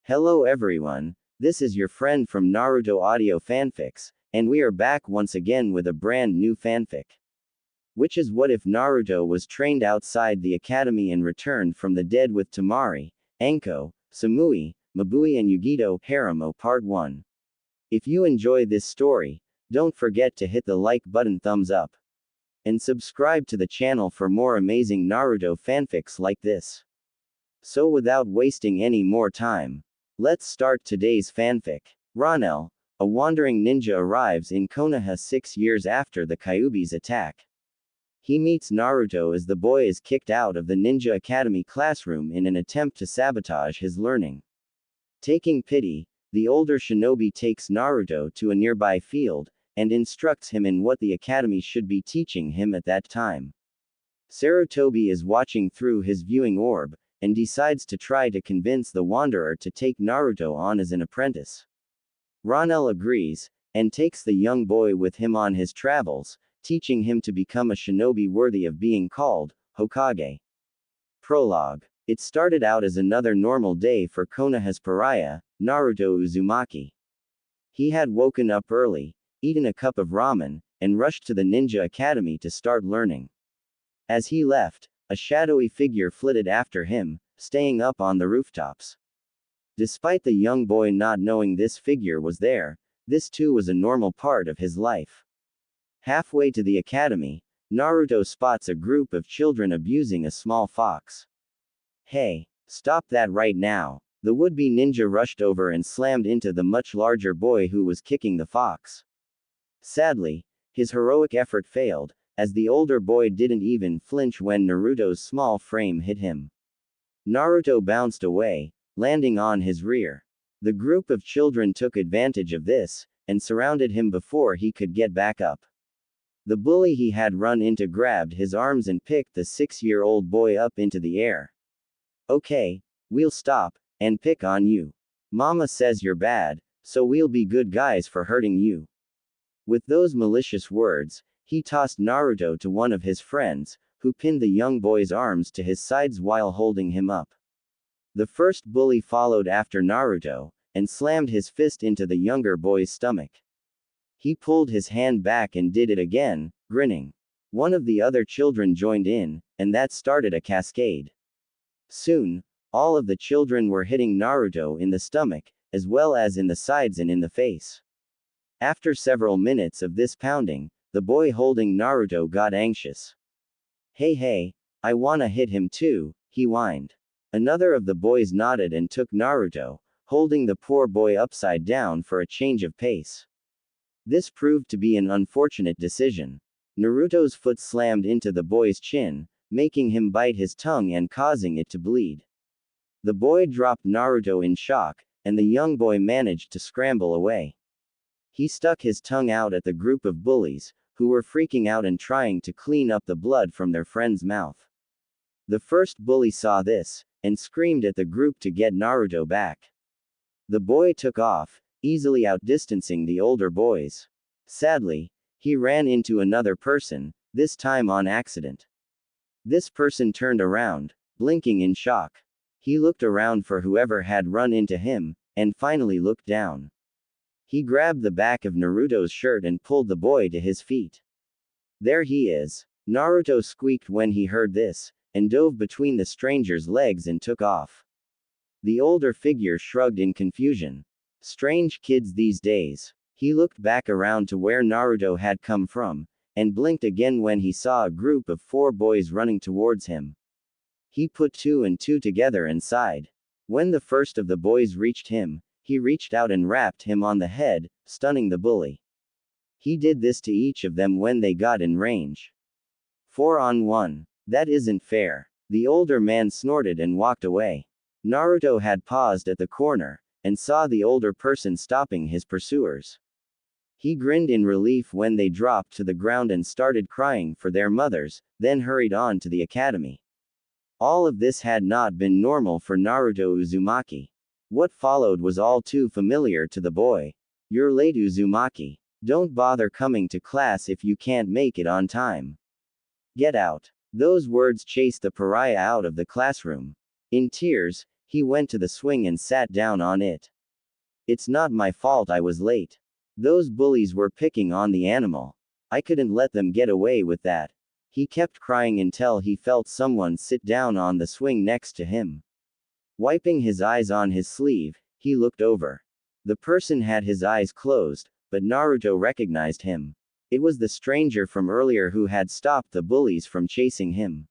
Hello everyone, this is your friend from Naruto Audio Fanfics, and we are back once again with a brand new fanfic. Which is what if Naruto was trained outside the academy and returned from the dead with Temari, Anko, Samui, Mabui and Yugito Haremo Part 1. If you enjoy this story, don't forget to hit the like button, thumbs up, and subscribe to the channel for more amazing Naruto fanfics like this. So without wasting any more time, let's start today's fanfic. Ronel, a wandering ninja, arrives in Konoha 6 years after the Kyuubi's attack. He meets Naruto as the boy is kicked out of the Ninja Academy classroom in an attempt to sabotage his learning. Taking pity, the older shinobi takes Naruto to a nearby field, and instructs him in what the academy should be teaching him at that time. Sarutobi is watching through his viewing orb, and decides to try to convince the wanderer to take Naruto on as an apprentice. Ronel agrees, and takes the young boy with him on his travels, teaching him to become a shinobi worthy of being called Hokage. Prologue. It started out as another normal day for Konoha's pariah, Naruto Uzumaki. He had woken up early, eaten a cup of ramen, and rushed to the Ninja Academy to start learning. As he left, a shadowy figure flitted after him, staying up on the rooftops. Despite the young boy not knowing this figure was there, this too was a normal part of his life. Halfway to the academy, Naruto spots a group of children abusing a small fox. Hey, stop that right now! The would-be ninja rushed over and slammed into the much larger boy who was kicking the fox. Sadly, his heroic effort failed, as the older boy didn't even flinch when Naruto's small frame hit him. Naruto bounced away, landing on his rear. The group of children took advantage of this, and surrounded him before he could get back up. The bully he had run into grabbed his arms and picked the 6-year-old boy up into the air. Okay, we'll stop, and pick on you. Mama says you're bad, so we'll be good guys for hurting you. With those malicious words, he tossed Naruto to one of his friends, who pinned the young boy's arms to his sides while holding him up. The first bully followed after Naruto, and slammed his fist into the younger boy's stomach. He pulled his hand back and did it again, grinning. One of the other children joined in, and that started a cascade. Soon, all of the children were hitting Naruto in the stomach, as well as in the sides and in the face. After several minutes of this pounding, the boy holding Naruto got anxious. Hey, I wanna hit him too, he whined. Another of the boys nodded and took Naruto, holding the poor boy upside down for a change of pace. This proved to be an unfortunate decision. Naruto's foot slammed into the boy's chin, making him bite his tongue and causing it to bleed. The boy dropped Naruto in shock, and the young boy managed to scramble away. He stuck his tongue out at the group of bullies, who were freaking out and trying to clean up the blood from their friend's mouth. The first bully saw this, and screamed at the group to get Naruto back. The boy took off, easily outdistancing the older boys. Sadly, he ran into another person, this time on accident. This person turned around, blinking in shock. He looked around for whoever had run into him, and finally looked down. He grabbed the back of Naruto's shirt and pulled the boy to his feet. There he is. Naruto squeaked when he heard this, and dove between the stranger's legs and took off. The older figure shrugged in confusion. Strange kids these days. He looked back around to where Naruto had come from, and blinked again when he saw a group of 4 boys running towards him. He put 2 and 2 together and sighed. When the first of the boys reached him, he reached out and rapped him on the head, stunning the bully. He did this to each of them when they got in range. 4 on 1. That isn't fair. The older man snorted and walked away. Naruto had paused at the corner, and saw the older person stopping his pursuers. He grinned in relief when they dropped to the ground and started crying for their mothers, then hurried on to the academy. All of this had not been normal for Naruto Uzumaki. What followed was all too familiar to the boy. You're late, Uzumaki. Don't bother coming to class if you can't make it on time. Get out. Those words chased the pariah out of the classroom. In tears, He went to the swing and sat down on it. It's not my fault I was late. Those bullies were picking on the animal. I couldn't let them get away with that. He kept crying until he felt someone sit down on the swing next to him. Wiping his eyes on his sleeve, he looked over. The person had his eyes closed, but Naruto recognized him. It was the stranger from earlier who had stopped the bullies from chasing him.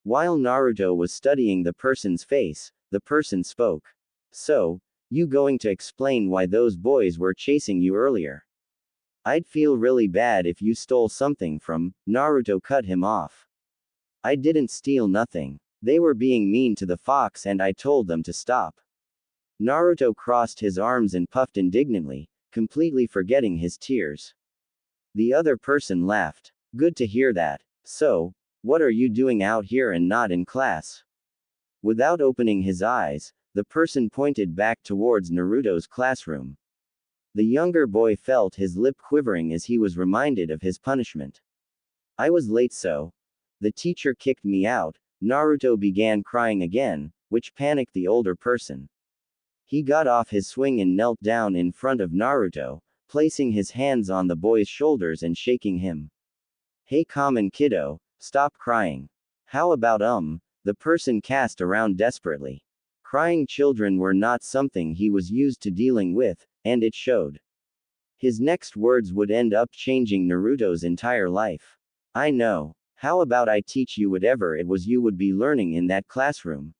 While Naruto was studying the person's face, the person spoke. So, you going to explain why those boys were chasing you earlier? I'd feel really bad if you stole something from. Naruto cut him off. I didn't steal nothing. They were being mean to the fox and I told them to stop. Naruto crossed his arms and puffed indignantly, completely forgetting his tears. The other person laughed. Good to hear that. So, what are you doing out here and not in class? Without opening his eyes, the person pointed back towards Naruto's classroom. The younger boy felt his lip quivering as he was reminded of his punishment. I was late so. The teacher kicked me out. Naruto began crying again, which panicked the older person. He got off his swing and knelt down in front of Naruto, placing his hands on the boy's shoulders and shaking him. Hey common kiddo, stop crying. How about the person cast around desperately. Crying children were not something he was used to dealing with, and it showed. His next words would end up changing Naruto's entire life. I know. How about I teach you whatever it was you would be learning in that classroom?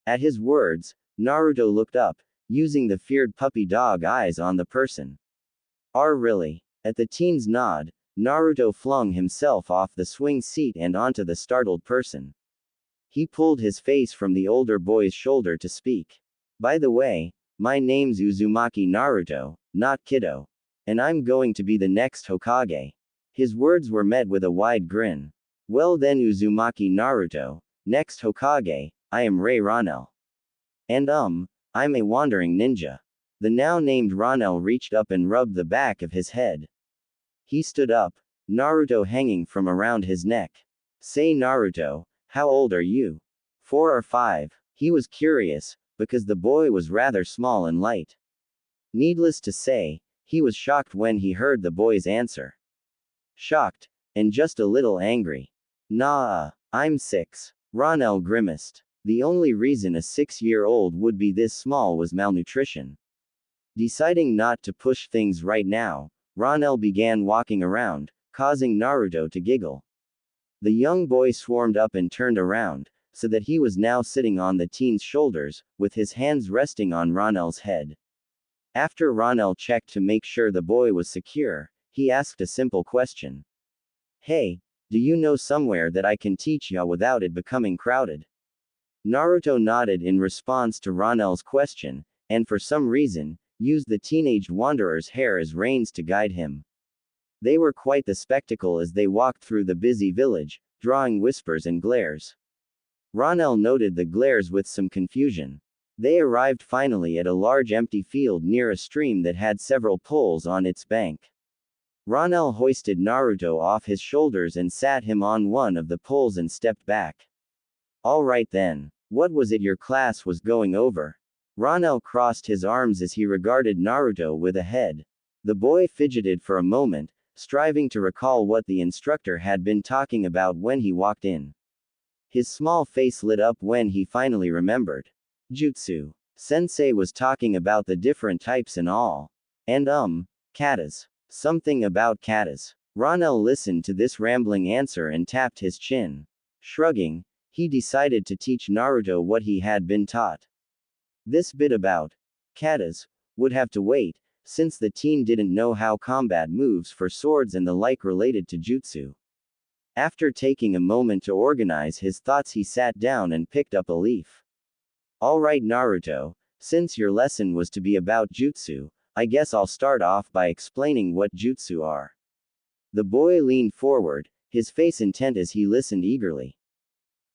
At his words, Naruto looked up, using the feared puppy dog eyes on the person. Really? At the teen's nod, Naruto flung himself off the swing seat and onto the startled person. He pulled his face from the older boy's shoulder to speak. By the way, my name's Uzumaki Naruto, not Kiddo. And I'm going to be the next Hokage. His words were met with a wide grin. Well then Uzumaki Naruto, next Hokage, I am Rei Ranel. And I'm a wandering ninja. The now named Ranel reached up and rubbed the back of his head. He stood up, Naruto hanging from around his neck. Say Naruto, how old are you? 4 or 5? He was curious, because the boy was rather small and light. Needless to say, he was shocked when he heard the boy's answer. Shocked, and just a little angry. Nah, I'm 6. Ranel grimaced. The only reason a 6-year-old would be this small was malnutrition. Deciding not to push things right now, Ranel began walking around, causing Naruto to giggle. The young boy swarmed up and turned around, so that he was now sitting on the teen's shoulders, with his hands resting on Ranel's head. After Ranel checked to make sure the boy was secure, he asked a simple question. Hey, do you know somewhere that I can teach ya without it becoming crowded? Naruto nodded in response to Ranel's question, and for some reason, used the teenage wanderer's hair as reins to guide him. They were quite the spectacle as they walked through the busy village, drawing whispers and glares. Ranel noted the glares with some confusion. They arrived finally at a large empty field near a stream that had several poles on its bank. Ranel hoisted Naruto off his shoulders and sat him on one of the poles and stepped back. All right then, what was it your class was going over? Ranel crossed his arms as he regarded Naruto with a head. The boy fidgeted for a moment, striving to recall what the instructor had been talking about when he walked in. His small face lit up when he finally remembered. Jutsu. Sensei was talking about the different types and all. And katas. Something about katas. Ranel listened to this rambling answer and tapped his chin. Shrugging, he decided to teach Naruto what he had been taught. This bit about katas would have to wait, since the teen didn't know how combat moves for swords and the like related to jutsu. After taking a moment to organize his thoughts, he sat down and picked up a leaf. Alright Naruto, since your lesson was to be about jutsu, I guess I'll start off by explaining what jutsu are. The boy leaned forward, his face intent as he listened eagerly.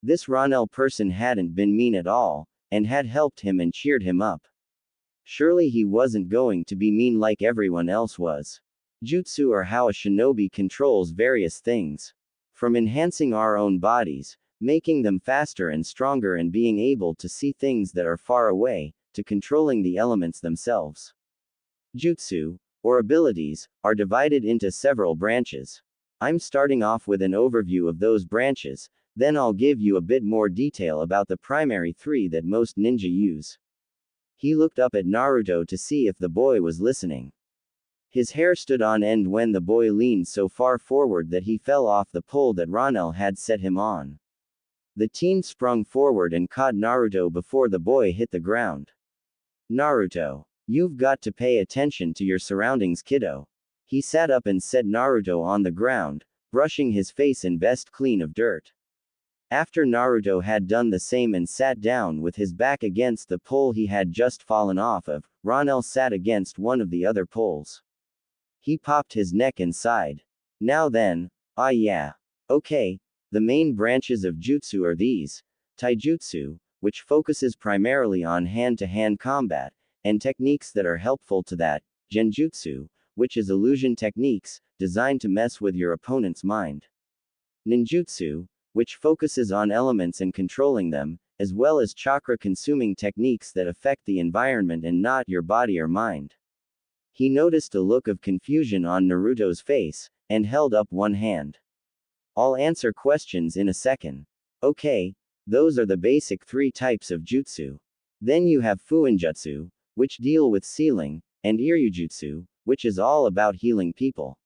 This Ranel person hadn't been mean at all, and had helped him and cheered him up. Surely he wasn't going to be mean like everyone else was. Jutsu are how a shinobi controls various things. From enhancing our own bodies, making them faster and stronger and being able to see things that are far away, to controlling the elements themselves. Jutsu, or abilities, are divided into several branches. I'm starting off with an overview of those branches, then I'll give you a bit more detail about the primary three that most ninja use. He looked up at Naruto to see if the boy was listening. His hair stood on end when the boy leaned so far forward that he fell off the pole that Ronel had set him on. The teen sprung forward and caught Naruto before the boy hit the ground. Naruto, you've got to pay attention to your surroundings, kiddo. He sat up and set Naruto on the ground, brushing his face and vest clean of dirt. After Naruto had done the same and sat down with his back against the pole he had just fallen off of, Ronel sat against one of the other poles. He popped his neck and sighed. Now then, yeah. Okay, the main branches of jutsu are these: taijutsu, which focuses primarily on hand-to-hand combat, and techniques that are helpful to that, genjutsu, which is illusion techniques, designed to mess with your opponent's mind. Ninjutsu, which focuses on elements and controlling them, as well as chakra-consuming techniques that affect the environment and not your body or mind. He noticed a look of confusion on Naruto's face, and held up one hand. I'll answer questions in a second. Okay, those are the basic three types of jutsu. Then you have fuinjutsu, which deal with sealing, and iryujutsu, which is all about healing people.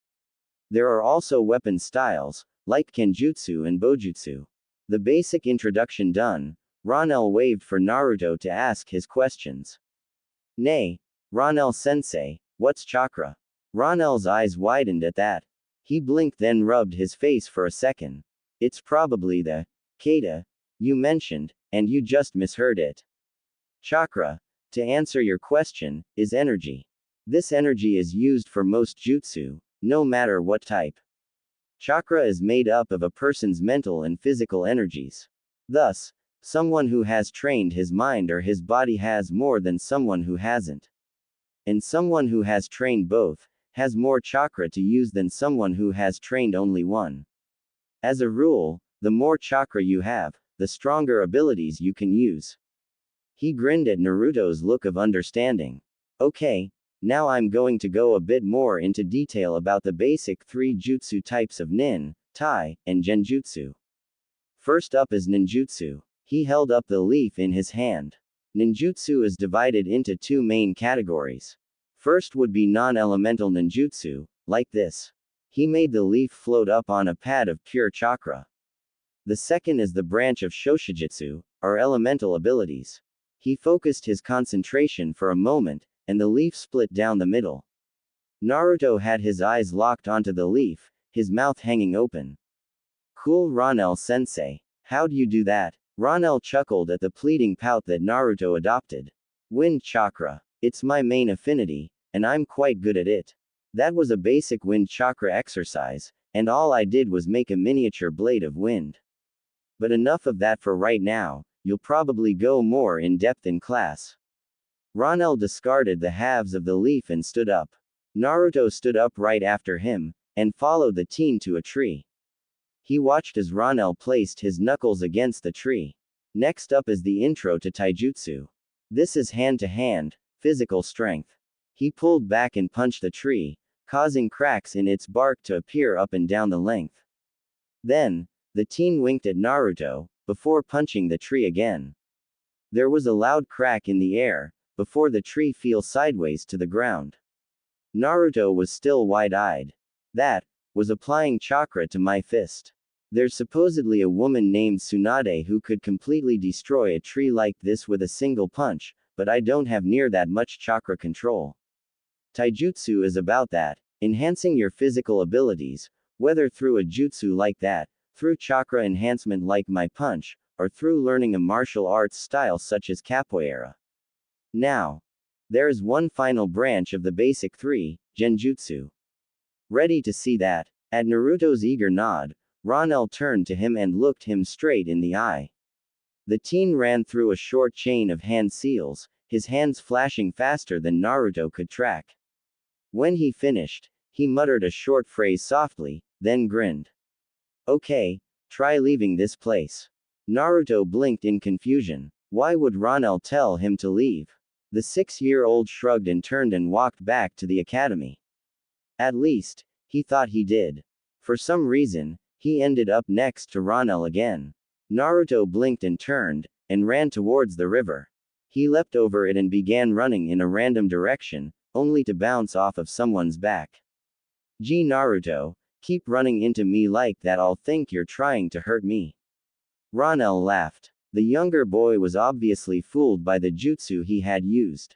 There are also weapon styles, like kenjutsu and bojutsu. The basic introduction done, Ronel waved for Naruto to ask his questions. Nay, Ronel-sensei, what's chakra? Ronel's eyes widened at that. He blinked then rubbed his face for a second. It's probably the kata you mentioned, and you just misheard it. Chakra, to answer your question, is energy. This energy is used for most jutsu, no matter what type. Chakra is made up of a person's mental and physical energies. Thus, someone who has trained his mind or his body has more than someone who hasn't. And someone who has trained both has more chakra to use than someone who has trained only one. As a rule, the more chakra you have, the stronger abilities you can use. He grinned at Naruto's look of understanding. Okay, now I'm going to go a bit more into detail about the basic three jutsu types of nin, tai, and genjutsu. First up is ninjutsu. He held up the leaf in his hand. Ninjutsu is divided into two main categories. First would be non-elemental ninjutsu, like this. He made the leaf float up on a pad of pure chakra. The second is the branch of shoshijutsu, or elemental abilities. He focused his concentration for a moment, and the leaf split down the middle. Naruto had his eyes locked onto the leaf, his mouth hanging open. Cool, Ronel-sensei. How'd you do that? Ronel chuckled at the pleading pout that Naruto adopted. Wind chakra. It's my main affinity, and I'm quite good at it. That was a basic wind chakra exercise, and all I did was make a miniature blade of wind. But enough of that for right now, you'll probably go more in depth in class. Ronel discarded the halves of the leaf and stood up. Naruto stood up right after him, and followed the teen to a tree. He watched as Ronel placed his knuckles against the tree. Next up is the intro to taijutsu. This is hand-to-hand, physical strength. He pulled back and punched the tree, causing cracks in its bark to appear up and down the length. Then, the teen winked at Naruto, before punching the tree again. There was a loud crack in the air, before the tree fell sideways to the ground. Naruto was still wide-eyed. That was applying chakra to my fist. There's supposedly a woman named Tsunade who could completely destroy a tree like this with a single punch, but I don't have near that much chakra control. Taijutsu is about that, enhancing your physical abilities, whether through a jutsu like that, through chakra enhancement like my punch, or through learning a martial arts style such as capoeira. Now, there is one final branch of the basic three, genjutsu. Ready to see that? At Naruto's eager nod, Ronel turned to him and looked him straight in the eye. The teen ran through a short chain of hand seals, his hands flashing faster than Naruto could track. When he finished, he muttered a short phrase softly, then grinned. Okay, try leaving this place. Naruto blinked in confusion. Why would Ronel tell him to leave? The 6-year-old shrugged and turned and walked back to the academy. At least, he thought he did. For some reason, he ended up next to Ronel again. Naruto blinked and turned, and ran towards the river. He leapt over it and began running in a random direction, only to bounce off of someone's back. Gee Naruto, keep running into me like that, I'll think you're trying to hurt me. Ronel laughed. The younger boy was obviously fooled by the jutsu he had used.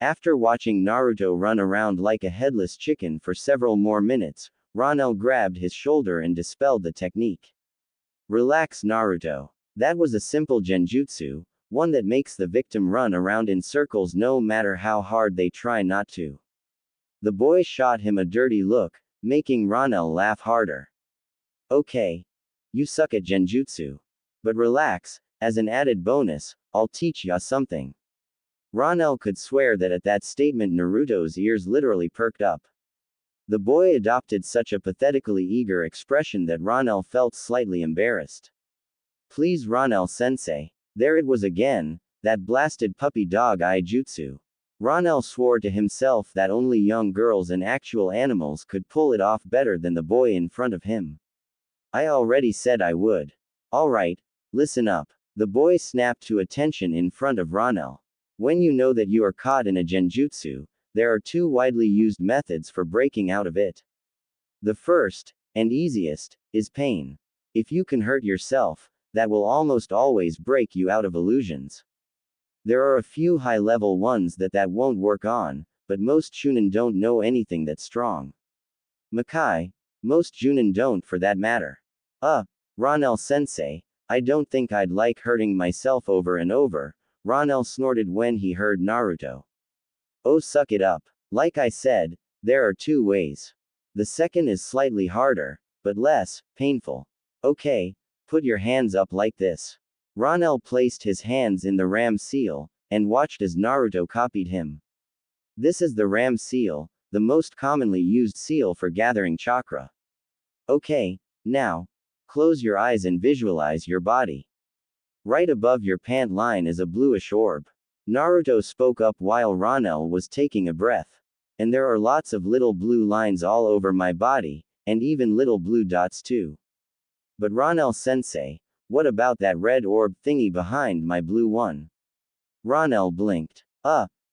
After watching Naruto run around like a headless chicken for several more minutes, Ronel grabbed his shoulder and dispelled the technique. Relax Naruto. That was a simple genjutsu, one that makes the victim run around in circles no matter how hard they try not to. The boy shot him a dirty look, making Ronel laugh harder. Okay. You suck at genjutsu. But relax, as an added bonus, I'll teach ya something. Ronel could swear that at that statement Naruto's ears literally perked up. The boy adopted such a pathetically eager expression that Ronel felt slightly embarrassed. Please Ronel-sensei. There it was again, that blasted puppy dog eye jutsu. Ronel swore to himself that only young girls and actual animals could pull it off better than the boy in front of him. I already said I would. Alright, listen up. The boy snapped to attention in front of Ronel. When you know that you are caught in a genjutsu, there are 2 widely used methods for breaking out of it. The first, and easiest, is pain. If you can hurt yourself, that will almost always break you out of illusions. There are a few high-level ones that won't work on, but most Chunin don't know anything that's strong. Makai, most Junin don't for that matter. Ronel-sensei, I don't think I'd like hurting myself over and over, Ronel snorted when he heard Naruto. Oh suck it up. Like I said, there are 2 ways. The second is slightly harder, but less painful. Okay, put your hands up like this. Ronel placed his hands in the ram seal, and watched as Naruto copied him. This is the ram seal, the most commonly used seal for gathering chakra. Okay, now, close your eyes and visualize your body. Right above your pant line is a bluish orb. Naruto spoke up while Ronel was taking a breath. And there are lots of little blue lines all over my body, and even little blue dots too. But Ronel-sensei, what about that red orb thingy behind my blue one? Ronel blinked.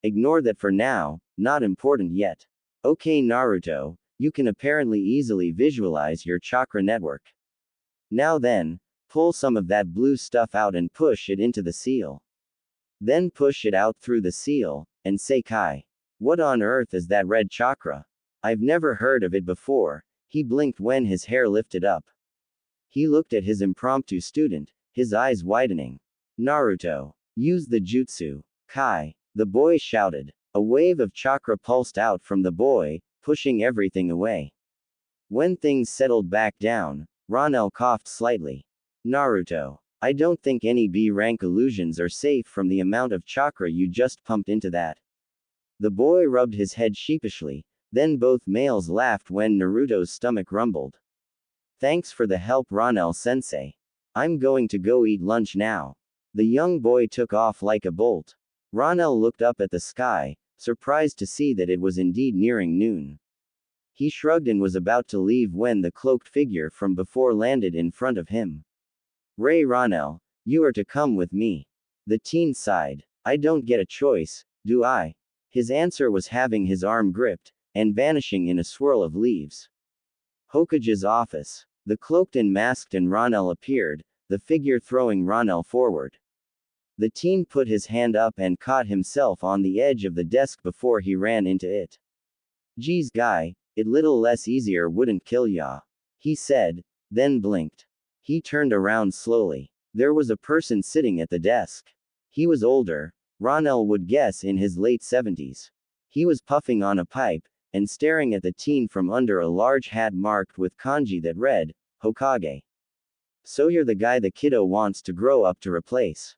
Ignore that for now, not important yet. Okay Naruto, you can apparently easily visualize your chakra network. Now then, pull some of that blue stuff out and push it into the seal. Then push it out through the seal, and say Kai. What on earth is that red chakra? I've never heard of it before. He blinked when his hair lifted up. He looked at his impromptu student, his eyes widening. Naruto, use the jutsu. Kai. The boy shouted. A wave of chakra pulsed out from the boy, pushing everything away. When things settled back down, Ronel coughed slightly. Naruto, I don't think any B-rank illusions are safe from the amount of chakra you just pumped into that. The boy rubbed his head sheepishly, then both males laughed when Naruto's stomach rumbled. Thanks for the help Ronel-sensei. I'm going to go eat lunch now. The young boy took off like a bolt. Ronel looked up at the sky, surprised to see that it was indeed nearing noon. He shrugged and was about to leave when the cloaked figure from before landed in front of him. Ray Ronel, you are to come with me. The teen sighed. I don't get a choice, do I? His answer was having his arm gripped, and vanishing in a swirl of leaves. Hokage's office. The cloaked and masked and Ronel appeared, the figure throwing Ronel forward. The teen put his hand up and caught himself on the edge of the desk before he ran into it. Geez guy, it little less easier wouldn't kill ya. He said, then blinked. He turned around slowly. There was a person sitting at the desk. He was older, Ronel would guess in his late 70s. He was puffing on a pipe, and staring at the teen from under a large hat marked with kanji that read, Hokage. So you're the guy the kiddo wants to grow up to replace.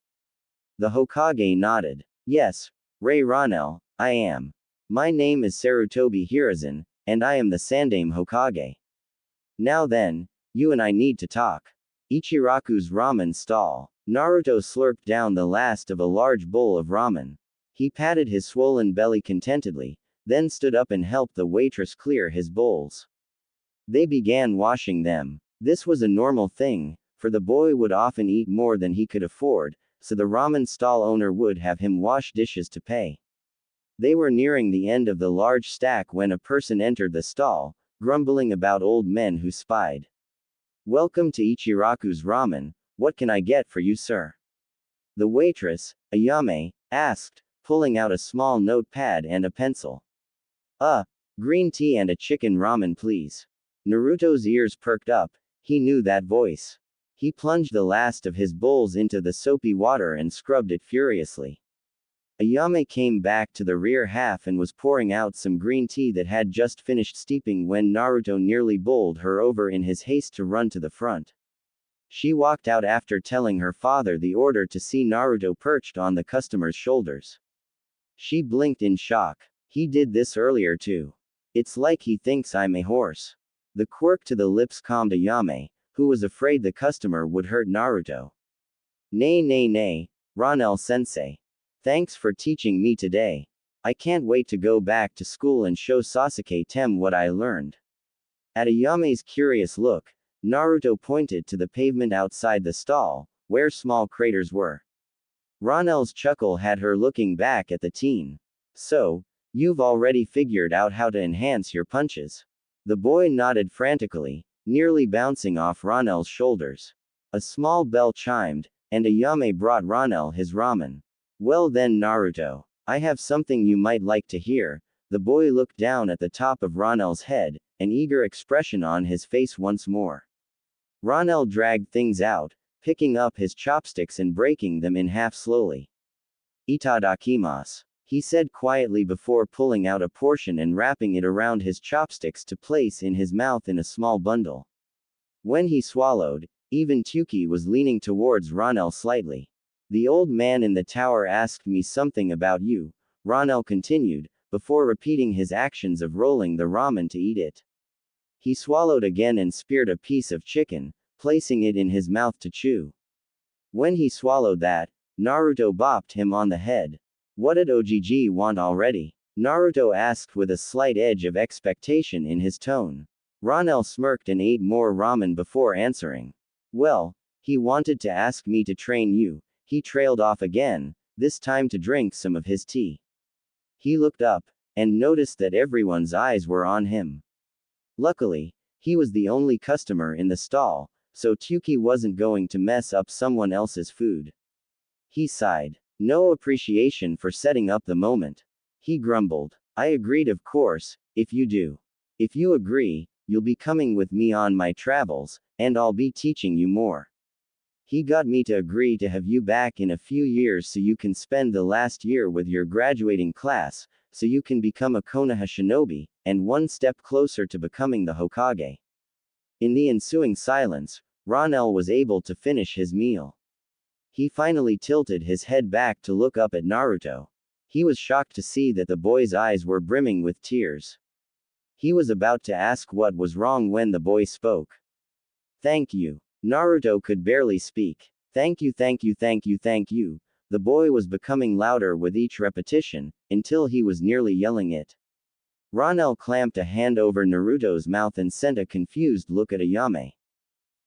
The Hokage nodded. Yes, Ray Ronel, I am. My name is Sarutobi Hiruzen, and I am the Sandaime Hokage. Now then, you and I need to talk. Ichiraku's ramen stall. Naruto slurped down the last of a large bowl of ramen. He patted his swollen belly contentedly, then stood up and helped the waitress clear his bowls. They began washing them. This was a normal thing, for the boy would often eat more than he could afford, so the ramen stall owner would have him wash dishes to pay. They were nearing the end of the large stack when a person entered the stall, grumbling about old men who spied. "Welcome to Ichiraku's ramen, what can I get for you, sir?" The waitress, Ayame, asked, pulling out a small notepad and a pencil. Green tea and a chicken ramen please." Naruto's ears perked up, he knew that voice. He plunged the last of his bowls into the soapy water and scrubbed it furiously. Ayame came back to the rear half and was pouring out some green tea that had just finished steeping when Naruto nearly bowled her over in his haste to run to the front. She walked out after telling her father the order to see Naruto perched on the customer's shoulders. She blinked in shock. He did this earlier too. It's like he thinks I'm a horse. The quirk to the lips calmed Ayame, who was afraid the customer would hurt Naruto. Nay, Ranel-sensei. Thanks for teaching me today. I can't wait to go back to school and show Sasuke-tem what I learned. At Ayame's curious look, Naruto pointed to the pavement outside the stall, where small craters were. Ranel's chuckle had her looking back at the teen. "So, you've already figured out how to enhance your punches?" The boy nodded frantically, nearly bouncing off Ranel's shoulders. A small bell chimed, and Ayame brought Ranel his ramen. "Well then, Naruto, I have something you might like to hear." The boy looked down at the top of Ranel's head, an eager expression on his face once more. Ranel dragged things out, picking up his chopsticks and breaking them in half slowly. "Itadakimasu," he said quietly before pulling out a portion and wrapping it around his chopsticks to place in his mouth in a small bundle. When he swallowed, even Tuki was leaning towards Ranel slightly. "The old man in the tower asked me something about you," Ranel continued, before repeating his actions of rolling the ramen to eat it. He swallowed again and speared a piece of chicken, placing it in his mouth to chew. When he swallowed that, Naruto bopped him on the head. "What did OGG want already?" Naruto asked with a slight edge of expectation in his tone. Ranel smirked and ate more ramen before answering. "Well, he wanted to ask me to train you." He trailed off again, this time to drink some of his tea. He looked up, and noticed that everyone's eyes were on him. Luckily, he was the only customer in the stall, so Tuki wasn't going to mess up someone else's food. He sighed. No appreciation for setting up the moment. He grumbled. "I agreed, of course, if you do. If you agree, you'll be coming with me on my travels, and I'll be teaching you more. He got me to agree to have you back in a few years so you can spend the last year with your graduating class, so you can become a Konoha shinobi, and one step closer to becoming the Hokage." In the ensuing silence, Ranel was able to finish his meal. He finally tilted his head back to look up at Naruto. He was shocked to see that the boy's eyes were brimming with tears. He was about to ask what was wrong when the boy spoke. "Thank you." Naruto could barely speak. "Thank you, thank you, thank you, thank you." The boy was becoming louder with each repetition, until he was nearly yelling it. Ranel clamped a hand over Naruto's mouth and sent a confused look at Ayame.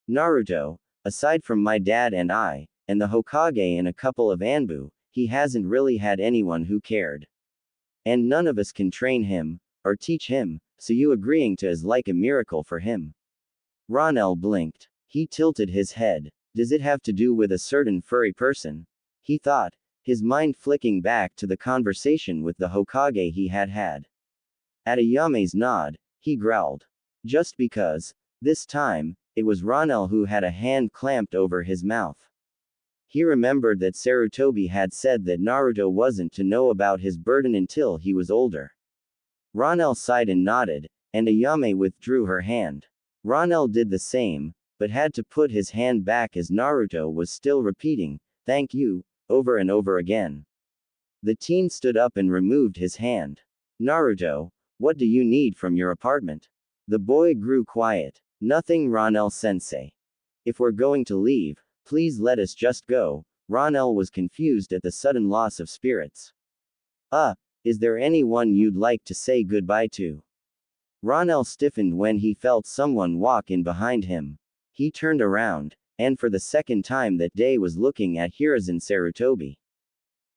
"Naruto, aside from my dad and I, and the Hokage and a couple of Anbu, he hasn't really had anyone who cared. And none of us can train him, or teach him, so you agreeing to is like a miracle for him." Ranel blinked. He tilted his head. Does it have to do with a certain furry person? He thought, his mind flicking back to the conversation with the Hokage he had had. At Ayame's nod, he growled. Just because, this time, it was Ranel who had a hand clamped over his mouth. He remembered that Sarutobi had said that Naruto wasn't to know about his burden until he was older. Ranel sighed and nodded, and Ayame withdrew her hand. Ranel did the same, but had to put his hand back as Naruto was still repeating, "Thank you," over and over again. The teen stood up and removed his hand. "Naruto, what do you need from your apartment?" The boy grew quiet. "Nothing, Ranel-sensei. If we're going to leave, please let us just go. Ronel was confused at the sudden loss of spirits. Is there anyone you'd like to say goodbye to? Ronel stiffened when he felt someone walk in behind him. He turned around, and for the second time that day was looking at Hiruzen Sarutobi.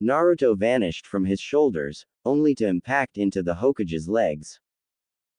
Naruto vanished from his shoulders, only to impact into the Hokage's legs.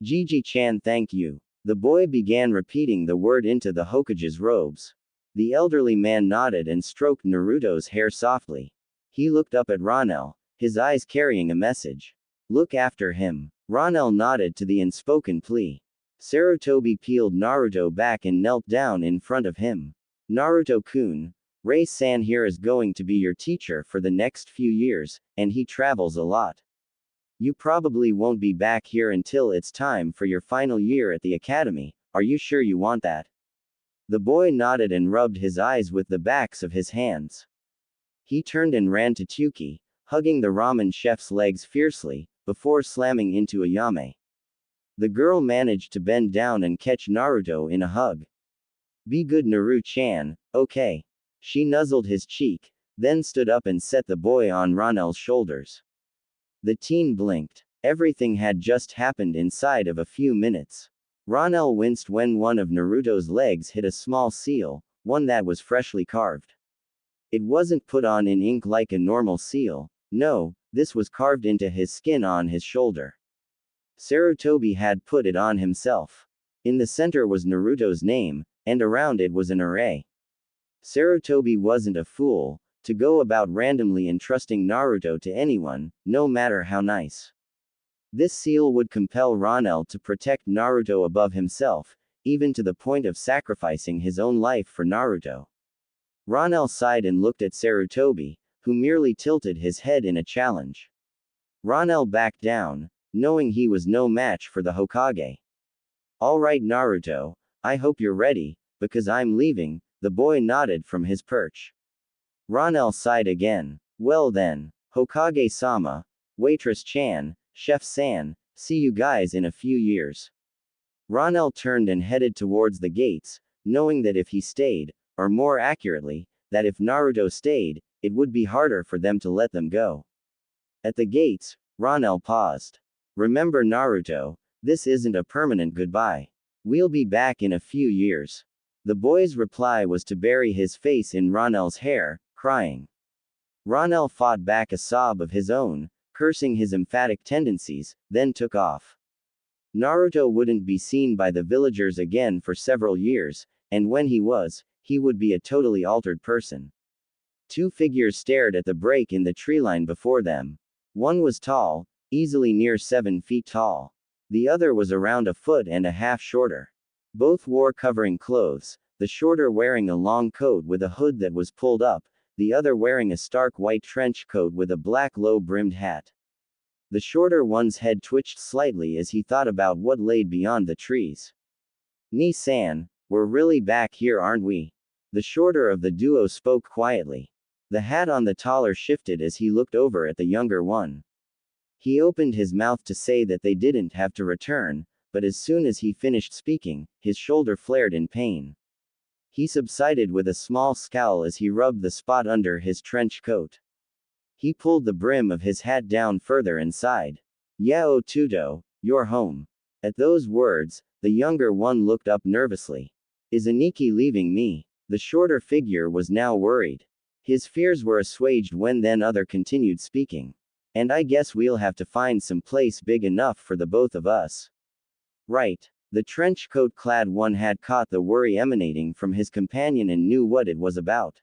Gigi-chan, thank you. The boy began repeating the word into the Hokage's robes. The elderly man nodded and stroked Naruto's hair softly. He looked up at Ronel, his eyes carrying a message. Look after him. Ronel nodded to the unspoken plea. Sarutobi peeled Naruto back and knelt down in front of him. Naruto-kun, Ray-san here is going to be your teacher for the next few years, and he travels a lot. You probably won't be back here until it's time for your final year at the academy. Are you sure you want that? The boy nodded and rubbed his eyes with the backs of his hands. He turned and ran to Tuki, hugging the ramen chef's legs fiercely, before slamming into Ayame. The girl managed to bend down and catch Naruto in a hug. Be good, Naru-chan, okay. She nuzzled his cheek, then stood up and set the boy on Ronel's shoulders. The teen blinked. Everything had just happened inside of a few minutes. Ronel winced when one of Naruto's legs hit a small seal, one that was freshly carved. It wasn't put on in ink like a normal seal. No, this was carved into his skin on his shoulder. Sarutobi had put it on himself. In the center was Naruto's name, and around it was an array. Sarutobi wasn't a fool to go about randomly entrusting Naruto to anyone, no matter how nice. This seal would compel Ronel to protect Naruto above himself, even to the point of sacrificing his own life for Naruto. Ronel sighed and looked at Sarutobi, who merely tilted his head in a challenge. Ronel backed down, knowing he was no match for the Hokage. All right, Naruto, I hope you're ready, because I'm leaving. The boy nodded from his perch. Ronel sighed again. Well then, Hokage-sama, Waitress-chan, Chef-san, see you guys in a few years. Ronel turned and headed towards the gates, knowing that if he stayed, or more accurately, that if Naruto stayed, it would be harder for them to let them go. At the gates, Ronel paused. Remember, Naruto, this isn't a permanent goodbye. We'll be back in a few years. The boy's reply was to bury his face in Ronel's hair, crying. Ronel fought back a sob of his own, cursing his emphatic tendencies, then took off. Naruto wouldn't be seen by the villagers again for several years, and when he would be a totally altered person. Two figures stared at the break in the treeline before them. One was tall, easily near 7 feet tall. The other was around a foot and a half shorter. Both wore covering clothes, the shorter wearing a long coat with a hood that was pulled up, the other wearing a stark white trench coat with a black low-brimmed hat. The shorter one's head twitched slightly as he thought about what lay beyond the trees. Ni-san, we're really back here, aren't we? The shorter of the duo spoke quietly. The hat on the taller shifted as he looked over at the younger one. He opened his mouth to say that they didn't have to return, but as soon as he finished speaking, his shoulder flared in pain. He subsided with a small scowl as he rubbed the spot under his trench coat. He pulled the brim of his hat down further and sighed. Yao Tudo, you're home. At those words, the younger one looked up nervously. Is Aniki leaving me? The shorter figure was now worried. His fears were assuaged when then other continued speaking. And I guess we'll have to find some place big enough for the both of us. Right. The trench coat clad one had caught the worry emanating from his companion and knew what it was about.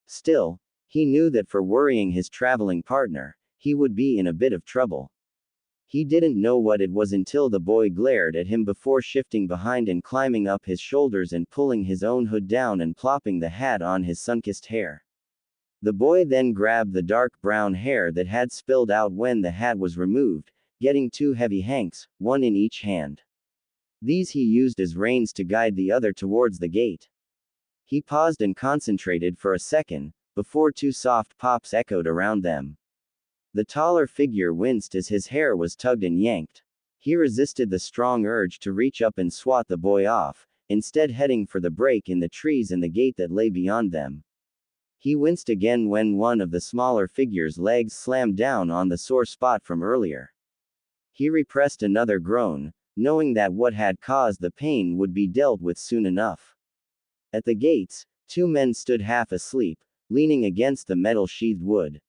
Still, he knew that for worrying his traveling partner, he would be in a bit of trouble. He didn't know what it was until the boy glared at him before shifting behind and climbing up his shoulders and pulling his own hood down and plopping the hat on his sun-kissed hair. The boy then grabbed the dark brown hair that had spilled out when the hat was removed, getting 2 heavy hanks, one in each hand. These he used as reins to guide the other towards the gate. He paused and concentrated for a second, before 2 soft pops echoed around them. The taller figure winced as his hair was tugged and yanked. He resisted the strong urge to reach up and swat the boy off, instead heading for the break in the trees and the gate that lay beyond them. He winced again when one of the smaller figure's legs slammed down on the sore spot from earlier. He repressed another groan, knowing that what had caused the pain would be dealt with soon enough. At the gates, two men stood half asleep, leaning against the metal-sheathed wood.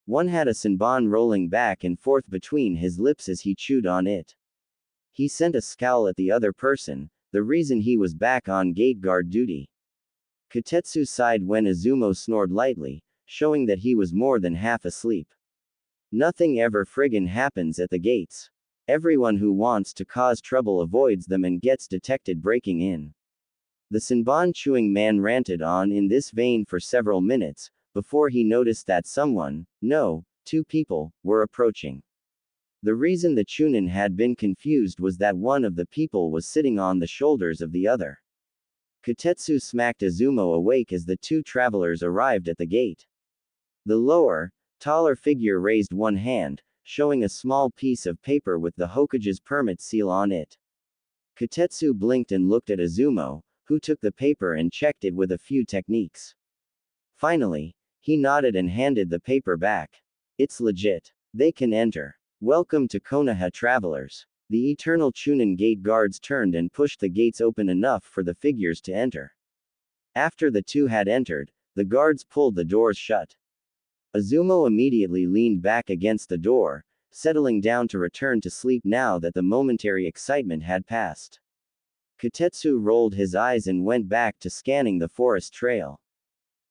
One had a senbon rolling back and forth between his lips as he chewed on it. He sent a scowl at the other person, the reason he was back on gate guard duty. Kotetsu sighed when Izumo snored lightly, showing that he was more than half asleep. Nothing ever friggin' happens at the gates. Everyone who wants to cause trouble avoids them and gets detected breaking in. The senbon chewing man ranted on in this vein for several minutes, before he noticed that someone, no, two people, were approaching. The reason the Chunin had been confused was that one of the people was sitting on the shoulders of the other. Kotetsu smacked Izumo awake as the two travelers arrived at the gate. The lower, taller figure raised one hand, showing a small piece of paper with the Hokage's permit seal on it. Kotetsu blinked and looked at Izumo, who took the paper and checked it with a few techniques. Finally, he nodded and handed the paper back. It's legit. They can enter. Welcome to Konoha travelers. The eternal Chunin gate guards turned and pushed the gates open enough for the figures to enter. After the two had entered, the guards pulled the doors shut. Izumo immediately leaned back against the door, settling down to return to sleep now that the momentary excitement had passed. Kotetsu rolled his eyes and went back to scanning the forest trail.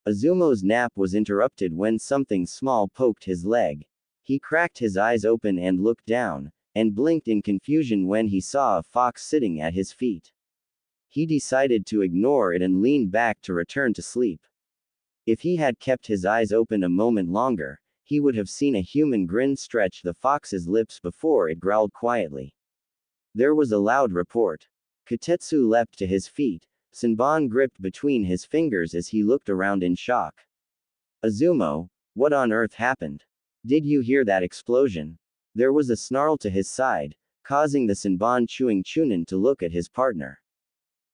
Izumo's nap was interrupted when something small poked his leg. He cracked his eyes open and looked down, and blinked in confusion when he saw a fox sitting at his feet. He decided to ignore it and leaned back to return to sleep. If he had kept his eyes open a moment longer, he would have seen a human grin stretch the fox's lips before it growled quietly. There was a loud report. Kotetsu leapt to his feet, senbon gripped between his fingers as he looked around in shock. Izumo, what on earth happened? Did you hear that explosion? There was a snarl to his side, causing the senbon chewing Chunin to look at his partner.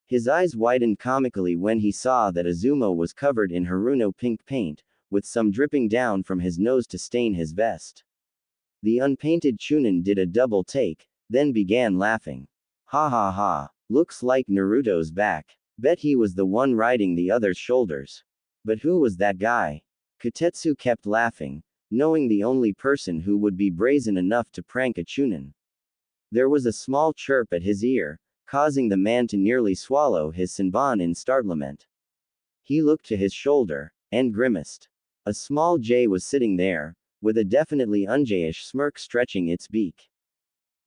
His eyes widened comically when he saw that Izumo was covered in Haruno pink paint, with some dripping down from his nose to stain his vest. The unpainted Chunin did a double take, then began laughing. Ha ha ha, looks like Naruto's back. Bet he was the one riding the other's shoulders. But who was that guy? Kotetsu kept laughing, knowing the only person who would be brazen enough to prank a Chunin. There was a small chirp at his ear, causing the man to nearly swallow his senbon in startlement. He looked to his shoulder, and grimaced. A small jay was sitting there, with a definitely unjayish smirk stretching its beak.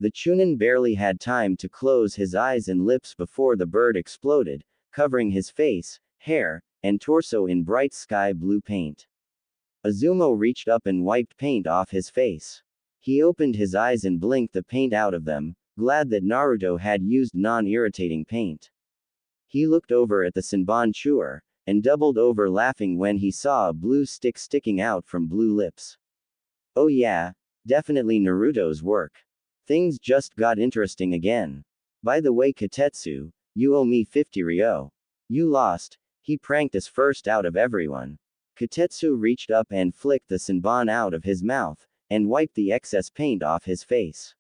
The Chunin barely had time to close his eyes and lips before the bird exploded, covering his face, hair, and torso in bright sky blue paint. Izumo reached up and wiped paint off his face. He opened his eyes and blinked the paint out of them, glad that Naruto had used non-irritating paint. He looked over at the senbon chewer, and doubled over laughing when he saw a blue stick sticking out from blue lips. Oh yeah, definitely Naruto's work. Things just got interesting again. By the way Kotetsu, you owe me 50 ryo. You lost. He pranked us first out of everyone. Kotetsu reached up and flicked the senbon out of his mouth, and wiped the excess paint off his face.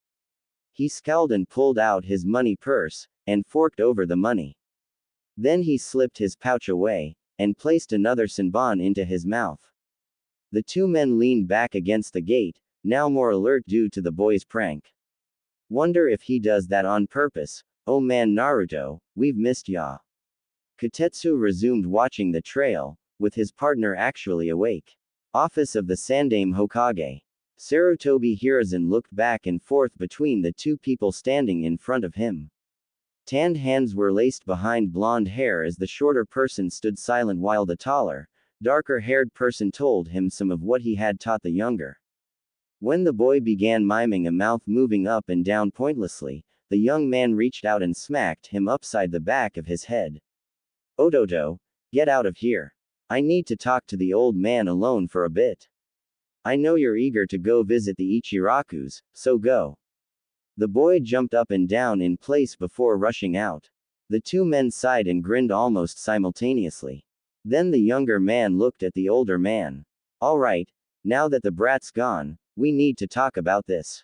He scowled and pulled out his money purse, and forked over the money. Then he slipped his pouch away, and placed another senbon into his mouth. The two men leaned back against the gate, now more alert due to the boy's prank. Wonder if he does that on purpose. Oh man Naruto, we've missed ya. Kotetsu resumed watching the trail, with his partner actually awake. Office of the Sandaime Hokage. Sarutobi Hiruzen looked back and forth between the two people standing in front of him. Tanned hands were laced behind blonde hair as the shorter person stood silent while the taller, darker-haired person told him some of what he had taught the younger. When the boy began miming a mouth moving up and down pointlessly, the young man reached out and smacked him upside the back of his head. Ototo, get out of here. I need to talk to the old man alone for a bit. I know you're eager to go visit the Ichirakus, so go. The boy jumped up and down in place before rushing out. The two men sighed and grinned almost simultaneously. Then the younger man looked at the older man. All right, now that the brat's gone, we need to talk about this.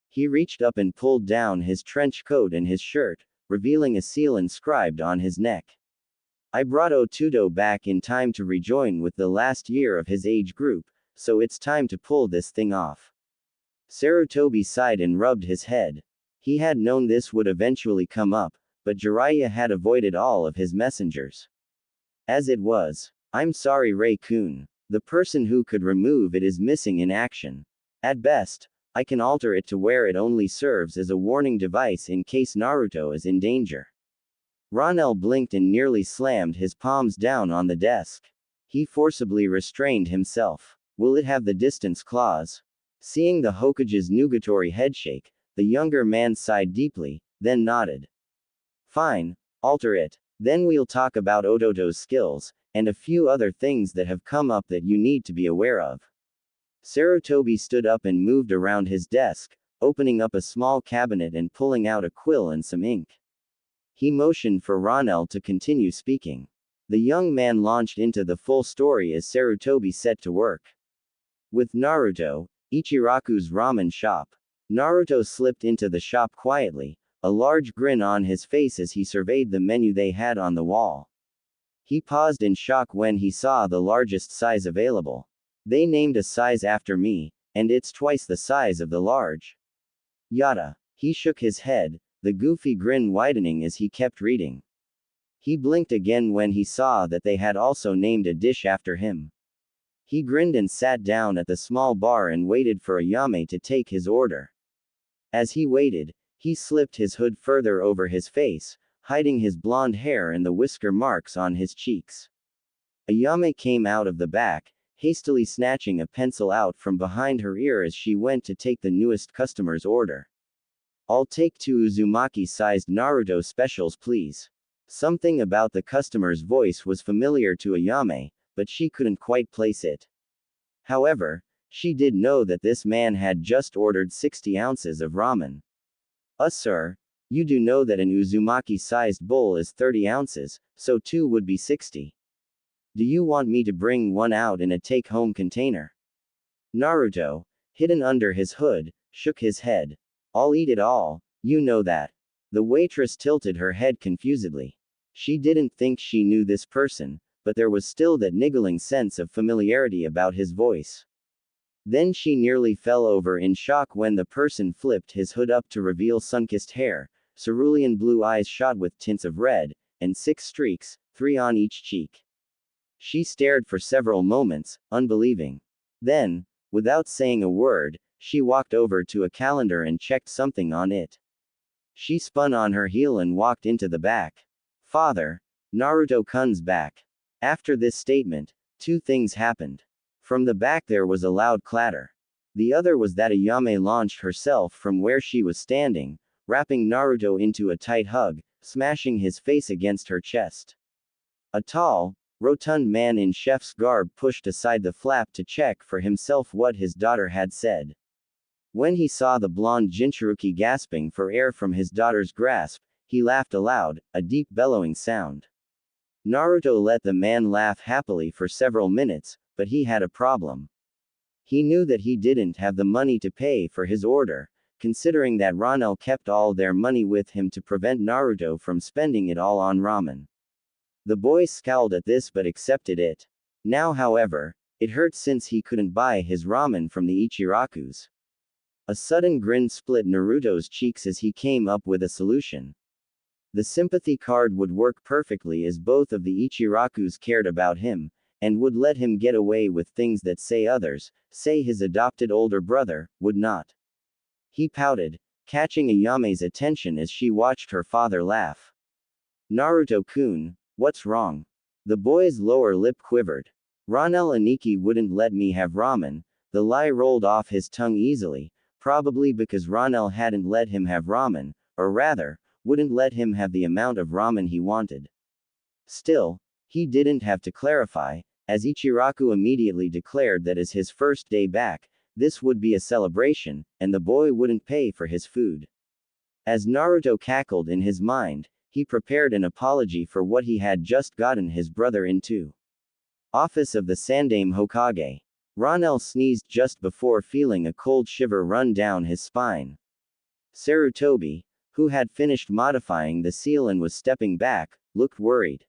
He reached up and pulled down his trench coat and his shirt, revealing a seal inscribed on his neck. I brought Otudo back in time to rejoin with the last year of his age group, so it's time to pull this thing off. Sarutobi sighed and rubbed his head. He had known this would eventually come up, but Jiraiya had avoided all of his messengers. As it was, I'm sorry Ray-kun. The person who could remove it is missing in action. At best, I can alter it to where it only serves as a warning device in case Naruto is in danger. Ronel blinked and nearly slammed his palms down on the desk. He forcibly restrained himself. Will it have the distance clause? Seeing the Hokage's nugatory headshake, the younger man sighed deeply, then nodded. Fine, alter it. Then we'll talk about Ototo's skills, and a few other things that have come up that you need to be aware of. Sarutobi stood up and moved around his desk, opening up a small cabinet and pulling out a quill and some ink. He motioned for Ronel to continue speaking. The young man launched into the full story as Sarutobi set to work. With Naruto, Ichiraku's ramen shop. Naruto slipped into the shop quietly, a large grin on his face as he surveyed the menu they had on the wall. He paused in shock when he saw the largest size available. They named a size after me, and it's twice the size of the large. Yada. He shook his head, the goofy grin widening as he kept reading. He blinked again when he saw that they had also named a dish after him. He grinned and sat down at the small bar and waited for Ayame to take his order. As he waited, he slipped his hood further over his face, hiding his blonde hair and the whisker marks on his cheeks. Ayame came out of the back, hastily snatching a pencil out from behind her ear as she went to take the newest customer's order. I'll take 2 Uzumaki-sized Naruto specials please. Something about the customer's voice was familiar to Ayame, but she couldn't quite place it. However, she did know that this man had just ordered 60 ounces of ramen. Sir, you do know that an Uzumaki-sized bowl is 30 ounces, so 2 would be 60. Do you want me to bring one out in a take-home container? Naruto, hidden under his hood, shook his head. I'll eat it all, you know that. The waitress tilted her head confusedly. She didn't think she knew this person, but there was still that niggling sense of familiarity about his voice. Then she nearly fell over in shock when the person flipped his hood up to reveal sun-kissed hair, cerulean blue eyes shot with tints of red, and 6 streaks, 3 on each cheek. She stared for several moments, unbelieving. Then, without saying a word, she walked over to a calendar and checked something on it. She spun on her heel and walked into the back. Father, Naruto-kun's back. After this statement, 2 things happened. From the back there was a loud clatter. The other was that Ayame launched herself from where she was standing, wrapping Naruto into a tight hug, smashing his face against her chest. A tall, rotund man in chef's garb pushed aside the flap to check for himself what his daughter had said. When he saw the blonde Jinchuruki gasping for air from his daughter's grasp, he laughed aloud, a deep bellowing sound. Naruto let the man laugh happily for several minutes, but he had a problem. He knew that he didn't have the money to pay for his order, considering that Ronel kept all their money with him to prevent Naruto from spending it all on ramen. The boy scowled at this but accepted it. Now however, it hurt since he couldn't buy his ramen from the Ichirakus. A sudden grin split Naruto's cheeks as he came up with a solution. The sympathy card would work perfectly as both of the Ichirakus cared about him, and would let him get away with things that say others, say his adopted older brother, would not. He pouted, catching Ayame's attention as she watched her father laugh. Naruto-kun, what's wrong? The boy's lower lip quivered. Ronel Aniki wouldn't let me have ramen. The lie rolled off his tongue easily, probably because Ronel hadn't let him have ramen, or rather, wouldn't let him have the amount of ramen he wanted. Still, he didn't have to clarify, as Ichiraku immediately declared that as his first day back, this would be a celebration, and the boy wouldn't pay for his food. As Naruto cackled in his mind, he prepared an apology for what he had just gotten his brother into. Office of the Sandaime Hokage. Ronel sneezed just before feeling a cold shiver run down his spine. Sarutobi, who had finished modifying the seal and was stepping back, looked worried.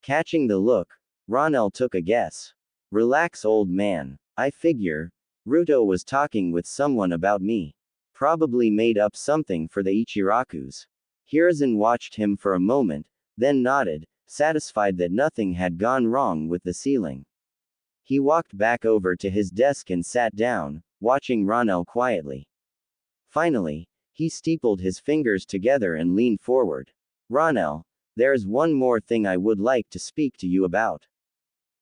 Catching the look, Ronel took a guess. Relax, old man. I figure, Ruto was talking with someone about me. Probably made up something for the Ichirakus. Hiruzen watched him for a moment, then nodded, satisfied that nothing had gone wrong with the sealing. He walked back over to his desk and sat down, watching Ronel quietly. Finally, he steepled his fingers together and leaned forward. Ronel, there's one more thing I would like to speak to you about.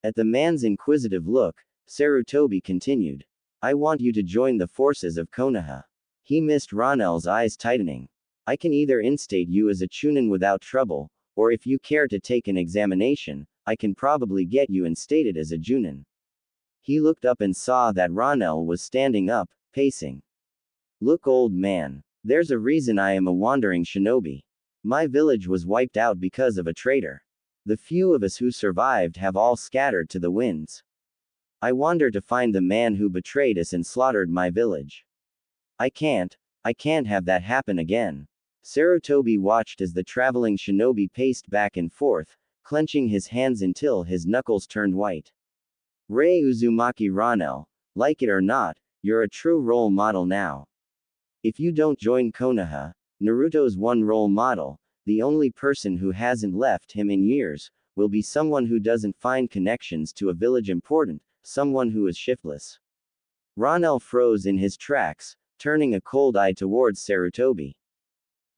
At the man's inquisitive look, Sarutobi continued. I want you to join the forces of Konoha. He missed Ronel's eyes tightening. I can either instate you as a chunin without trouble, or if you care to take an examination, I can probably get you instated as a junin. He looked up and saw that Ronel was standing up, pacing. Look, old man, there's a reason I am a wandering shinobi. My village was wiped out because of a traitor. The few of us who survived have all scattered to the winds. I wander to find the man who betrayed us and slaughtered my village. I can't have that happen again. Sarutobi watched as the traveling shinobi paced back and forth, clenching his hands until his knuckles turned white. Rei Uzumaki Ronel, like it or not, you're a true role model now. If you don't join Konoha, Naruto's one role model, the only person who hasn't left him in years, will be someone who doesn't find connections to a village important, someone who is shiftless. Ronel froze in his tracks, turning a cold eye towards Sarutobi.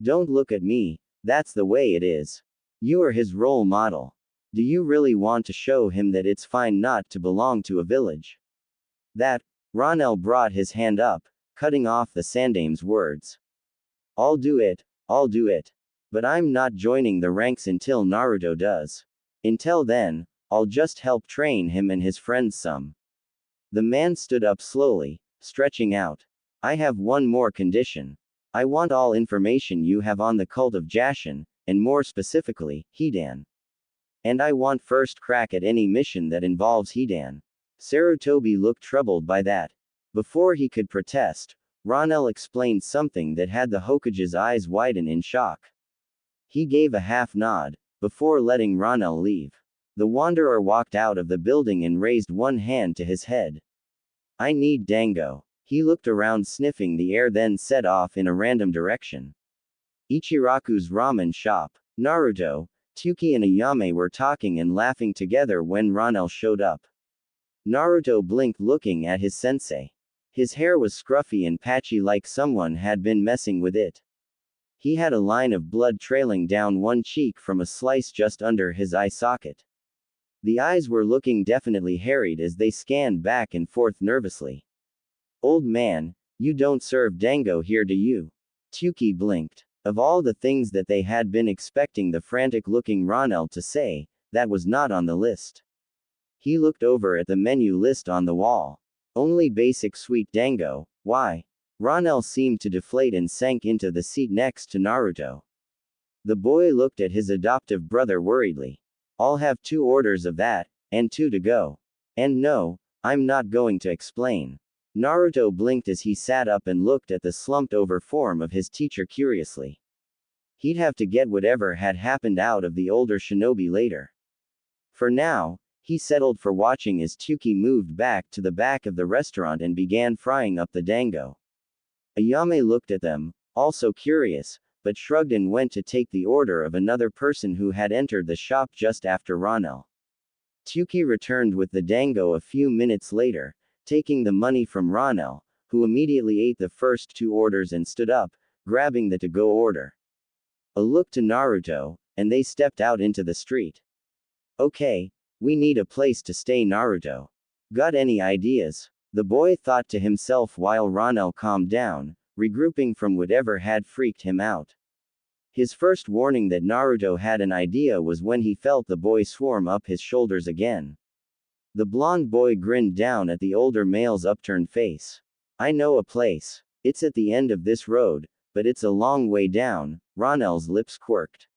Don't look at me, that's the way it is. You are his role model. Do you really want to show him that it's fine not to belong to a village? That, Ronel brought his hand up, cutting off the Sandaime's words. I'll do it. But I'm not joining the ranks until Naruto does. Until then, I'll just help train him and his friends some. The man stood up slowly, stretching out. I have one more condition. I want all information you have on the cult of Jashin, and more specifically, Hidan. And I want first crack at any mission that involves Hidan. Sarutobi looked troubled by that. Before he could protest, Ronel explained something that had the Hokage's eyes widen in shock. He gave a half nod, before letting Ronel leave. The wanderer walked out of the building and raised one hand to his head. I need dango. He looked around sniffing the air, then set off in a random direction. Ichiraku's ramen shop. Naruto, Tsuki and Ayame were talking and laughing together when Ronel showed up. Naruto blinked looking at his sensei. His hair was scruffy and patchy like someone had been messing with it. He had a line of blood trailing down one cheek from a slice just under his eye socket. The eyes were looking definitely harried as they scanned back and forth nervously. Old man, you don't serve dango here, do you? Tsuki blinked. Of all the things that they had been expecting the frantic-looking Ronel to say, that was not on the list. He looked over at the menu list on the wall. Only basic sweet dango, why? Ronel seemed to deflate and sank into the seat next to Naruto. The boy looked at his adoptive brother worriedly. I'll have 2 orders of that, and 2 to go. And no, I'm not going to explain. Naruto blinked as he sat up and looked at the slumped-over form of his teacher curiously. He'd have to get whatever had happened out of the older shinobi later. For now, he settled for watching as Tsuki moved back to the back of the restaurant and began frying up the dango. Ayame looked at them, also curious, but shrugged and went to take the order of another person who had entered the shop just after Ronel. Tsuki returned with the dango a few minutes later, taking the money from Ronel, who immediately ate the first 2 orders and stood up, grabbing the to-go order. A look to Naruto, and they stepped out into the street. Okay, we need a place to stay, Naruto. Got any ideas? The boy thought to himself while Ronel calmed down, regrouping from whatever had freaked him out. His first warning that Naruto had an idea was when he felt the boy swarm up his shoulders again. The blonde boy grinned down at the older male's upturned face. I know a place. It's at the end of this road, but it's a long way down. Ronel's lips quirked.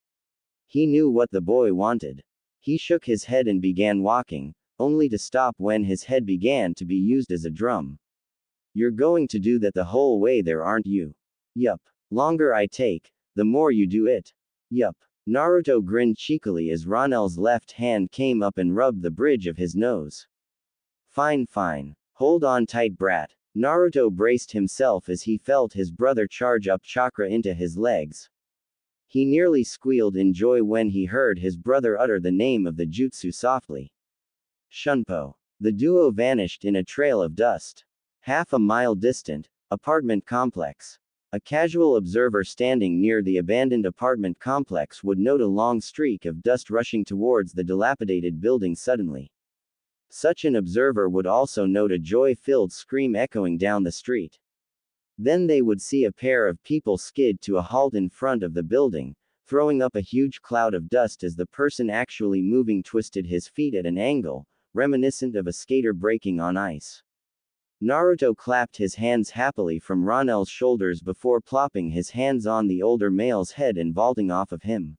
He knew what the boy wanted. He shook his head and began walking, only to stop when his head began to be used as a drum. You're going to do that the whole way there, aren't you? Yup. Longer I take, the more you do it. Yup. Naruto grinned cheekily as Ronel's left hand came up and rubbed the bridge of his nose. Fine, fine. Hold on tight, brat. Naruto braced himself as he felt his brother charge up chakra into his legs. He nearly squealed in joy when he heard his brother utter the name of the jutsu softly. Shunpo. The duo vanished in a trail of dust. Half a mile distant, apartment complex. A casual observer standing near the abandoned apartment complex would note a long streak of dust rushing towards the dilapidated building suddenly. Such an observer would also note a joy-filled scream echoing down the street. Then they would see a pair of people skid to a halt in front of the building, throwing up a huge cloud of dust as the person actually moving twisted his feet at an angle, reminiscent of a skater braking on ice. Naruto clapped his hands happily from Ronel's shoulders before plopping his hands on the older male's head and vaulting off of him.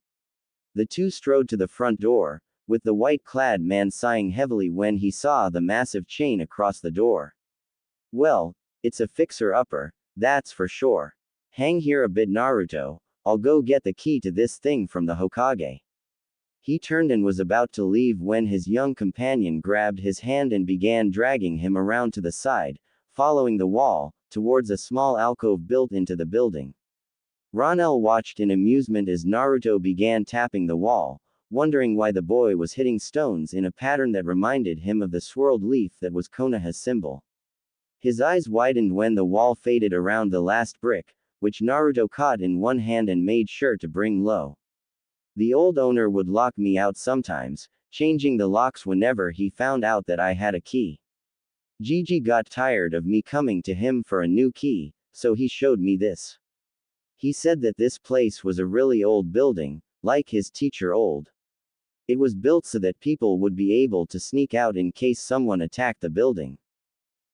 The two strode to the front door, with the white-clad man sighing heavily when he saw the massive chain across the door. Well, it's a fixer-upper, that's for sure. Hang here a bit, Naruto, I'll go get the key to this thing from the Hokage. He turned and was about to leave when his young companion grabbed his hand and began dragging him around to the side, following the wall, towards a small alcove built into the building. Ronel watched in amusement as Naruto began tapping the wall, wondering why the boy was hitting stones in a pattern that reminded him of the swirled leaf that was Konoha's symbol. His eyes widened when the wall faded around the last brick, which Naruto caught in one hand and made sure to bring low. The old owner would lock me out sometimes, changing the locks whenever he found out that I had a key. Gigi got tired of me coming to him for a new key, so he showed me this. He said that this place was a really old building, like his teacher old. It was built so that people would be able to sneak out in case someone attacked the building.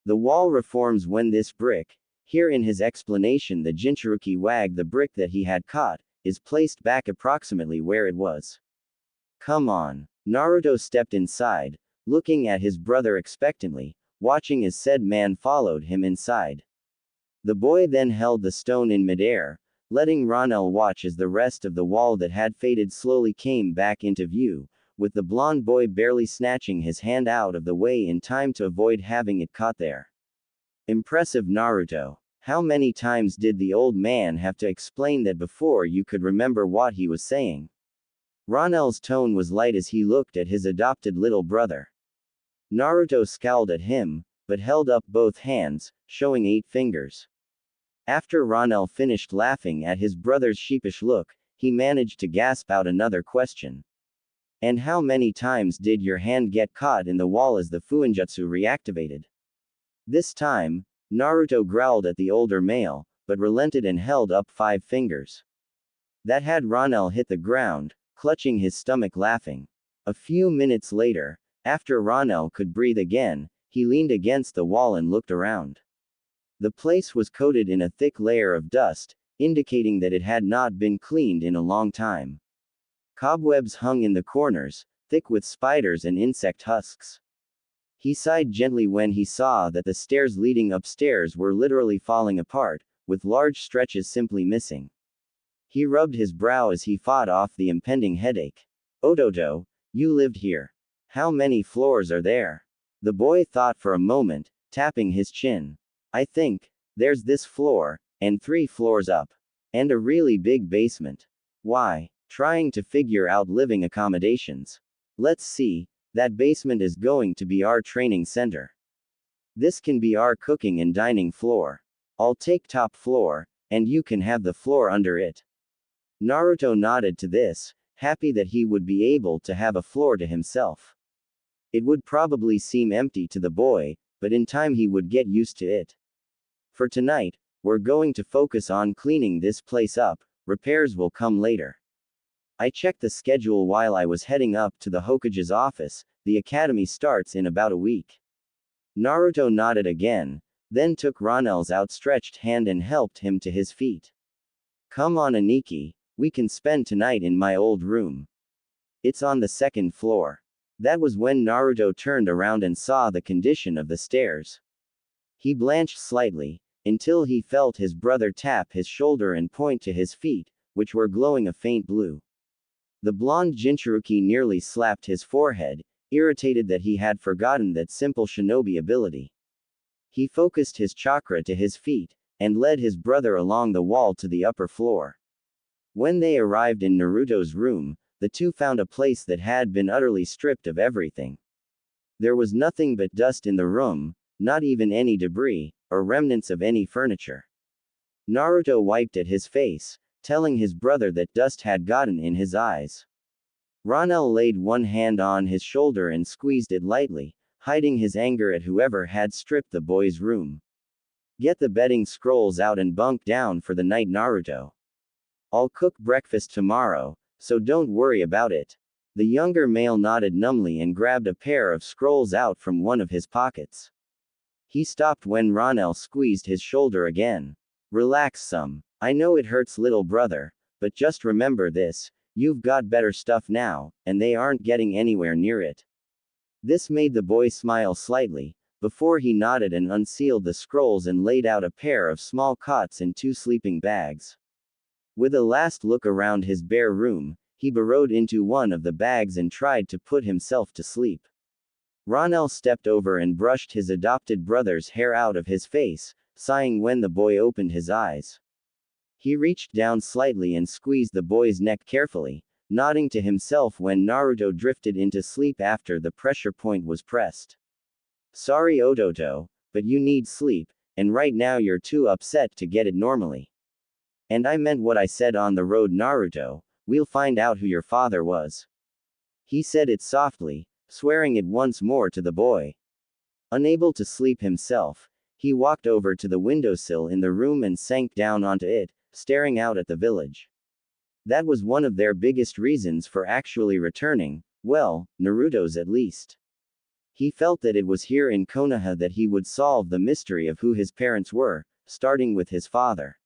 The wall reforms when this brick, here in his explanation the Jinchuruki wagged the brick that he had caught, is placed back approximately where it was. Come on. Naruto stepped inside, looking at his brother expectantly, watching as said man followed him inside. The boy then held the stone in midair, letting Ronel watch as the rest of the wall that had faded slowly came back into view, with the blonde boy barely snatching his hand out of the way in time to avoid having it caught there. Impressive, Naruto. How many times did the old man have to explain that before you could remember what he was saying? Ronel's tone was light as he looked at his adopted little brother. Naruto scowled at him, but held up both hands, showing 8 fingers. After Ronel finished laughing at his brother's sheepish look, he managed to gasp out another question. And how many times did your hand get caught in the wall as the Fuinjutsu reactivated? This time, Naruto growled at the older male, but relented and held up 5 fingers. That had Ronel hit the ground, clutching his stomach laughing. A few minutes later, after Ronel could breathe again, he leaned against the wall and looked around. The place was coated in a thick layer of dust, indicating that it had not been cleaned in a long time. Cobwebs hung in the corners, thick with spiders and insect husks. He sighed gently when he saw that the stairs leading upstairs were literally falling apart, with large stretches simply missing. He rubbed his brow as he fought off the impending headache. Ototo, you lived here. How many floors are there? The boy thought for a moment, tapping his chin. I think, there's this floor, and 3 floors up. And a really big basement. Why? Trying to figure out living accommodations. Let's see, that basement is going to be our training center. This can be our cooking and dining floor. I'll take top floor, and you can have the floor under it. Naruto nodded to this, happy that he would be able to have a floor to himself. It would probably seem empty to the boy, but in time he would get used to it. For tonight, we're going to focus on cleaning this place up, repairs will come later. I checked the schedule while I was heading up to the Hokage's office, the academy starts in about a week. Naruto nodded again, then took Ronel's outstretched hand and helped him to his feet. Come on Aniki, We can spend tonight in my old room. It's on the second floor. That was when Naruto turned around and saw the condition of the stairs. He blanched slightly, until he felt his brother tap his shoulder and point to his feet, which were glowing a faint blue. The blonde Jinchuruki nearly slapped his forehead, irritated that he had forgotten that simple shinobi ability. He focused his chakra to his feet, and led his brother along the wall to the upper floor. When they arrived in Naruto's room, the two found a place that had been utterly stripped of everything. There was nothing but dust in the room, not even any debris, or remnants of any furniture. Naruto wiped at his face, telling his brother that dust had gotten in his eyes. Ronel laid one hand on his shoulder and squeezed it lightly, hiding his anger at whoever had stripped the boy's room. Get the bedding scrolls out and bunk down for the night, Naruto. I'll cook breakfast tomorrow, so don't worry about it. The younger male nodded numbly and grabbed a pair of scrolls out from one of his pockets. He stopped when Ronel squeezed his shoulder again. Relax some. I know it hurts, little brother, but just remember this, you've got better stuff now, and they aren't getting anywhere near it. This made the boy smile slightly, before he nodded and unsealed the scrolls and laid out a pair of small cots and 2 sleeping bags. With a last look around his bare room, he burrowed into one of the bags and tried to put himself to sleep. Ronel stepped over and brushed his adopted brother's hair out of his face, sighing when the boy opened his eyes. He reached down slightly and squeezed the boy's neck carefully, nodding to himself when Naruto drifted into sleep after the pressure point was pressed. Sorry, Ototo, but you need sleep, and right now you're too upset to get it normally. And I meant what I said on the road, Naruto, we'll find out who your father was. He said it softly, swearing it once more to the boy. Unable to sleep himself, he walked over to the windowsill in the room and sank down onto it, staring out at the village. That was one of their biggest reasons for actually returning, well, Naruto's at least. He felt that it was here in Konoha that he would solve the mystery of who his parents were, starting with his father.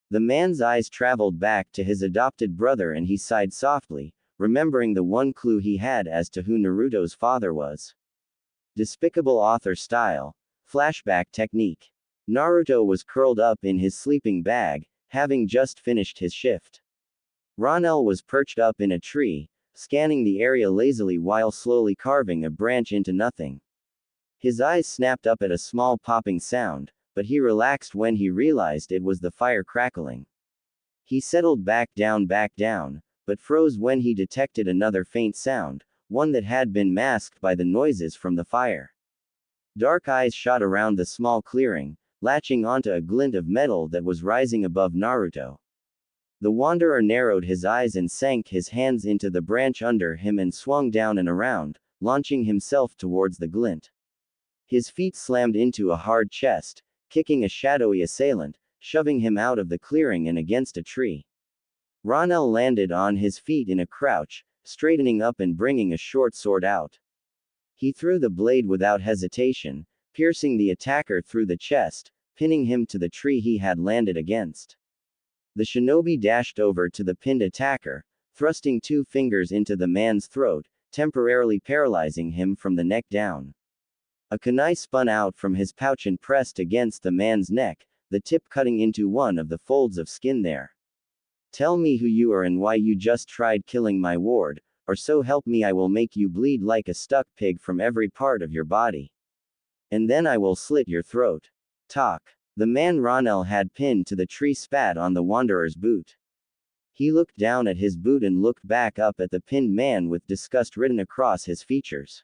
The man's eyes traveled back to his adopted brother and he sighed softly, remembering the one clue he had as to who Naruto's father was. Despicable author style. Flashback technique. Naruto was curled up in his sleeping bag, having just finished his shift. Ronel was perched up in a tree, scanning the area lazily while slowly carving a branch into nothing. His eyes snapped up at a small popping sound, but he relaxed when he realized it was the fire crackling. He settled back down, but froze when he detected another faint sound, one that had been masked by the noises from the fire. Dark eyes shot around the small clearing, latching onto a glint of metal that was rising above Naruto. The wanderer narrowed his eyes and sank his hands into the branch under him and swung down and around, launching himself towards the glint. His feet slammed into a hard chest, kicking a shadowy assailant, shoving him out of the clearing and against a tree. Ronel landed on his feet in a crouch, straightening up and bringing a short sword out. He threw the blade without hesitation, piercing the attacker through the chest, pinning him to the tree he had landed against. The shinobi dashed over to the pinned attacker, thrusting 2 fingers into the man's throat, temporarily paralyzing him from the neck down. A kunai spun out from his pouch and pressed against the man's neck, the tip cutting into one of the folds of skin there. Tell me who you are and why you just tried killing my ward, or so help me I will make you bleed like a stuck pig from every part of your body. And then I will slit your throat. Talk. The man Ronel had pinned to the tree spat on the wanderer's boot. He looked down at his boot and looked back up at the pinned man with disgust written across his features.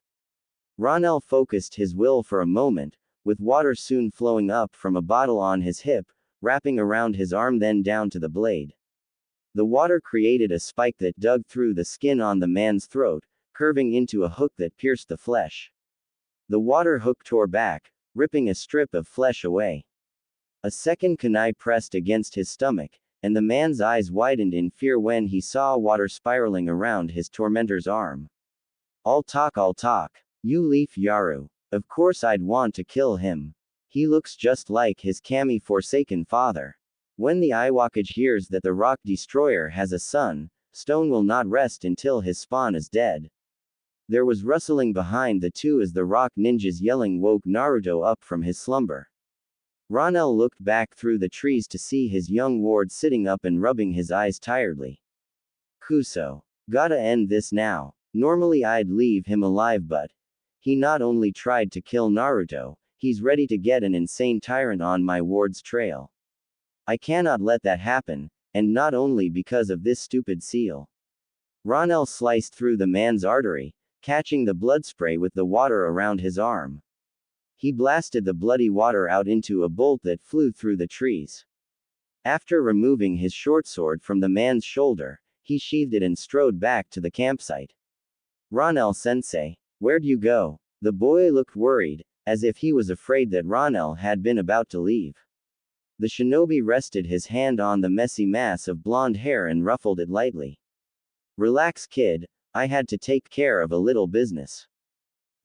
Ronel focused his will for a moment, with water soon flowing up from a bottle on his hip, wrapping around his arm then down to the blade. The water created a spike that dug through the skin on the man's throat, curving into a hook that pierced the flesh. The water hook tore back, ripping a strip of flesh away. A second kunai pressed against his stomach, and the man's eyes widened in fear when he saw water spiraling around his tormentor's arm. I'll talk. You leaf Yaru. Of course I'd want to kill him. He looks just like his kami-forsaken father. When the Iwakage hears that the Rock Destroyer has a son, Stone will not rest until his spawn is dead. There was rustling behind the two as the rock ninja's yelling woke Naruto up from his slumber. Ronel looked back through the trees to see his young ward sitting up and rubbing his eyes tiredly. Kuso. Gotta end this now. Normally I'd leave him alive, but he not only tried to kill Naruto, he's ready to get an insane tyrant on my ward's trail. I cannot let that happen, and not only because of this stupid seal. Ronel sliced through the man's artery, catching the blood spray with the water around his arm. He blasted the bloody water out into a bolt that flew through the trees. After removing his short sword from the man's shoulder, he sheathed it and strode back to the campsite. Ronel-sensei, where'd you go? The boy looked worried, as if he was afraid that Ronel had been about to leave. The shinobi rested his hand on the messy mass of blonde hair and ruffled it lightly. Relax, kid, I had to take care of a little business.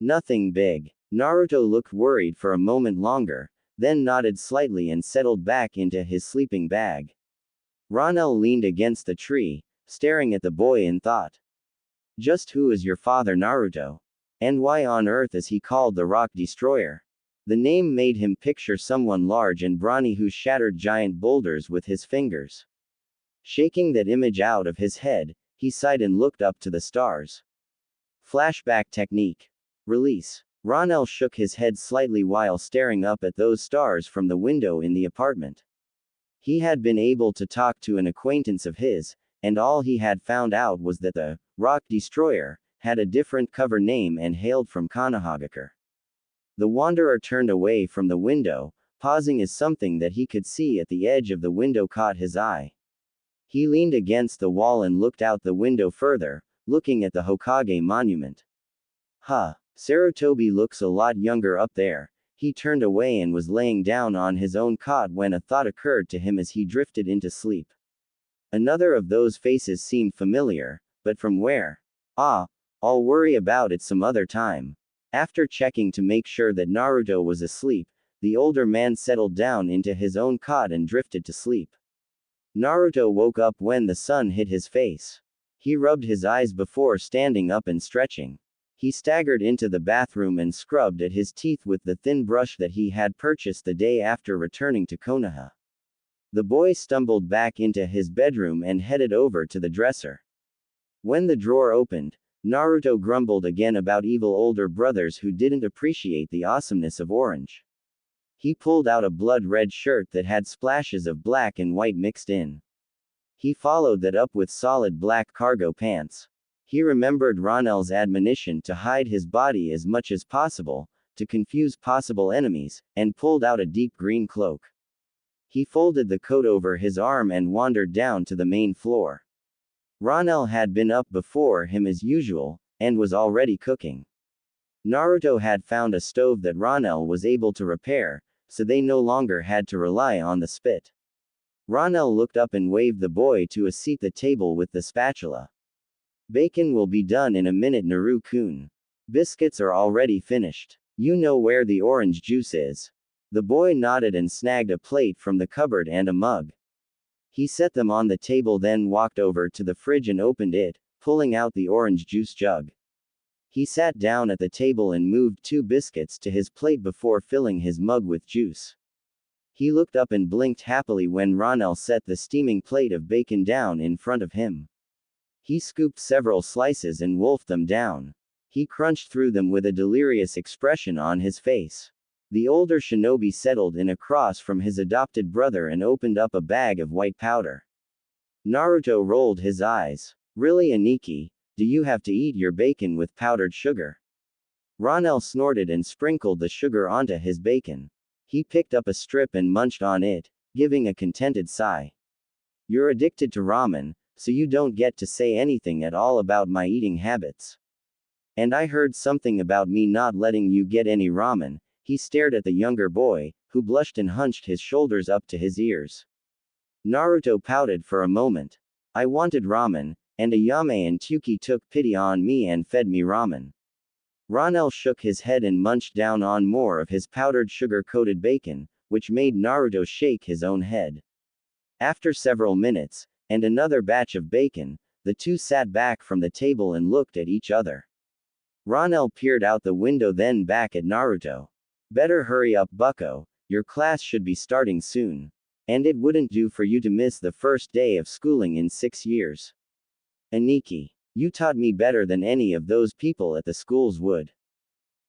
Nothing big. Naruto looked worried for a moment longer, then nodded slightly and settled back into his sleeping bag. Ronel leaned against the tree, staring at the boy in thought. Just who is your father, Naruto? And why on earth is he called the Rock Destroyer? The name made him picture someone large and brawny who shattered giant boulders with his fingers. Shaking that image out of his head, he sighed and looked up to the stars. Flashback technique. Release. Ronel shook his head slightly while staring up at those stars from the window in the apartment. He had been able to talk to an acquaintance of his, and all he had found out was that the Rock Destroyer had a different cover name and hailed from Konohagakure. The wanderer turned away from the window, pausing as something that he could see at the edge of the window caught his eye. He leaned against the wall and looked out the window further, looking at the Hokage monument. Huh. Sarutobi looks a lot younger up there. He turned away and was laying down on his own cot when a thought occurred to him as he drifted into sleep. Another of those faces seemed familiar, but from where? I'll worry about it some other time. After checking to make sure that Naruto was asleep, the older man settled down into his own cot and drifted to sleep. Naruto woke up when the sun hit his face. He rubbed his eyes before standing up and stretching. He staggered into the bathroom and scrubbed at his teeth with the thin brush that he had purchased the day after returning to Konoha. The boy stumbled back into his bedroom and headed over to the dresser. When the drawer opened, Naruto grumbled again about evil older brothers who didn't appreciate the awesomeness of orange. He pulled out a blood-red shirt that had splashes of black and white mixed in. He followed that up with solid black cargo pants. He remembered Ronel's admonition to hide his body as much as possible, to confuse possible enemies, and pulled out a deep green cloak. He folded the coat over his arm and wandered down to the main floor. Ronel had been up before him as usual, and was already cooking. Naruto had found a stove that Ronel was able to repair, so they no longer had to rely on the spit. Ronel looked up and waved the boy to a seat at the table with the spatula. Bacon will be done in a minute, Naru-kun. Biscuits are already finished. You know where the orange juice is. The boy nodded and snagged a plate from the cupboard and a mug. He set them on the table, then walked over to the fridge and opened it, pulling out the orange juice jug. He sat down at the table and moved 2 biscuits to his plate before filling his mug with juice. He looked up and blinked happily when Ronel set the steaming plate of bacon down in front of him. He scooped several slices and wolfed them down. He crunched through them with a delirious expression on his face. The older shinobi settled in across from his adopted brother and opened up a bag of white powder. Naruto rolled his eyes. Really, Aniki, do you have to eat your bacon with powdered sugar? Ronel snorted and sprinkled the sugar onto his bacon. He picked up a strip and munched on it, giving a contented sigh. You're addicted to ramen, so you don't get to say anything at all about my eating habits. And I heard something about me not letting you get any ramen. He stared at the younger boy, who blushed and hunched his shoulders up to his ears. Naruto pouted for a moment. I wanted ramen, and Ayame and Tuki took pity on me and fed me ramen. Ronel shook his head and munched down on more of his powdered sugar-coated bacon, which made Naruto shake his own head. After several minutes, and another batch of bacon, the two sat back from the table and looked at each other. Ronel peered out the window, then back at Naruto. Better hurry up, bucko, your class should be starting soon. And it wouldn't do for you to miss the first day of schooling in 6 years. Aniki, you taught me better than any of those people at the schools would.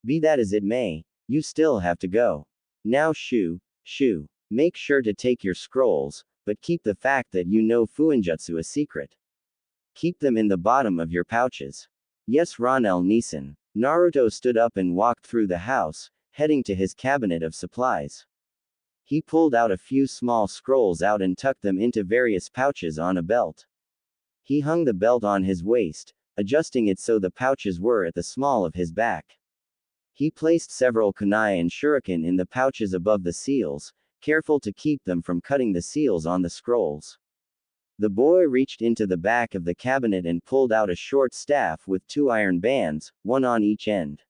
Be that as it may, you still have to go. Now shoo, make sure to take your scrolls, but keep the fact that you know Fuinjutsu a secret. Keep them in the bottom of your pouches. Yes, Ronel Neeson. Naruto stood up and walked through the house, heading to his cabinet of supplies. He pulled out a few small scrolls out and tucked them into various pouches on a belt. He hung the belt on his waist, adjusting it so the pouches were at the small of his back. He placed several kunai and shuriken in the pouches above the seals, careful to keep them from cutting the seals on the scrolls. The boy reached into the back of the cabinet and pulled out a short staff with 2 iron bands, one on each end.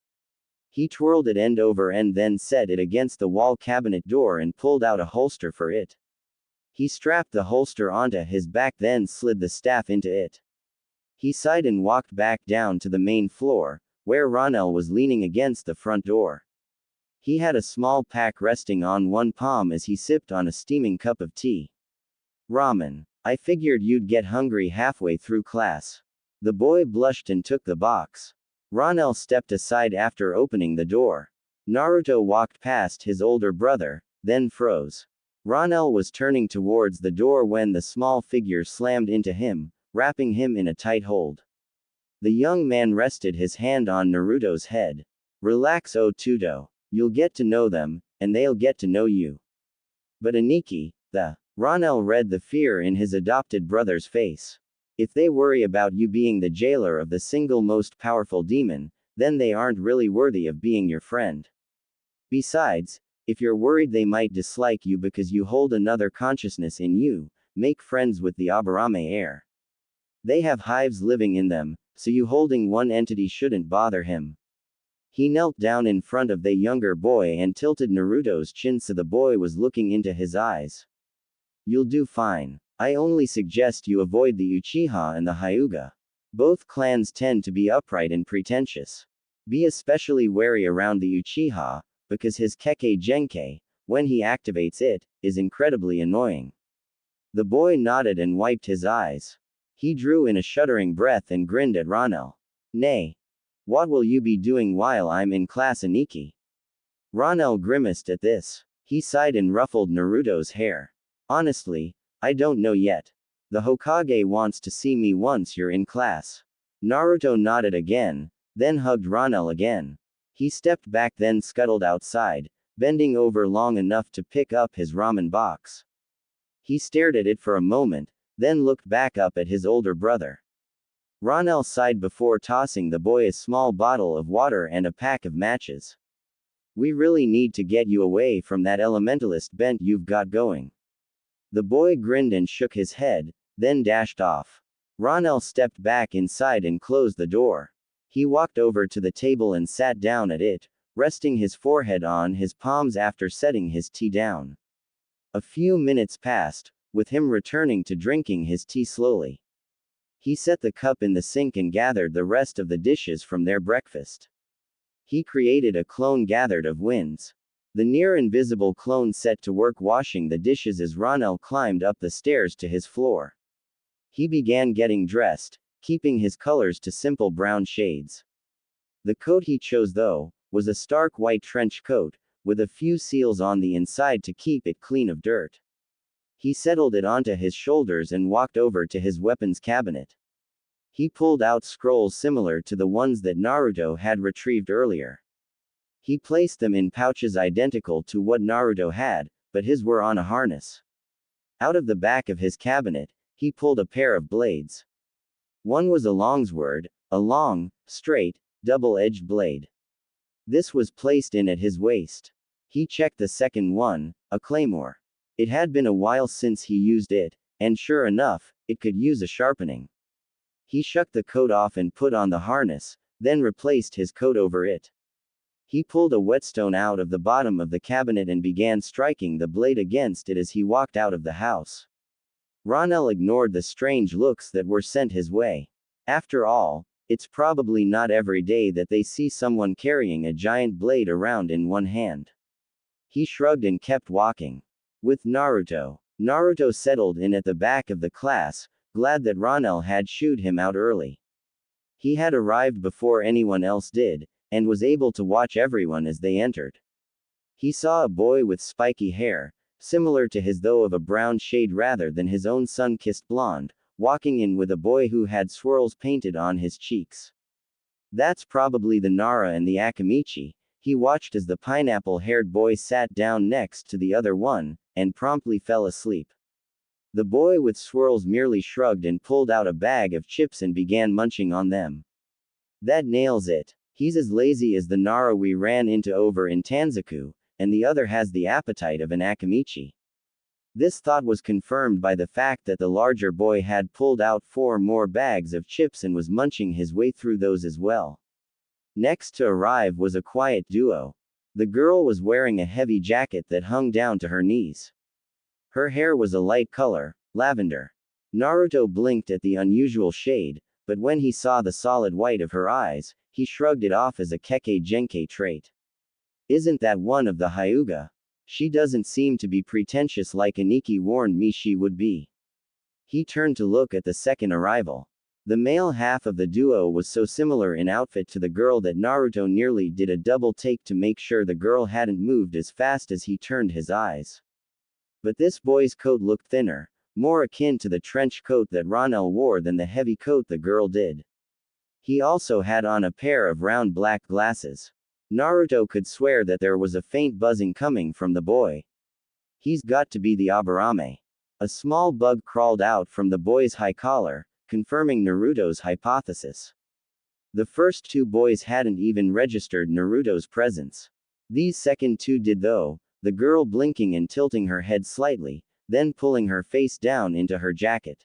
He twirled it end over end, then set it against the wall cabinet door and pulled out a holster for it. He strapped the holster onto his back, then slid the staff into it. He sighed and walked back down to the main floor, where Ronel was leaning against the front door. He had a small pack resting on one palm as he sipped on a steaming cup of tea. Ramen. I figured you'd get hungry halfway through class. The boy blushed and took the box. Ronel stepped aside after opening the door. Naruto walked past his older brother, then froze. Ronel was turning towards the door when the small figure slammed into him, wrapping him in a tight hold. The young man rested his hand on Naruto's head. Relax, Otudo. You'll get to know them, and they'll get to know you. But Aniki, Ronel read the fear in his adopted brother's face. If they worry about you being the jailer of the single most powerful demon, then they aren't really worthy of being your friend. Besides, if you're worried they might dislike you because you hold another consciousness in you, make friends with the Aburame heir. They have hives living in them, so you holding one entity shouldn't bother him. He knelt down in front of the younger boy and tilted Naruto's chin so the boy was looking into his eyes. You'll do fine. I only suggest you avoid the Uchiha and the Hyuga. Both clans tend to be upright and pretentious. Be especially wary around the Uchiha, because his Kekkei Genkei, when he activates it, is incredibly annoying. The boy nodded and wiped his eyes. He drew in a shuddering breath and grinned at Ronel. Nay. What will you be doing while I'm in class, Aniki? Ronel grimaced at this. He sighed and ruffled Naruto's hair. Honestly, I don't know yet. The Hokage wants to see me once you're in class. Naruto nodded again, then hugged Ronel again. He stepped back, then scuttled outside, bending over long enough to pick up his ramen box. He stared at it for a moment, then looked back up at his older brother. Ronel sighed before tossing the boy a small bottle of water and a pack of matches. We really need to get you away from that elementalist bent you've got going. The boy grinned and shook his head, then dashed off. Ronel stepped back inside and closed the door. He walked over to the table and sat down at it, resting his forehead on his palms after setting his tea down. A few minutes passed, with him returning to drinking his tea slowly. He set the cup in the sink and gathered the rest of the dishes from their breakfast. He created a clone gathered of winds. The near-invisible clone set to work washing the dishes as Ronel climbed up the stairs to his floor. He began getting dressed, keeping his colors to simple brown shades. The coat he chose, though, was a stark white trench coat, with a few seals on the inside to keep it clean of dirt. He settled it onto his shoulders and walked over to his weapons cabinet. He pulled out scrolls similar to the ones that Naruto had retrieved earlier. He placed them in pouches identical to what Naruto had, but his were on a harness. Out of the back of his cabinet, he pulled a pair of blades. One was a longsword, a long, straight, double-edged blade. This was placed in at his waist. He checked the second one, a claymore. It had been a while since he used it, and sure enough, it could use a sharpening. He shook the coat off and put on the harness, then replaced his coat over it. He pulled a whetstone out of the bottom of the cabinet and began striking the blade against it as he walked out of the house. Ronel ignored the strange looks that were sent his way. After all, it's probably not every day that they see someone carrying a giant blade around in one hand. He shrugged and kept walking. With Naruto. Naruto settled in at the back of the class, glad that Ronel had shooed him out early. He had arrived before anyone else did, and was able to watch everyone as they entered. He saw a boy with spiky hair, similar to his though of a brown shade rather than his own sun-kissed blonde, walking in with a boy who had swirls painted on his cheeks. That's probably the Nara and the Akamichi. He watched as the pineapple-haired boy sat down next to the other one, and promptly fell asleep. The boy with swirls merely shrugged and pulled out a bag of chips and began munching on them. That nails it. He's as lazy as the Nara we ran into over in Tanzaku, and the other has the appetite of an Akamichi. This thought was confirmed by the fact that the larger boy had pulled out 4 more bags of chips and was munching his way through those as well. Next to arrive was a quiet duo. The girl was wearing a heavy jacket that hung down to her knees. Her hair was a light color, lavender. Naruto blinked at the unusual shade, but when he saw the solid white of her eyes, he shrugged it off as a Kekkei Genkai trait. Isn't that one of the Hyuga? She doesn't seem to be pretentious like Aniki warned me she would be. He turned to look at the second arrival. The male half of the duo was so similar in outfit to the girl that Naruto nearly did a double take to make sure the girl hadn't moved as fast as he turned his eyes. But this boy's coat looked thinner, more akin to the trench coat that Ronel wore than the heavy coat the girl did. He also had on a pair of round black glasses. Naruto could swear that there was a faint buzzing coming from the boy. He's got to be the Aburame. A small bug crawled out from the boy's high collar, confirming Naruto's hypothesis. The first 2 boys hadn't even registered Naruto's presence. These second 2 did though, the girl blinking and tilting her head slightly, then pulling her face down into her jacket.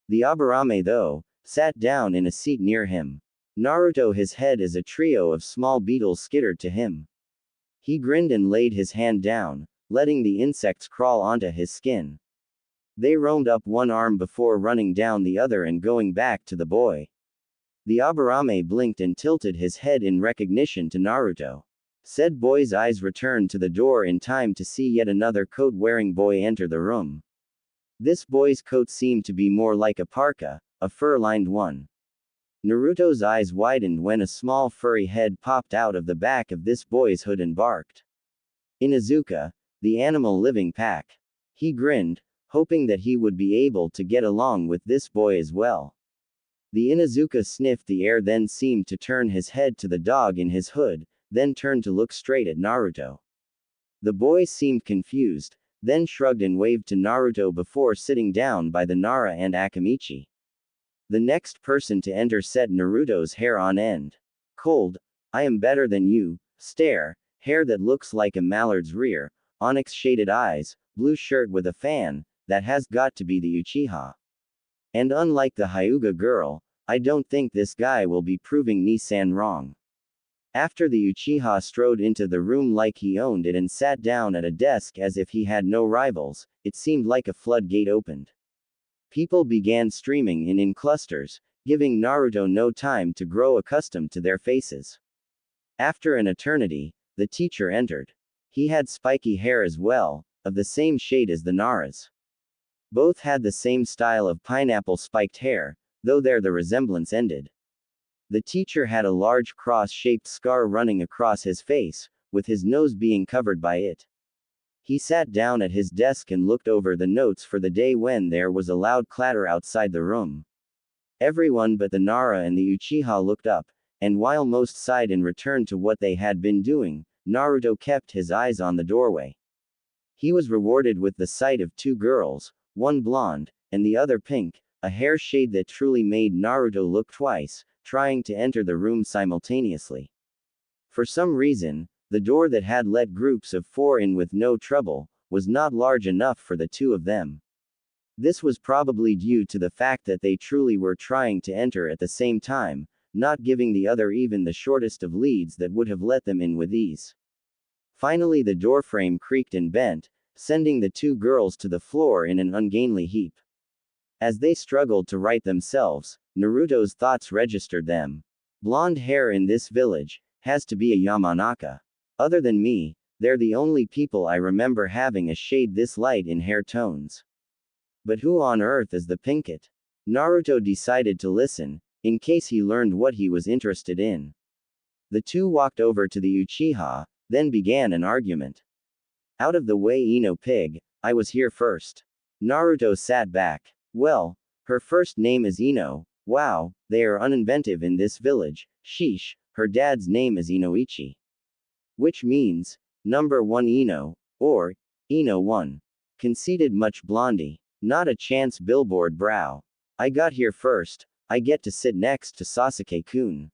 The Aburame though, sat down in a seat near him. Naruto his head as a trio of small beetles skittered to him. He grinned and laid his hand down, letting the insects crawl onto his skin. They roamed up one arm before running down the other and going back to the boy. The Aburame blinked and tilted his head in recognition to Naruto. Said boy's eyes returned to the door in time to see yet another coat-wearing boy enter the room. This boy's coat seemed to be more like a parka, a fur-lined one. Naruto's eyes widened when a small furry head popped out of the back of this boy's hood and barked. Inuzuka, the animal living pack. He grinned, hoping that he would be able to get along with this boy as well. The Inuzuka sniffed the air, then seemed to turn his head to the dog in his hood, then turned to look straight at Naruto. The boy seemed confused, then shrugged and waved to Naruto before sitting down by the Nara and Akamichi. The next person to enter set Naruto's hair on end. Cold, I am better than you, stare, hair that looks like a mallard's rear, onyx-shaded eyes, blue shirt with a fan, that has got to be the Uchiha. And unlike the Hyuga girl, I don't think this guy will be proving Ni-san wrong. After the Uchiha strode into the room like he owned it and sat down at a desk as if he had no rivals, it seemed like a floodgate opened. People began streaming in clusters, giving Naruto no time to grow accustomed to their faces. After an eternity, the teacher entered. He had spiky hair as well, of the same shade as the Nara's. Both had the same style of pineapple spiked hair, though there the resemblance ended. The teacher had a large cross-shaped scar running across his face, with his nose being covered by it. He sat down at his desk and looked over the notes for the day when there was a loud clatter outside the room. Everyone but the Nara and the Uchiha looked up, and while most sighed and returned to what they had been doing, Naruto kept his eyes on the doorway. He was rewarded with the sight of 2 girls, one blonde, and the other pink, a hair shade that truly made Naruto look twice, trying to enter the room simultaneously. For some reason, the door that had let groups of 4 in with no trouble, was not large enough for the 2 of them. This was probably due to the fact that they truly were trying to enter at the same time, not giving the other even the shortest of leads that would have let them in with ease. Finally the doorframe creaked and bent, sending the 2 girls to the floor in an ungainly heap. As they struggled to write themselves, Naruto's thoughts registered them. Blonde hair in this village has to be a Yamanaka. Other than me, they're the only people I remember having a shade this light in hair tones. But who on earth is the Pinkett? Naruto decided to listen, in case he learned what he was interested in. The two walked over to the Uchiha, then began an argument. Out of the way, Ino pig, I was here first. Naruto sat back. Well, her first name is Ino. Wow, they are uninventive in this village. Sheesh, her dad's name is Inoichi. Which means, number 1 Ino, or, Ino 1. Conceded much blondie. Not a chance billboard brow. I got here first, I get to sit next to Sasuke-kun.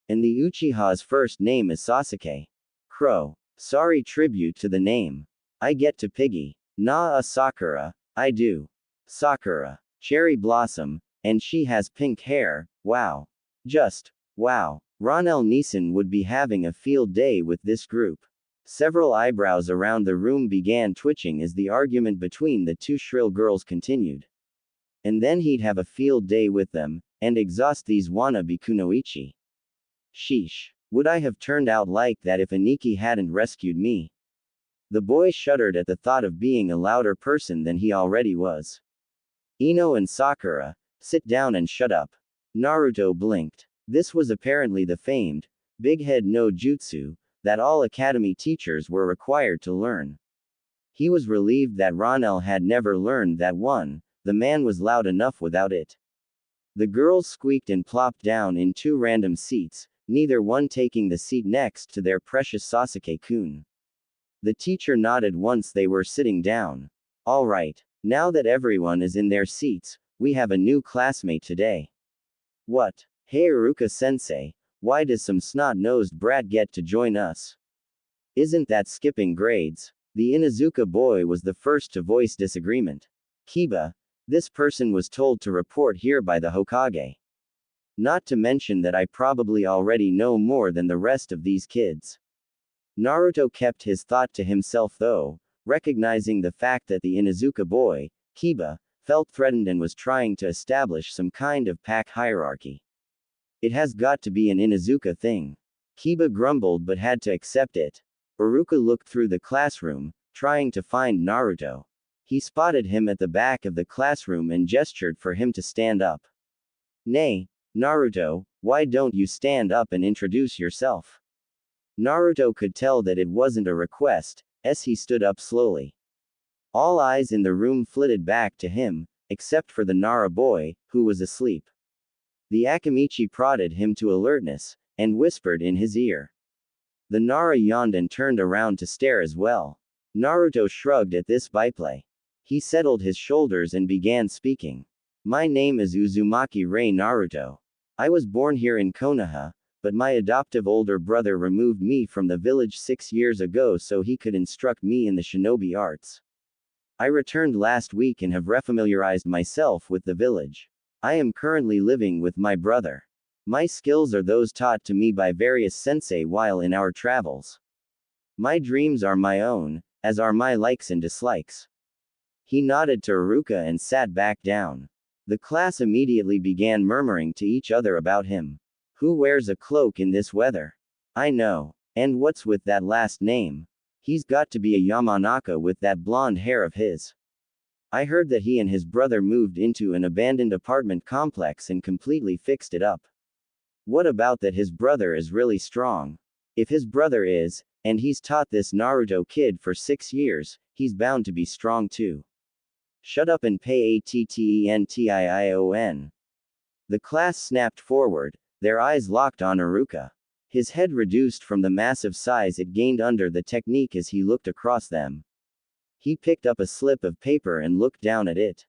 And the Uchiha's first name is Sasuke. Crow. Sorry, tribute to the name. I get to piggy. Nah, a Sakura, I do. Sakura. Cherry blossom, and she has pink hair, wow. Just, wow. Ronel Neeson would be having a field day with this group. Several eyebrows around the room began twitching as the argument between the two shrill girls continued. And then he'd have a field day with them, and exhaust these wannabe kunoichi. Sheesh. Would I have turned out like that if Aniki hadn't rescued me? The boy shuddered at the thought of being a louder person than he already was. Ino and Sakura, sit down and shut up. Naruto blinked. This was apparently the famed, big head no jutsu, that all academy teachers were required to learn. He was relieved that Ronel had never learned that one, the man was loud enough without it. The girls squeaked and plopped down in two random seats, neither one taking the seat next to their precious Sasuke-kun. The teacher nodded once they were sitting down. All right, now that everyone is in their seats, we have a new classmate today. What? Hey Iruka-sensei, why does some snot-nosed brat get to join us? Isn't that skipping grades? The Inuzuka boy was the first to voice disagreement. Kiba, this person was told to report here by the Hokage. Not to mention that I probably already know more than the rest of these kids. Naruto kept his thought to himself though, recognizing the fact that the Inuzuka boy, Kiba, felt threatened and was trying to establish some kind of pack hierarchy. It has got to be an Inuzuka thing. Kiba grumbled but had to accept it. Iruka looked through the classroom, trying to find Naruto. He spotted him at the back of the classroom and gestured for him to stand up. Nay, Naruto, why don't you stand up and introduce yourself? Naruto could tell that it wasn't a request, as he stood up slowly. All eyes in the room flitted back to him, except for the Nara boy, who was asleep. The Akamichi prodded him to alertness, and whispered in his ear. The Nara yawned and turned around to stare as well. Naruto shrugged at this byplay. He settled his shoulders and began speaking. My name is Uzumaki Rei Naruto. I was born here in Konoha, but my adoptive older brother removed me from the village 6 years ago so he could instruct me in the shinobi arts. I returned last week and have refamiliarized myself with the village. I am currently living with my brother. My skills are those taught to me by various sensei while in our travels. My dreams are my own, as are my likes and dislikes. He nodded to Iruka and sat back down. The class immediately began murmuring to each other about him. Who wears a cloak in this weather? I know. And what's with that last name? He's got to be a Yamanaka with that blonde hair of his. I heard that he and his brother moved into an abandoned apartment complex and completely fixed it up. What about that his brother is really strong? If his brother is, and he's taught this Naruto kid for 6 years, he's bound to be strong too. Shut up and pay attention. The class snapped forward, their eyes locked on Iruka. His head reduced from the massive size it gained under the technique as he looked across them. He picked up a slip of paper and looked down at it.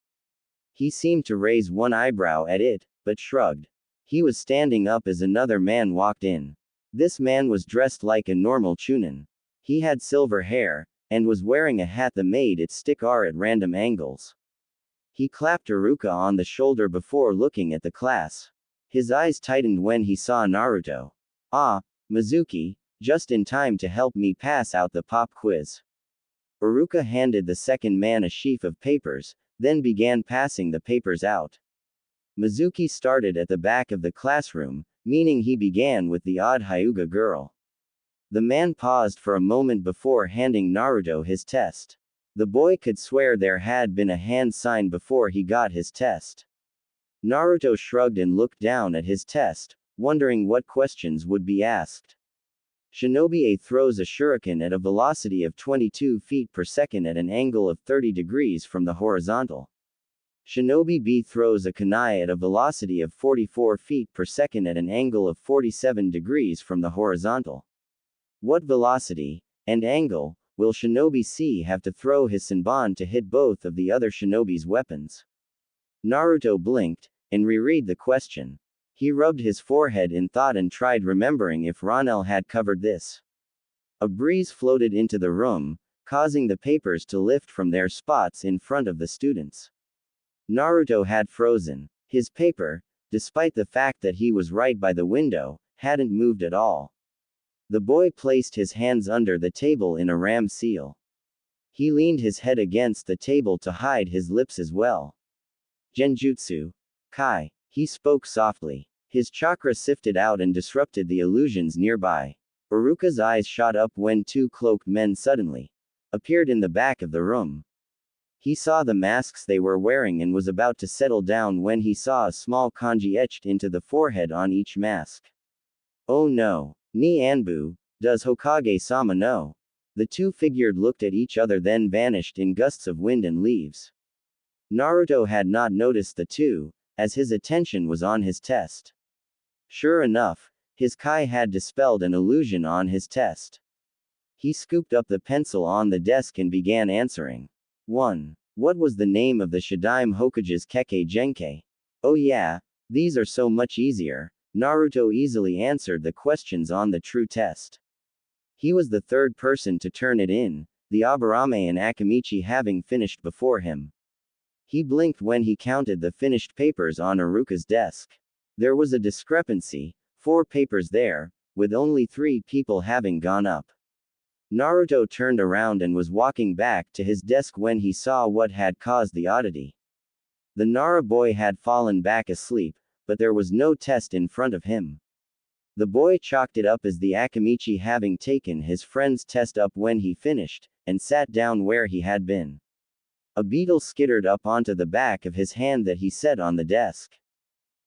He seemed to raise one eyebrow at it, but shrugged. He was standing up as another man walked in. This man was dressed like a normal chunin. He had silver hair, and was wearing a hat that made it stick at random angles. He clapped Iruka on the shoulder before looking at the class. His eyes tightened when he saw Naruto. Ah, Mizuki, just in time to help me pass out the pop quiz. Iruka handed the second man a sheaf of papers, then began passing the papers out. Mizuki started at the back of the classroom, meaning he began with the odd Hyuga girl. The man paused for a moment before handing Naruto his test. The boy could swear there had been a hand sign before he got his test. Naruto shrugged and looked down at his test, wondering what questions would be asked. Shinobi A throws a shuriken at a velocity of 22 feet per second at an angle of 30 degrees from the horizontal. Shinobi B throws a kunai at a velocity of 44 feet per second at an angle of 47 degrees from the horizontal. What velocity and angle will Shinobi C have to throw his senbon to hit both of the other shinobi's weapons? Naruto blinked and reread the question. He rubbed his forehead in thought and tried remembering if Ronel had covered this. A breeze floated into the room, causing the papers to lift from their spots in front of the students. Naruto had frozen. His paper, despite the fact that he was right by the window, hadn't moved at all. The boy placed his hands under the table in a ram seal. He leaned his head against the table to hide his lips as well. Genjutsu. Kai. He spoke softly. His chakra sifted out and disrupted the illusions nearby. Uruka's eyes shot up when two cloaked men suddenly appeared in the back of the room. He saw the masks they were wearing and was about to settle down when he saw a small kanji etched into the forehead on each mask. Oh no. Ni Anbu, does Hokage-sama know? The two-figured looked at each other then vanished in gusts of wind and leaves. Naruto had not noticed the two, as his attention was on his test. Sure enough, his Kai had dispelled an illusion on his test. He scooped up the pencil on the desk and began answering. 1. What was the name of the Shadaime Hokage's Kekkei Genkei? Oh yeah, these are so much easier. Naruto easily answered the questions on the true test. He was the third person to turn it in, the Aburame and Akamichi having finished before him. He blinked when he counted the finished papers on Iruka's desk. There was a discrepancy, 4 papers there, with only 3 people having gone up. Naruto turned around and was walking back to his desk when he saw what had caused the oddity. The Nara boy had fallen back asleep, but there was no test in front of him. The boy chalked it up as the Akamichi having taken his friend's test up when he finished, and sat down where he had been. A beetle skittered up onto the back of his hand that he set on the desk.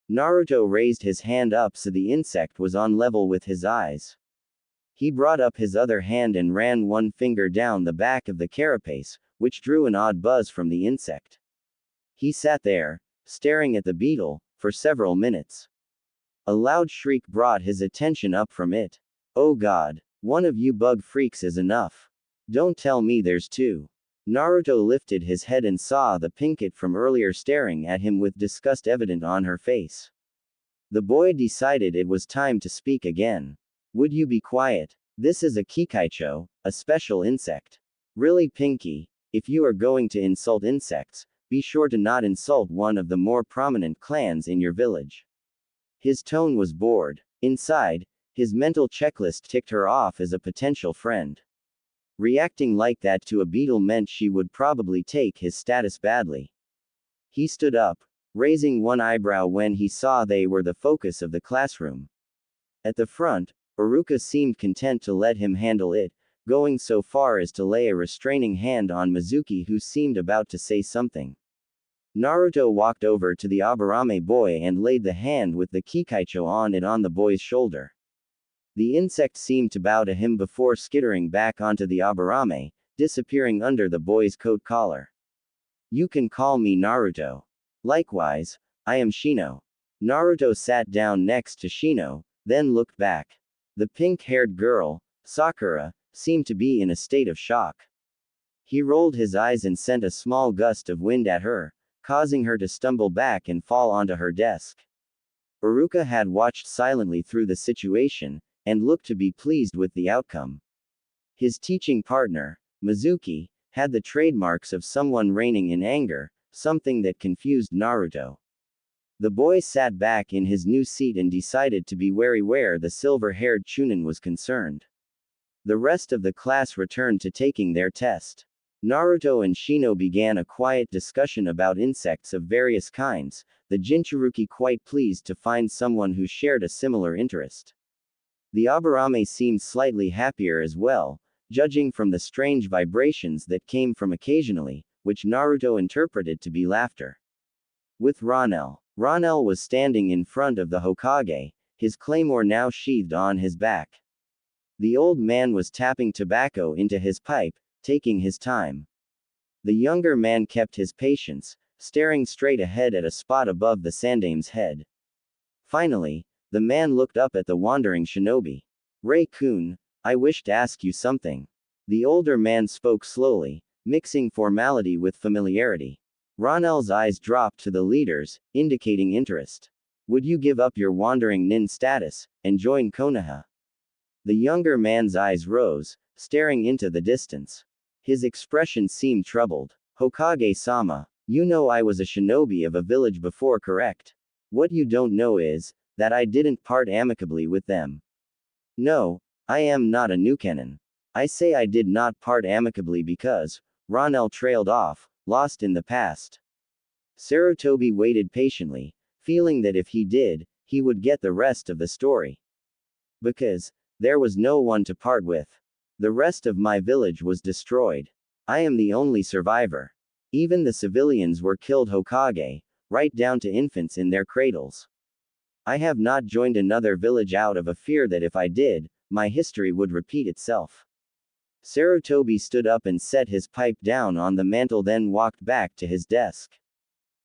Naruto raised his hand up so the insect was on level with his eyes. He brought up his other hand and ran one finger down the back of the carapace, which drew an odd buzz from the insect. He sat there, staring at the beetle, for several minutes. A loud shriek brought his attention up from it. Oh god, one of you bug freaks is enough. Don't tell me there's 2. Naruto lifted his head and saw the pinkett from earlier staring at him with disgust evident on her face. The boy decided it was time to speak again. Would you be quiet? This is a kikaicho, a special insect. Really Pinky, if you are going to insult insects, be sure to not insult one of the more prominent clans in your village. His tone was bored. Inside, his mental checklist ticked her off as a potential friend. Reacting like that to a beetle meant she would probably take his status badly. He stood up, raising one eyebrow when he saw they were the focus of the classroom. At the front, Iruka seemed content to let him handle it, going so far as to lay a restraining hand on Mizuki, who seemed about to say something. Naruto walked over to the Aburame boy and laid the hand with the kikaicho on it on the boy's shoulder. The insect seemed to bow to him before skittering back onto the Aburame, disappearing under the boy's coat collar. You can call me Naruto. Likewise, I am Shino. Naruto sat down next to Shino, then looked back. The pink-haired girl, Sakura, seemed to be in a state of shock. He rolled his eyes and sent a small gust of wind at her, causing her to stumble back and fall onto her desk. Iruka had watched silently through the situation, and looked to be pleased with the outcome. His teaching partner, Mizuki, had the trademarks of someone reigning in anger, something that confused Naruto. The boy sat back in his new seat and decided to be wary where the silver-haired Chunin was concerned. The rest of the class returned to taking their test. Naruto and Shino began a quiet discussion about insects of various kinds, the Jinchuruki quite pleased to find someone who shared a similar interest. The Aburame seemed slightly happier as well, judging from the strange vibrations that came from occasionally, which Naruto interpreted to be laughter. With Ronel. Ronel was standing in front of the Hokage, his claymore now sheathed on his back. The old man was tapping tobacco into his pipe, taking his time. The younger man kept his patience, staring straight ahead at a spot above the Sandame's head. Finally, the man looked up at the wandering shinobi. Ray-kun, I wish to ask you something. The older man spoke slowly, mixing formality with familiarity. Ronel's eyes dropped to the leaders, indicating interest. Would you give up your wandering nin status, and join Konoha? The younger man's eyes rose, staring into the distance. His expression seemed troubled. Hokage-sama, you know I was a shinobi of a village before, correct? What you don't know is, that I didn't part amicably with them. No, I am not a Nukenin. I say I did not part amicably because, Ronel trailed off, lost in the past. Sarutobi waited patiently, feeling that if he did, he would get the rest of the story. Because, there was no one to part with. The rest of my village was destroyed. I am the only survivor. Even the civilians were killed, Hokage, right down to infants in their cradles. I have not joined another village out of a fear that if I did, my history would repeat itself. Sarutobi stood up and set his pipe down on the mantel, then walked back to his desk.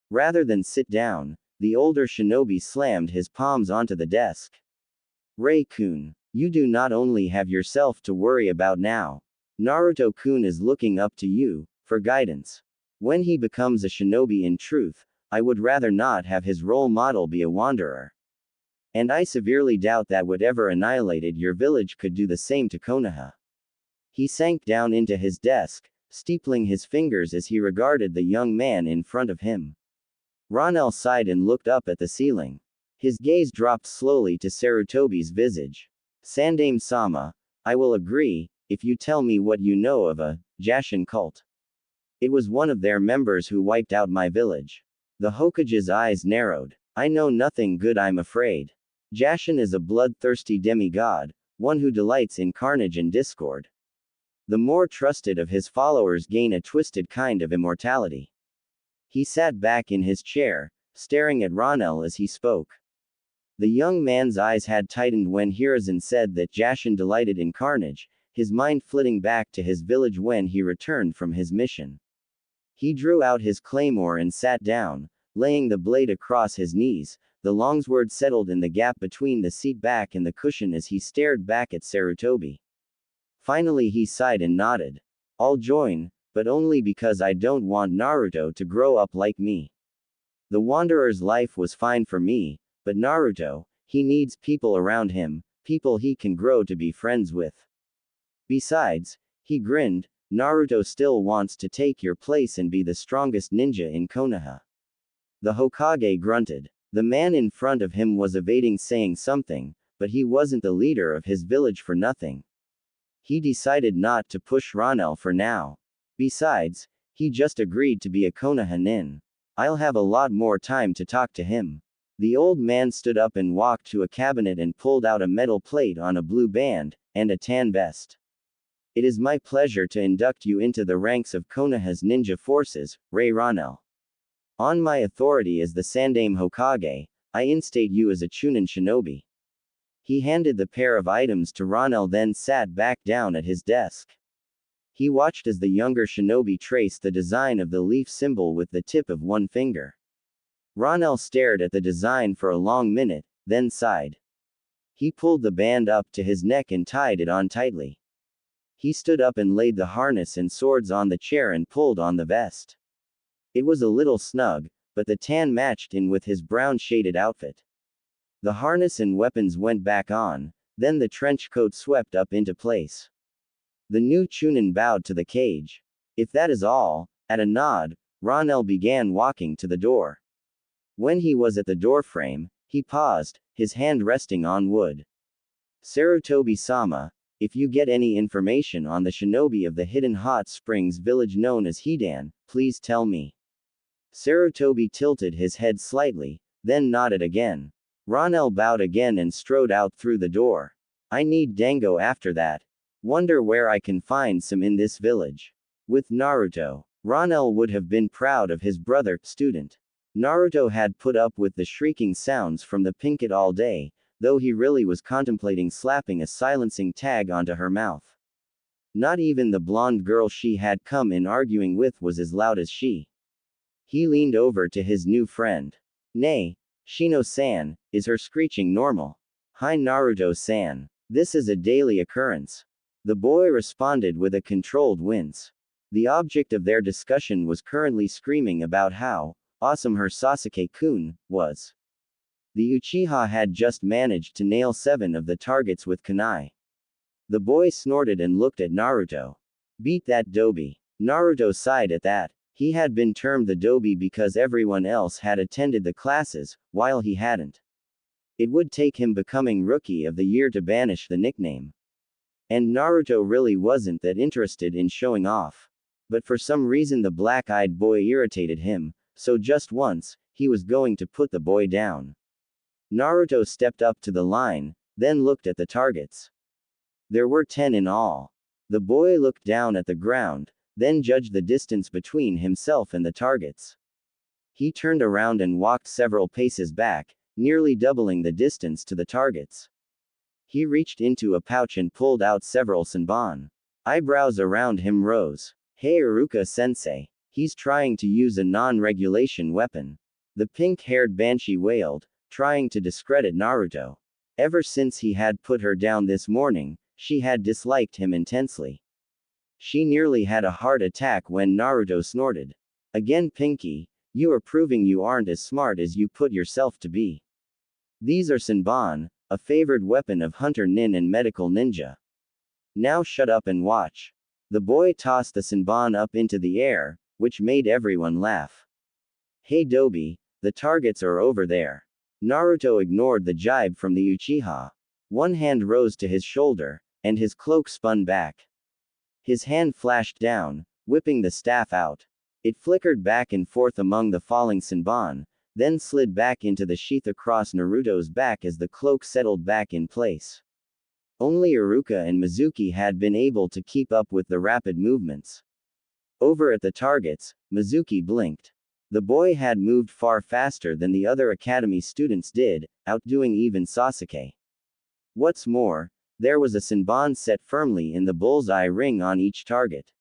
Rather than sit down, the older shinobi slammed his palms onto the desk. Ray-kun, you do not only have yourself to worry about now. Naruto-kun is looking up to you, for guidance. When he becomes a shinobi in truth, I would rather not have his role model be a wanderer. And I severely doubt that whatever annihilated your village could do the same to Konoha. He sank down into his desk, steepling his fingers as he regarded the young man in front of him. Ronel sighed and looked up at the ceiling. His gaze dropped slowly to Sarutobi's visage. Sandame-sama, I will agree, if you tell me what you know of a Jashin cult. It was one of their members who wiped out my village. The Hokage's eyes narrowed. I know nothing good, I'm afraid. Jashin is a bloodthirsty demigod, one who delights in carnage and discord. The more trusted of his followers gain a twisted kind of immortality. He sat back in his chair, staring at Ronel as he spoke. The young man's eyes had tightened when Hiruzen said that Jashin delighted in carnage, his mind flitting back to his village when he returned from his mission. He drew out his claymore and sat down, laying the blade across his knees. The longsword settled in the gap between the seat back and the cushion as he stared back at Sarutobi. Finally he sighed and nodded. I'll join, but only because I don't want Naruto to grow up like me. The Wanderer's life was fine for me, but Naruto, he needs people around him, people he can grow to be friends with. Besides, he grinned, Naruto still wants to take your place and be the strongest ninja in Konoha. The Hokage grunted. The man in front of him was evading saying something, but he wasn't the leader of his village for nothing. He decided not to push Ronel for now. Besides, he just agreed to be a Konoha nin. I'll have a lot more time to talk to him. The old man stood up and walked to a cabinet and pulled out a metal plate on a blue band, and a tan vest. It is my pleasure to induct you into the ranks of Konoha's ninja forces, Ray Ronel. On my authority as the Sandame Hokage, I instate you as a Chunin shinobi. He handed the pair of items to Ronel, then sat back down at his desk. He watched as the younger shinobi traced the design of the leaf symbol with the tip of one finger. Ronel stared at the design for a long minute, then sighed. He pulled the band up to his neck and tied it on tightly. He stood up and laid the harness and swords on the chair and pulled on the vest. It was a little snug, but the tan matched in with his brown shaded outfit. The harness and weapons went back on, then the trench coat swept up into place. The new Chunin bowed to the cage. If that is all, at a nod, Ronel began walking to the door. When he was at the doorframe, he paused, his hand resting on wood. Sarutobi-sama, If you get any information on the shinobi of the hidden hot springs village known as Hidan, please tell me. Sarutobi tilted his head slightly, then nodded again. Ronel bowed again and strode out through the door. I need dango after that. Wonder where I can find some in this village. With Naruto, Ronel would have been proud of his brother, student. Naruto had put up with the shrieking sounds from the Pinkett all day, though he really was contemplating slapping a silencing tag onto her mouth. Not even the blonde girl she had come in arguing with was as loud as she. He leaned over to his new friend. Nay, Shino-san, is her screeching normal? Hi Naruto-san. This is a daily occurrence. The boy responded with a controlled wince. The object of their discussion was currently screaming about how awesome her Sasuke-kun was. The Uchiha had just managed to nail 7 of the targets with kunai. The boy snorted and looked at Naruto. Beat that dobi. Naruto sighed at that. He had been termed the dobi because everyone else had attended the classes, while he hadn't. It would take him becoming Rookie of the Year to banish the nickname. And Naruto really wasn't that interested in showing off. But for some reason the black-eyed boy irritated him, so just once, he was going to put the boy down. Naruto stepped up to the line, then looked at the targets. There were 10 in all. The boy looked down at the ground, then judged the distance between himself and the targets. He turned around and walked several paces back, nearly doubling the distance to the targets. He reached into a pouch and pulled out several senbon. Eyebrows around him rose. Hey Iruka-sensei. He's trying to use a non-regulation weapon. The pink-haired banshee wailed, trying to discredit Naruto. Ever since he had put her down this morning, she had disliked him intensely. She nearly had a heart attack when Naruto snorted. Again Pinky, you are proving you aren't as smart as you put yourself to be. These are senbon, a favored weapon of hunter nin and medical ninja. Now shut up and watch. The boy tossed the senbon up into the air, which made everyone laugh. Hey Dobi, the targets are over there. Naruto ignored the jibe from the Uchiha. One hand rose to his shoulder, and his cloak spun back. His hand flashed down, whipping the staff out. It flickered back and forth among the falling senbon, then slid back into the sheath across Naruto's back as the cloak settled back in place. Only Iruka and Mizuki had been able to keep up with the rapid movements. Over at the targets, Mizuki blinked. The boy had moved far faster than the other academy students did, outdoing even Sasuke. What's more, there was a senbon set firmly in the bullseye ring on each target.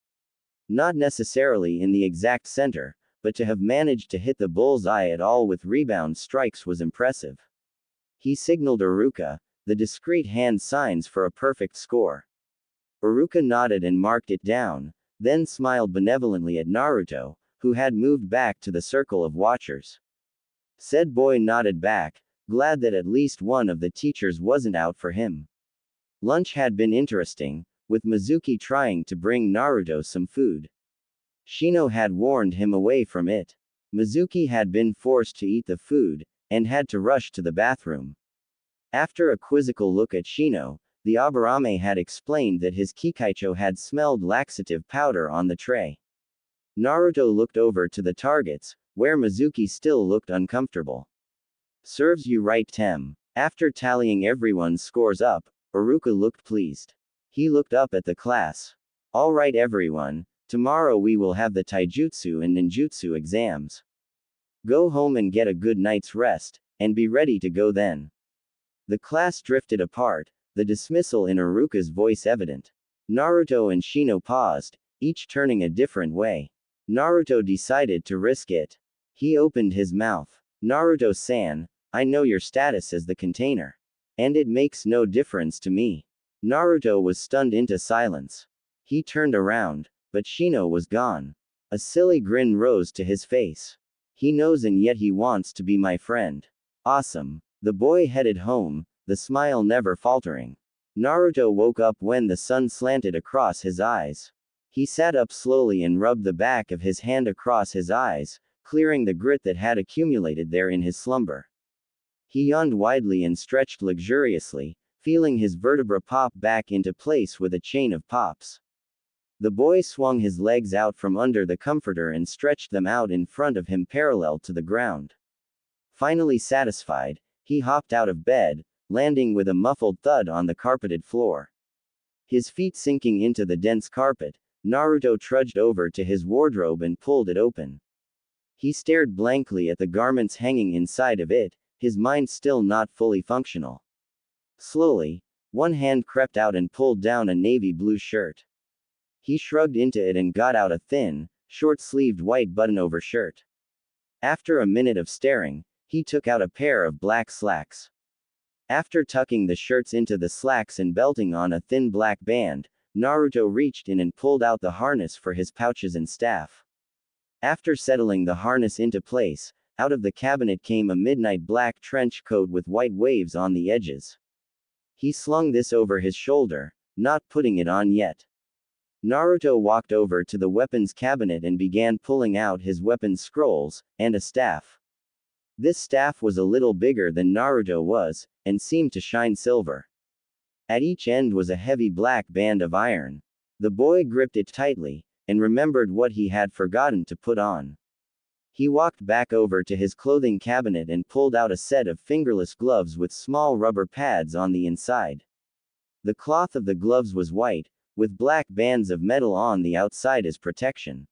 Not necessarily in the exact center, but to have managed to hit the bullseye at all with rebound strikes was impressive. He signaled Iruka, the discreet hand signs for a perfect score. Iruka nodded and marked it down, then smiled benevolently at Naruto, who had moved back to the circle of watchers. Said boy nodded back, glad that at least one of the teachers wasn't out for him. Lunch had been interesting, with Mizuki trying to bring Naruto some food. Shino had warned him away from it. Mizuki had been forced to eat the food, and had to rush to the bathroom. After a quizzical look at Shino, the Aburame had explained that his Kikaicho had smelled laxative powder on the tray. Naruto looked over to the targets, where Mizuki still looked uncomfortable. Serves you right Tem. After tallying everyone's scores up, Iruka looked pleased. He looked up at the class. Alright everyone, tomorrow we will have the taijutsu and ninjutsu exams. Go home and get a good night's rest, and be ready to go then. The class drifted apart, the dismissal in Iruka's voice evident. Naruto and Shino paused, each turning a different way. Naruto decided to risk it. He opened his mouth. Naruto-san, I know your status as the container. And it makes no difference to me. Naruto was stunned into silence. He turned around, but Shino was gone. A silly grin rose to his face. He knows and yet he wants to be my friend. Awesome. The boy headed home, the smile never faltering. Naruto woke up when the sun slanted across his eyes. He sat up slowly and rubbed the back of his hand across his eyes, clearing the grit that had accumulated there in his slumber. He yawned widely and stretched luxuriously, feeling his vertebra pop back into place with a chain of pops. The boy swung his legs out from under the comforter and stretched them out in front of him parallel to the ground. Finally satisfied, he hopped out of bed, landing with a muffled thud on the carpeted floor. His feet sinking into the dense carpet, Naruto trudged over to his wardrobe and pulled it open. He stared blankly at the garments hanging inside of it, his mind still not fully functional. Slowly, one hand crept out and pulled down a navy blue shirt. He shrugged into it and got out a thin, short-sleeved white button-over shirt. After a minute of staring, he took out a pair of black slacks. After tucking the shirts into the slacks and belting on a thin black band, Naruto reached in and pulled out the harness for his pouches and staff. After settling the harness into place, out of the cabinet came a midnight black trench coat with white waves on the edges. He slung this over his shoulder, not putting it on yet. Naruto walked over to the weapons cabinet and began pulling out his weapons scrolls, and a staff. This staff was a little bigger than Naruto was, and seemed to shine silver. At each end was a heavy black band of iron. The boy gripped it tightly, and remembered what he had forgotten to put on. He walked back over to his clothing cabinet and pulled out a set of fingerless gloves with small rubber pads on the inside. The cloth of the gloves was white, with black bands of metal on the outside as protection.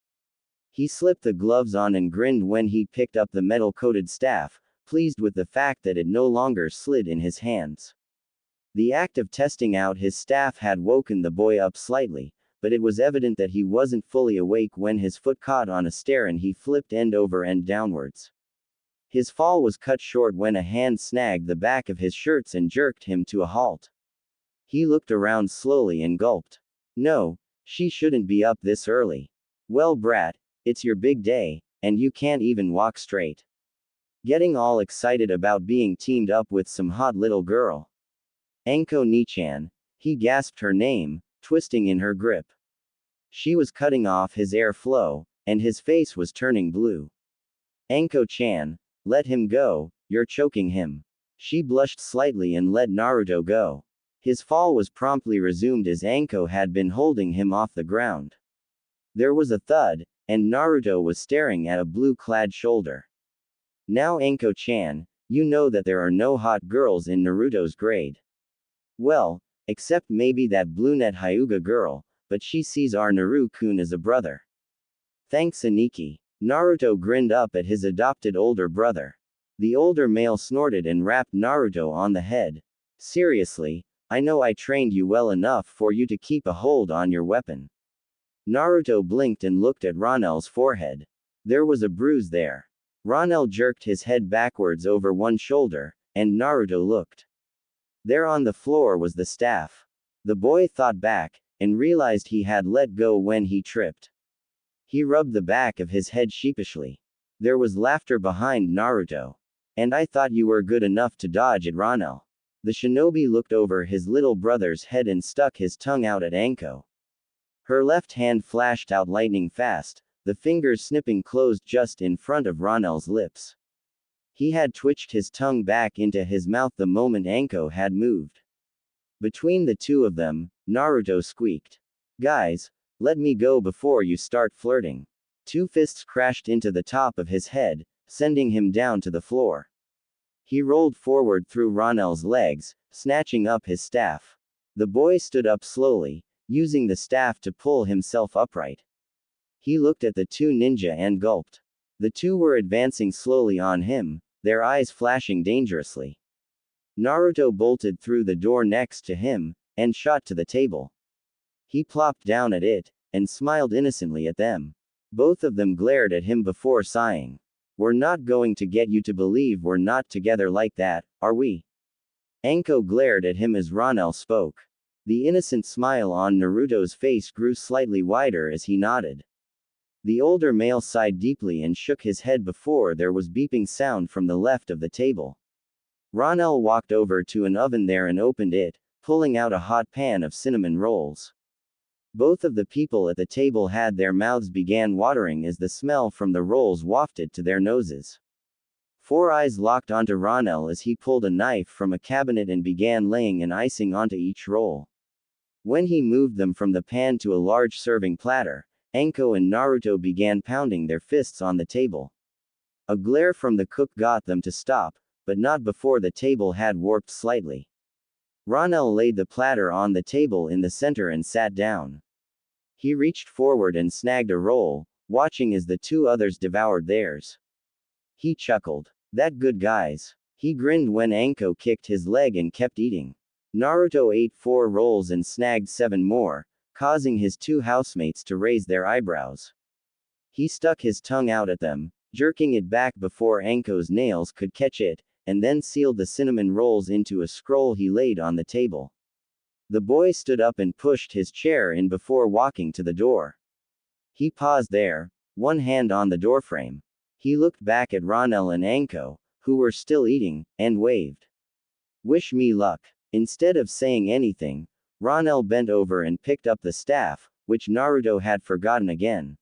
He slipped the gloves on and grinned when he picked up the metal-coated staff, pleased with the fact that it no longer slid in his hands. The act of testing out his staff had woken the boy up slightly, but it was evident that he wasn't fully awake when his foot caught on a stair and he flipped end over end downwards. His fall was cut short when a hand snagged the back of his shirts and jerked him to a halt. He looked around slowly and gulped. No, she shouldn't be up this early. Well, brat, it's your big day, and you can't even walk straight. Getting all excited about being teamed up with some hot little girl. Anko Nichan, he gasped her name, twisting in her grip. She was cutting off his air flow, and his face was turning blue. Anko-chan, let him go, you're choking him. She blushed slightly and let Naruto go. His fall was promptly resumed as Anko had been holding him off the ground. There was a thud, and Naruto was staring at a blue-clad shoulder. Now Anko-chan, you know that there are no hot girls in Naruto's grade. Well, except maybe that brunette Hyuga girl, but she sees our Naru-kun as a brother. Thanks Aniki. Naruto grinned up at his adopted older brother. The older male snorted and rapped Naruto on the head. Seriously, I know I trained you well enough for you to keep a hold on your weapon. Naruto blinked and looked at Ronel's forehead. There was a bruise there. Ronel jerked his head backwards over one shoulder, and Naruto looked. There on the floor was the staff. The boy thought back, and realized he had let go when he tripped. He rubbed the back of his head sheepishly. There was laughter behind Naruto. And I thought you were good enough to dodge it, Ronel. The shinobi looked over his little brother's head and stuck his tongue out at Anko. Her left hand flashed out lightning fast, the fingers snipping closed just in front of Ronel's lips. He had twitched his tongue back into his mouth the moment Anko had moved. Between the two of them, Naruto squeaked. Guys, let me go before you start flirting. Two fists crashed into the top of his head, sending him down to the floor. He rolled forward through Ronel's legs, snatching up his staff. The boy stood up slowly, using the staff to pull himself upright. He looked at the two ninja and gulped. The two were advancing slowly on him, their eyes flashing dangerously. Naruto bolted through the door next to him, and shot to the table. He plopped down at it, and smiled innocently at them. Both of them glared at him before sighing. We're not going to get you to believe we're not together like that, are we? Anko glared at him as Ronel spoke. The innocent smile on Naruto's face grew slightly wider as he nodded. The older male sighed deeply and shook his head before there was beeping sound from the left of the table. Ronel walked over to an oven there and opened it, pulling out a hot pan of cinnamon rolls. Both of the people at the table had their mouths began watering as the smell from the rolls wafted to their noses. Four eyes locked onto Ronel as he pulled a knife from a cabinet and began laying an icing onto each roll. When he moved them from the pan to a large serving platter, Anko and Naruto began pounding their fists on the table. A glare from the cook got them to stop, but not before the table had warped slightly. Ronel laid the platter on the table in the center and sat down. He reached forward and snagged a roll, watching as the two others devoured theirs. He chuckled. That good guys. He grinned when Anko kicked his leg and kept eating. Naruto ate 4 rolls and snagged 7 more, causing his 2 housemates to raise their eyebrows. He stuck his tongue out at them, jerking it back before Anko's nails could catch it, and then sealed the cinnamon rolls into a scroll he laid on the table. The boy stood up and pushed his chair in before walking to the door. He paused there, one hand on the doorframe. He looked back at Ronel and Anko, who were still eating, and waved. Wish me luck. Instead of saying anything, Ronel bent over and picked up the staff, which Naruto had forgotten again.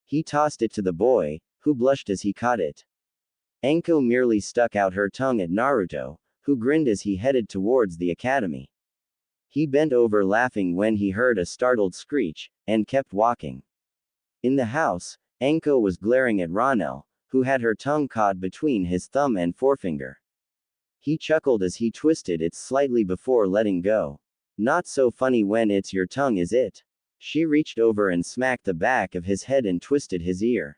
He tossed it to the boy, who blushed as he caught it. Anko merely stuck out her tongue at Naruto, who grinned as he headed towards the academy. He bent over laughing when he heard a startled screech, and kept walking. In the house, Anko was glaring at Ronel, who had her tongue caught between his thumb and forefinger. He chuckled as he twisted it slightly before letting go. Not so funny when it's your tongue, is it? She reached over and smacked the back of his head and twisted his ear.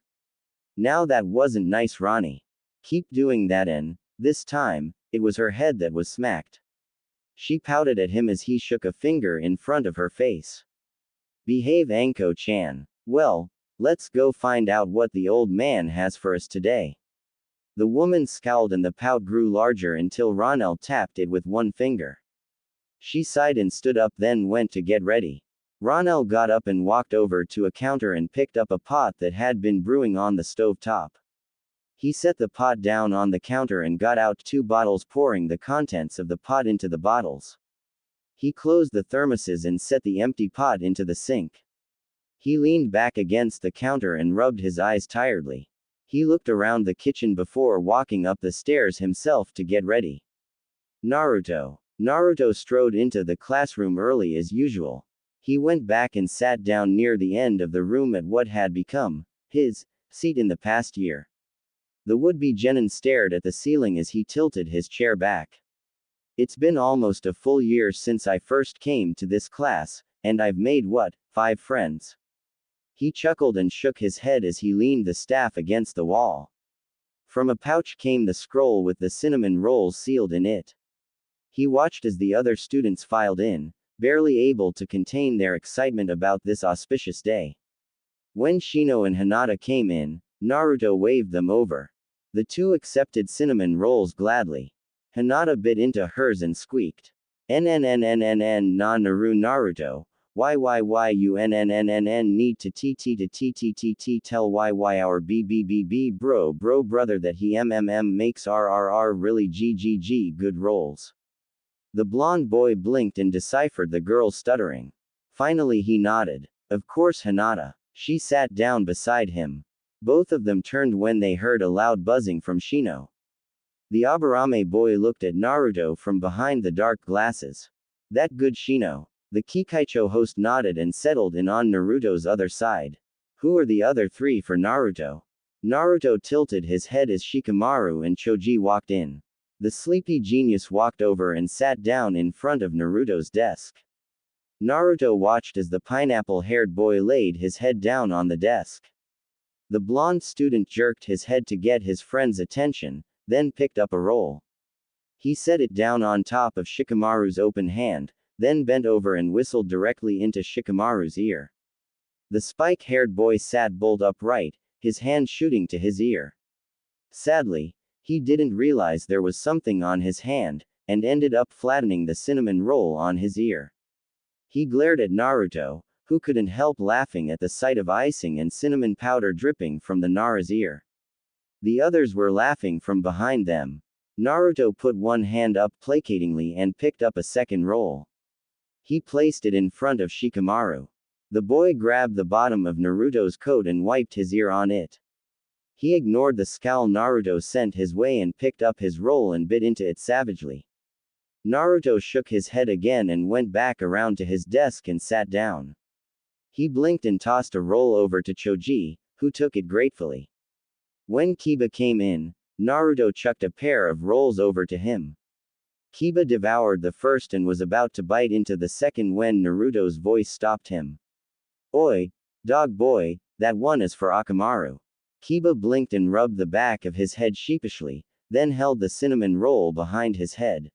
Now that wasn't nice, Ronnie. Keep doing that, and this time, it was her head that was smacked. She pouted at him as he shook a finger in front of her face. Behave, Anko-chan. Well, let's go find out what the old man has for us today. The woman scowled and the pout grew larger until Ronel tapped it with one finger. She sighed and stood up, then went to get ready. Ronel got up and walked over to a counter and picked up a pot that had been brewing on the stove top. He set the pot down on the counter and got out 2 bottles, pouring the contents of the pot into the bottles. He closed the thermoses and set the empty pot into the sink. He leaned back against the counter and rubbed his eyes tiredly. He looked around the kitchen before walking up the stairs himself to get ready. Naruto. Naruto strode into the classroom early as usual. He went back and sat down near the end of the room at what had become his seat in the past year. The would-be genin stared at the ceiling as he tilted his chair back. It's been almost a full year since I first came to this class, and I've made 5 friends. He chuckled and shook his head as he leaned the staff against the wall. From a pouch came the scroll with the cinnamon rolls sealed in it. He watched as the other students filed in, barely able to contain their excitement about this auspicious day. When Shino and Hinata came in, Naruto waved them over. The 2 accepted cinnamon rolls gladly. Hinata bit into hers and squeaked. NNNNNN na naru Naruto, why you NNNNN need to TTTTTT tell why our BBBB bro brother that he makes RRR really GGG good rolls. The blonde boy blinked and deciphered the girl's stuttering. Finally he nodded. Of course, Hinata. She sat down beside him. Both of them turned when they heard a loud buzzing from Shino. The Aburame boy looked at Naruto from behind the dark glasses. That good Shino. The Kikaicho host nodded and settled in on Naruto's other side. Who are the other 3 for Naruto? Naruto tilted his head as Shikamaru and Choji walked in. The sleepy genius walked over and sat down in front of Naruto's desk. Naruto watched as the pineapple-haired boy laid his head down on the desk. The blonde student jerked his head to get his friend's attention, then picked up a roll. He set it down on top of Shikamaru's open hand, then bent over and whistled directly into Shikamaru's ear. The spike-haired boy sat bolt upright, his hand shooting to his ear. Sadly, he didn't realize there was something on his hand, and ended up flattening the cinnamon roll on his ear. He glared at Naruto, who couldn't help laughing at the sight of icing and cinnamon powder dripping from the Nara's ear. The others were laughing from behind them. Naruto put one hand up placatingly and picked up a second roll. He placed it in front of Shikamaru. The boy grabbed the bottom of Naruto's coat and wiped his ear on it. He ignored the scowl Naruto sent his way and picked up his roll and bit into it savagely. Naruto shook his head again and went back around to his desk and sat down. He blinked and tossed a roll over to Choji, who took it gratefully. When Kiba came in, Naruto chucked a pair of rolls over to him. Kiba devoured the first and was about to bite into the second when Naruto's voice stopped him. "Oi, dog boy, that one is for Akamaru." Kiba blinked and rubbed the back of his head sheepishly, then held the cinnamon roll behind his head.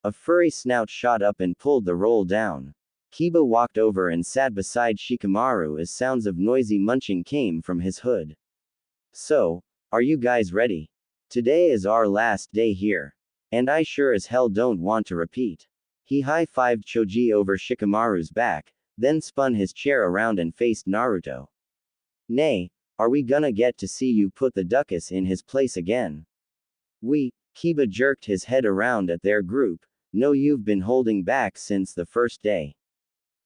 A furry snout shot up and pulled the roll down. Kiba walked over and sat beside Shikamaru as sounds of noisy munching came from his hood. "So, are you guys ready? Today is our last day here. And I sure as hell don't want to repeat." He high-fived Choji over Shikamaru's back, then spun his chair around and faced Naruto. "Nay, are we gonna get to see you put the duckus in his place again?" Kiba jerked his head around at their group. "No, you've been holding back since the first day."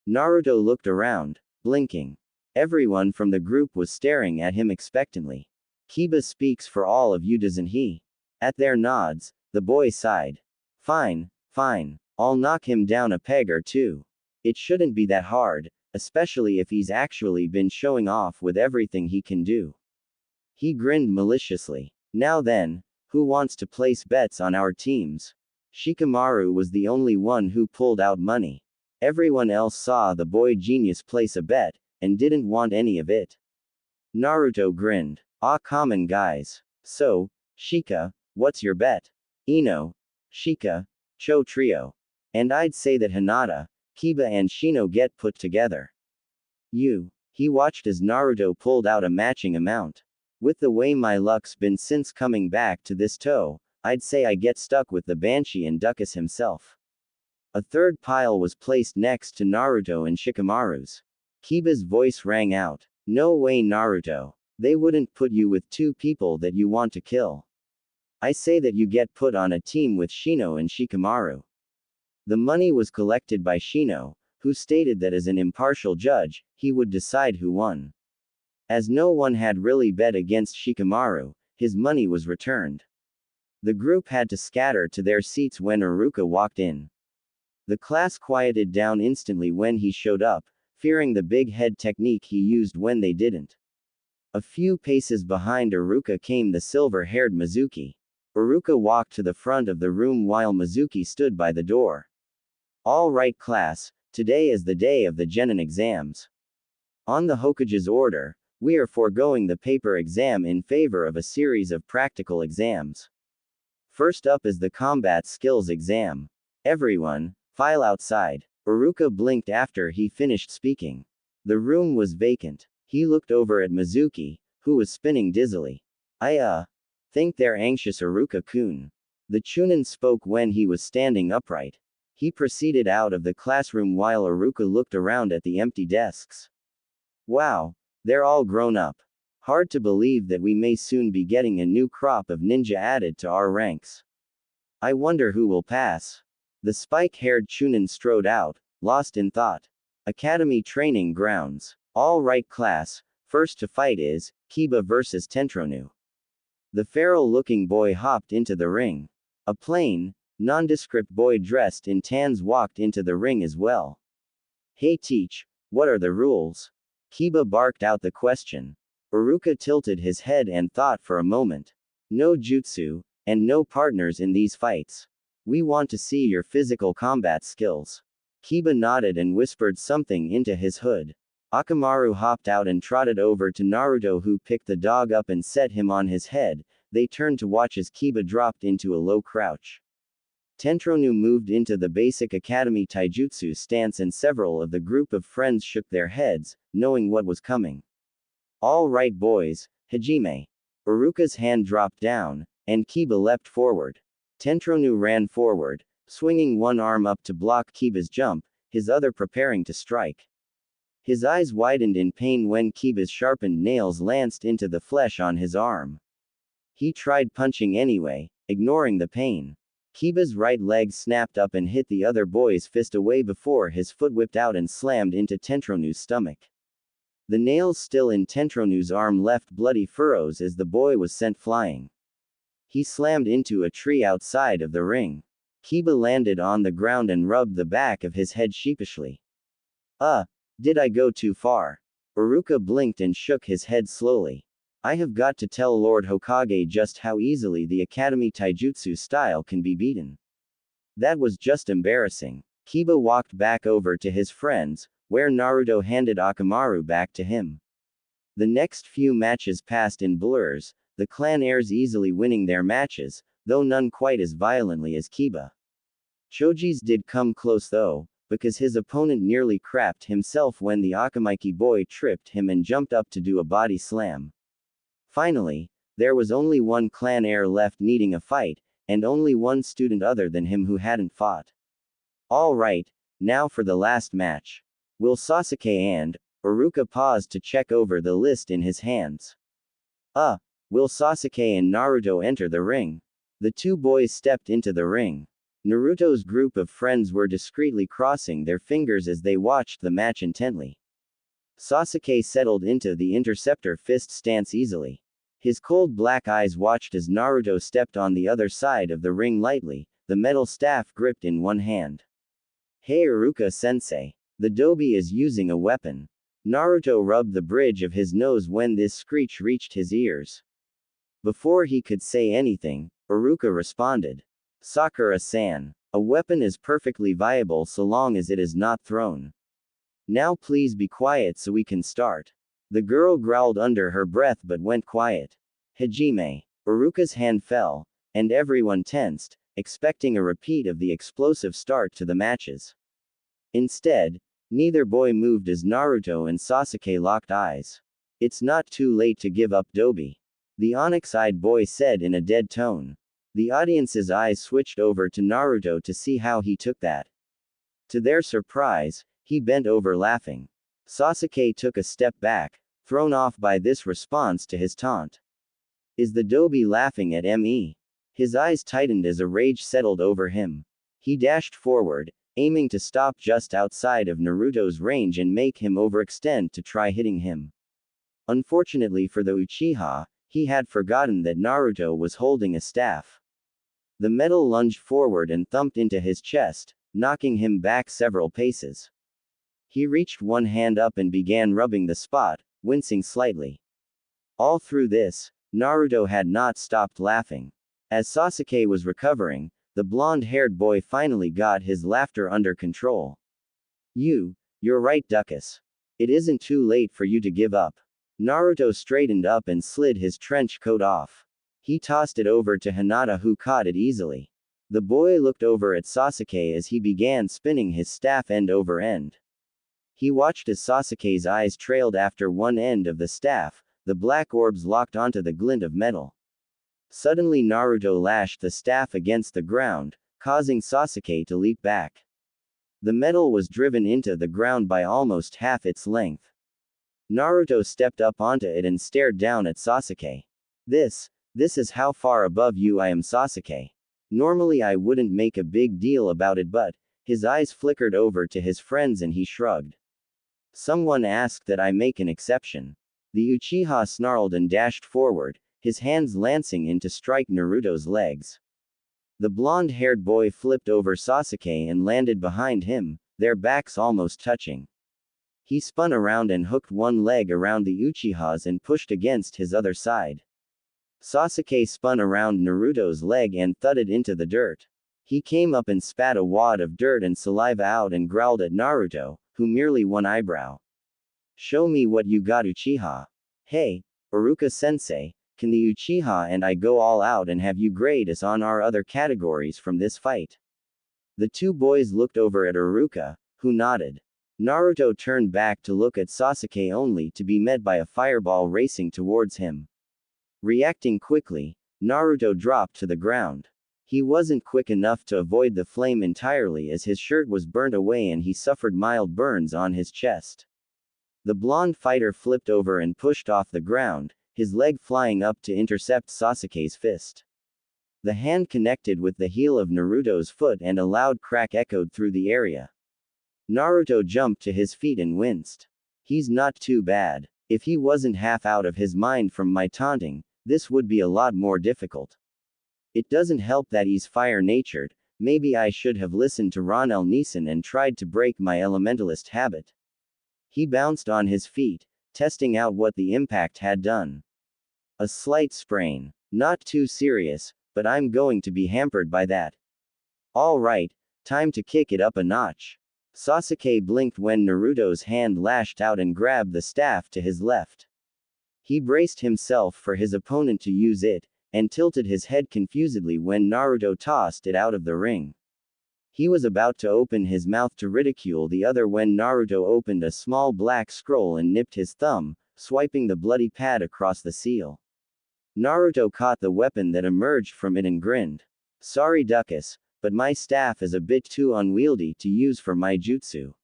Naruto looked around, blinking. Everyone from the group was staring at him expectantly. "Kiba speaks for all of you, doesn't he?" At their nods, the boy sighed. Fine. I'll knock him down a peg or two. It shouldn't be that hard, especially if he's actually been showing off with everything he can do." He grinned maliciously. "Now then, who wants to place bets on our teams?" Shikamaru was the only one who pulled out money. Everyone else saw the boy genius place a bet, and didn't want any of it. Naruto grinned. "Ah, common guys. So, Shika, what's your bet?" "Ino, Shika, Cho trio. And I'd say that Hinata, Kiba and Shino get put together." He watched as Naruto pulled out a matching amount. "With the way my luck's been since coming back to this toe, I'd say I get stuck with the Banshee and Duckus himself." A third pile was placed next to Naruto and Shikamaru's. Kiba's voice rang out. "No way, Naruto. They wouldn't put you with two people that you want to kill. I say that you get put on a team with Shino and Shikamaru." The money was collected by Shino, who stated that as an impartial judge, he would decide who won. As no one had really bet against Shikamaru, his money was returned. The group had to scatter to their seats when Iruka walked in. The class quieted down instantly when he showed up, fearing the big head technique he used when they didn't. A few paces behind Iruka came the silver-haired Mizuki. Iruka walked to the front of the room while Mizuki stood by the door. "All right, class, today is the day of the Genin exams. On the Hokage's order, we are foregoing the paper exam in favor of a series of practical exams. First up is the combat skills exam. Everyone, file outside." Iruka blinked after he finished speaking. The room was vacant. He looked over at Mizuki, who was spinning dizzily. "I think they're anxious, Iruka-kun." The Chunin spoke when he was standing upright. He proceeded out of the classroom while Iruka looked around at the empty desks. "Wow, they're all grown up. Hard to believe that we may soon be getting a new crop of ninja added to our ranks. I wonder who will pass." The spike-haired Chunin strode out, lost in thought. Academy training grounds. "All right, class, first to fight is Kiba versus Tentronu." The feral-looking boy hopped into the ring. A plain, nondescript boy dressed in tans walked into the ring as well. "Hey teach, what are the rules?" Kiba barked out the question. Iruka tilted his head and thought for a moment. "No jutsu, and no partners in these fights. We want to see your physical combat skills." Kiba nodded and whispered something into his hood. Akamaru hopped out and trotted over to Naruto, who picked the dog up and set him on his head. They turned to watch as Kiba dropped into a low crouch. Tentronu moved into the basic academy taijutsu stance and several of the group of friends shook their heads, knowing what was coming. "All right boys, Hajime." Iruka's hand dropped down, and Kiba leapt forward. Tentronu ran forward, swinging one arm up to block Kiba's jump, his other preparing to strike. His eyes widened in pain when Kiba's sharpened nails lanced into the flesh on his arm. He tried punching anyway, ignoring the pain. Kiba's right leg snapped up and hit the other boy's fist away before his foot whipped out and slammed into Tentronu's stomach. The nails still in Tentronu's arm left bloody furrows as the boy was sent flying. He slammed into a tree outside of the ring. Kiba landed on the ground and rubbed the back of his head sheepishly. Did I go too far? Iruka blinked and shook his head slowly. I have got to tell Lord Hokage just how easily the Academy Taijutsu style can be beaten. That was just embarrassing. Kiba walked back over to his friends, where Naruto handed Akamaru back to him. The next few matches passed in blurs, the clan heirs easily winning their matches, though none quite as violently as Kiba. Choji's did come close though, because his opponent nearly crapped himself when the Akamaiki boy tripped him and jumped up to do a body slam. Finally, there was only one clan heir left needing a fight, and only one student other than him who hadn't fought. Alright, now for the last match. Will Sasuke and Iruka paused to check over the list in his hands. Will Sasuke and Naruto enter the ring? The two boys stepped into the ring. Naruto's group of friends were discreetly crossing their fingers as they watched the match intently. Sasuke settled into the interceptor fist stance easily. His cold black eyes watched as Naruto stepped on the other side of the ring lightly, the metal staff gripped in one hand. Hey Iruka-sensei. The Dobi is using a weapon. Naruto rubbed the bridge of his nose when this screech reached his ears. Before he could say anything, Iruka responded. Sakura-san. A weapon is perfectly viable so long as it is not thrown. Now please be quiet so we can start. The girl growled under her breath but went quiet. Hajime. Iruka's hand fell, and everyone tensed, expecting a repeat of the explosive start to the matches. Instead, neither boy moved as Naruto and Sasuke locked eyes. It's not too late to give up Dobi. The onyx-eyed boy said in a dead tone. The audience's eyes switched over to Naruto to see how he took that. To their surprise, he bent over laughing. Sasuke took a step back, thrown off by this response to his taunt. Is the Dobi laughing at me? His eyes tightened as a rage settled over him. He dashed forward, aiming to stop just outside of Naruto's range and make him overextend to try hitting him. Unfortunately for the Uchiha, he had forgotten that Naruto was holding a staff. The metal lunged forward and thumped into his chest, knocking him back several paces. He reached one hand up and began rubbing the spot, wincing slightly. All through this, Naruto had not stopped laughing. As Sasuke was recovering, the blonde-haired boy finally got his laughter under control. You're right, Duckus. It isn't too late for you to give up. Naruto straightened up and slid his trench coat off. He tossed it over to Hinata who caught it easily. The boy looked over at Sasuke as he began spinning his staff end over end. He watched as Sasuke's eyes trailed after one end of the staff, the black orbs locked onto the glint of metal. Suddenly Naruto lashed the staff against the ground, causing Sasuke to leap back. The metal was driven into the ground by almost half its length. Naruto stepped up onto it and stared down at Sasuke. This is how far above you I am, Sasuke. Normally I wouldn't make a big deal about it, but his eyes flickered over to his friends and he shrugged. Someone asked that I make an exception. The Uchiha snarled and dashed forward, his hands lancing in to strike Naruto's legs. The blonde-haired boy flipped over Sasuke and landed behind him, their backs almost touching. He spun around and hooked one leg around the Uchiha's and pushed against his other side. Sasuke spun around Naruto's leg and thudded into the dirt. He came up and spat a wad of dirt and saliva out and growled at Naruto, who merely one eyebrow. Show me what you got, Uchiha. Hey, Iruka-sensei, can the Uchiha and I go all out and have you grade us on our other categories from this fight? The two boys looked over at Iruka, who nodded. Naruto turned back to look at Sasuke only to be met by a fireball racing towards him. Reacting quickly, Naruto dropped to the ground. He wasn't quick enough to avoid the flame entirely as his shirt was burnt away and he suffered mild burns on his chest. The blonde fighter flipped over and pushed off the ground, his leg flying up to intercept Sasuke's fist. The hand connected with the heel of Naruto's foot and a loud crack echoed through the area. Naruto jumped to his feet and winced. He's not too bad. If he wasn't half out of his mind from my taunting, this would be a lot more difficult. It doesn't help that he's fire-natured. Maybe I should have listened to Ron L. Neeson and tried to break my elementalist habit. He bounced on his feet, testing out what the impact had done. A slight sprain. Not too serious, but I'm going to be hampered by that. All right, time to kick it up a notch. Sasuke blinked when Naruto's hand lashed out and grabbed the staff to his left. He braced himself for his opponent to use it, and tilted his head confusedly when Naruto tossed it out of the ring. He was about to open his mouth to ridicule the other when Naruto opened a small black scroll and nipped his thumb, swiping the bloody pad across the seal. Naruto caught the weapon that emerged from it and grinned. Sorry Duckus, but my staff is a bit too unwieldy to use for my jutsu.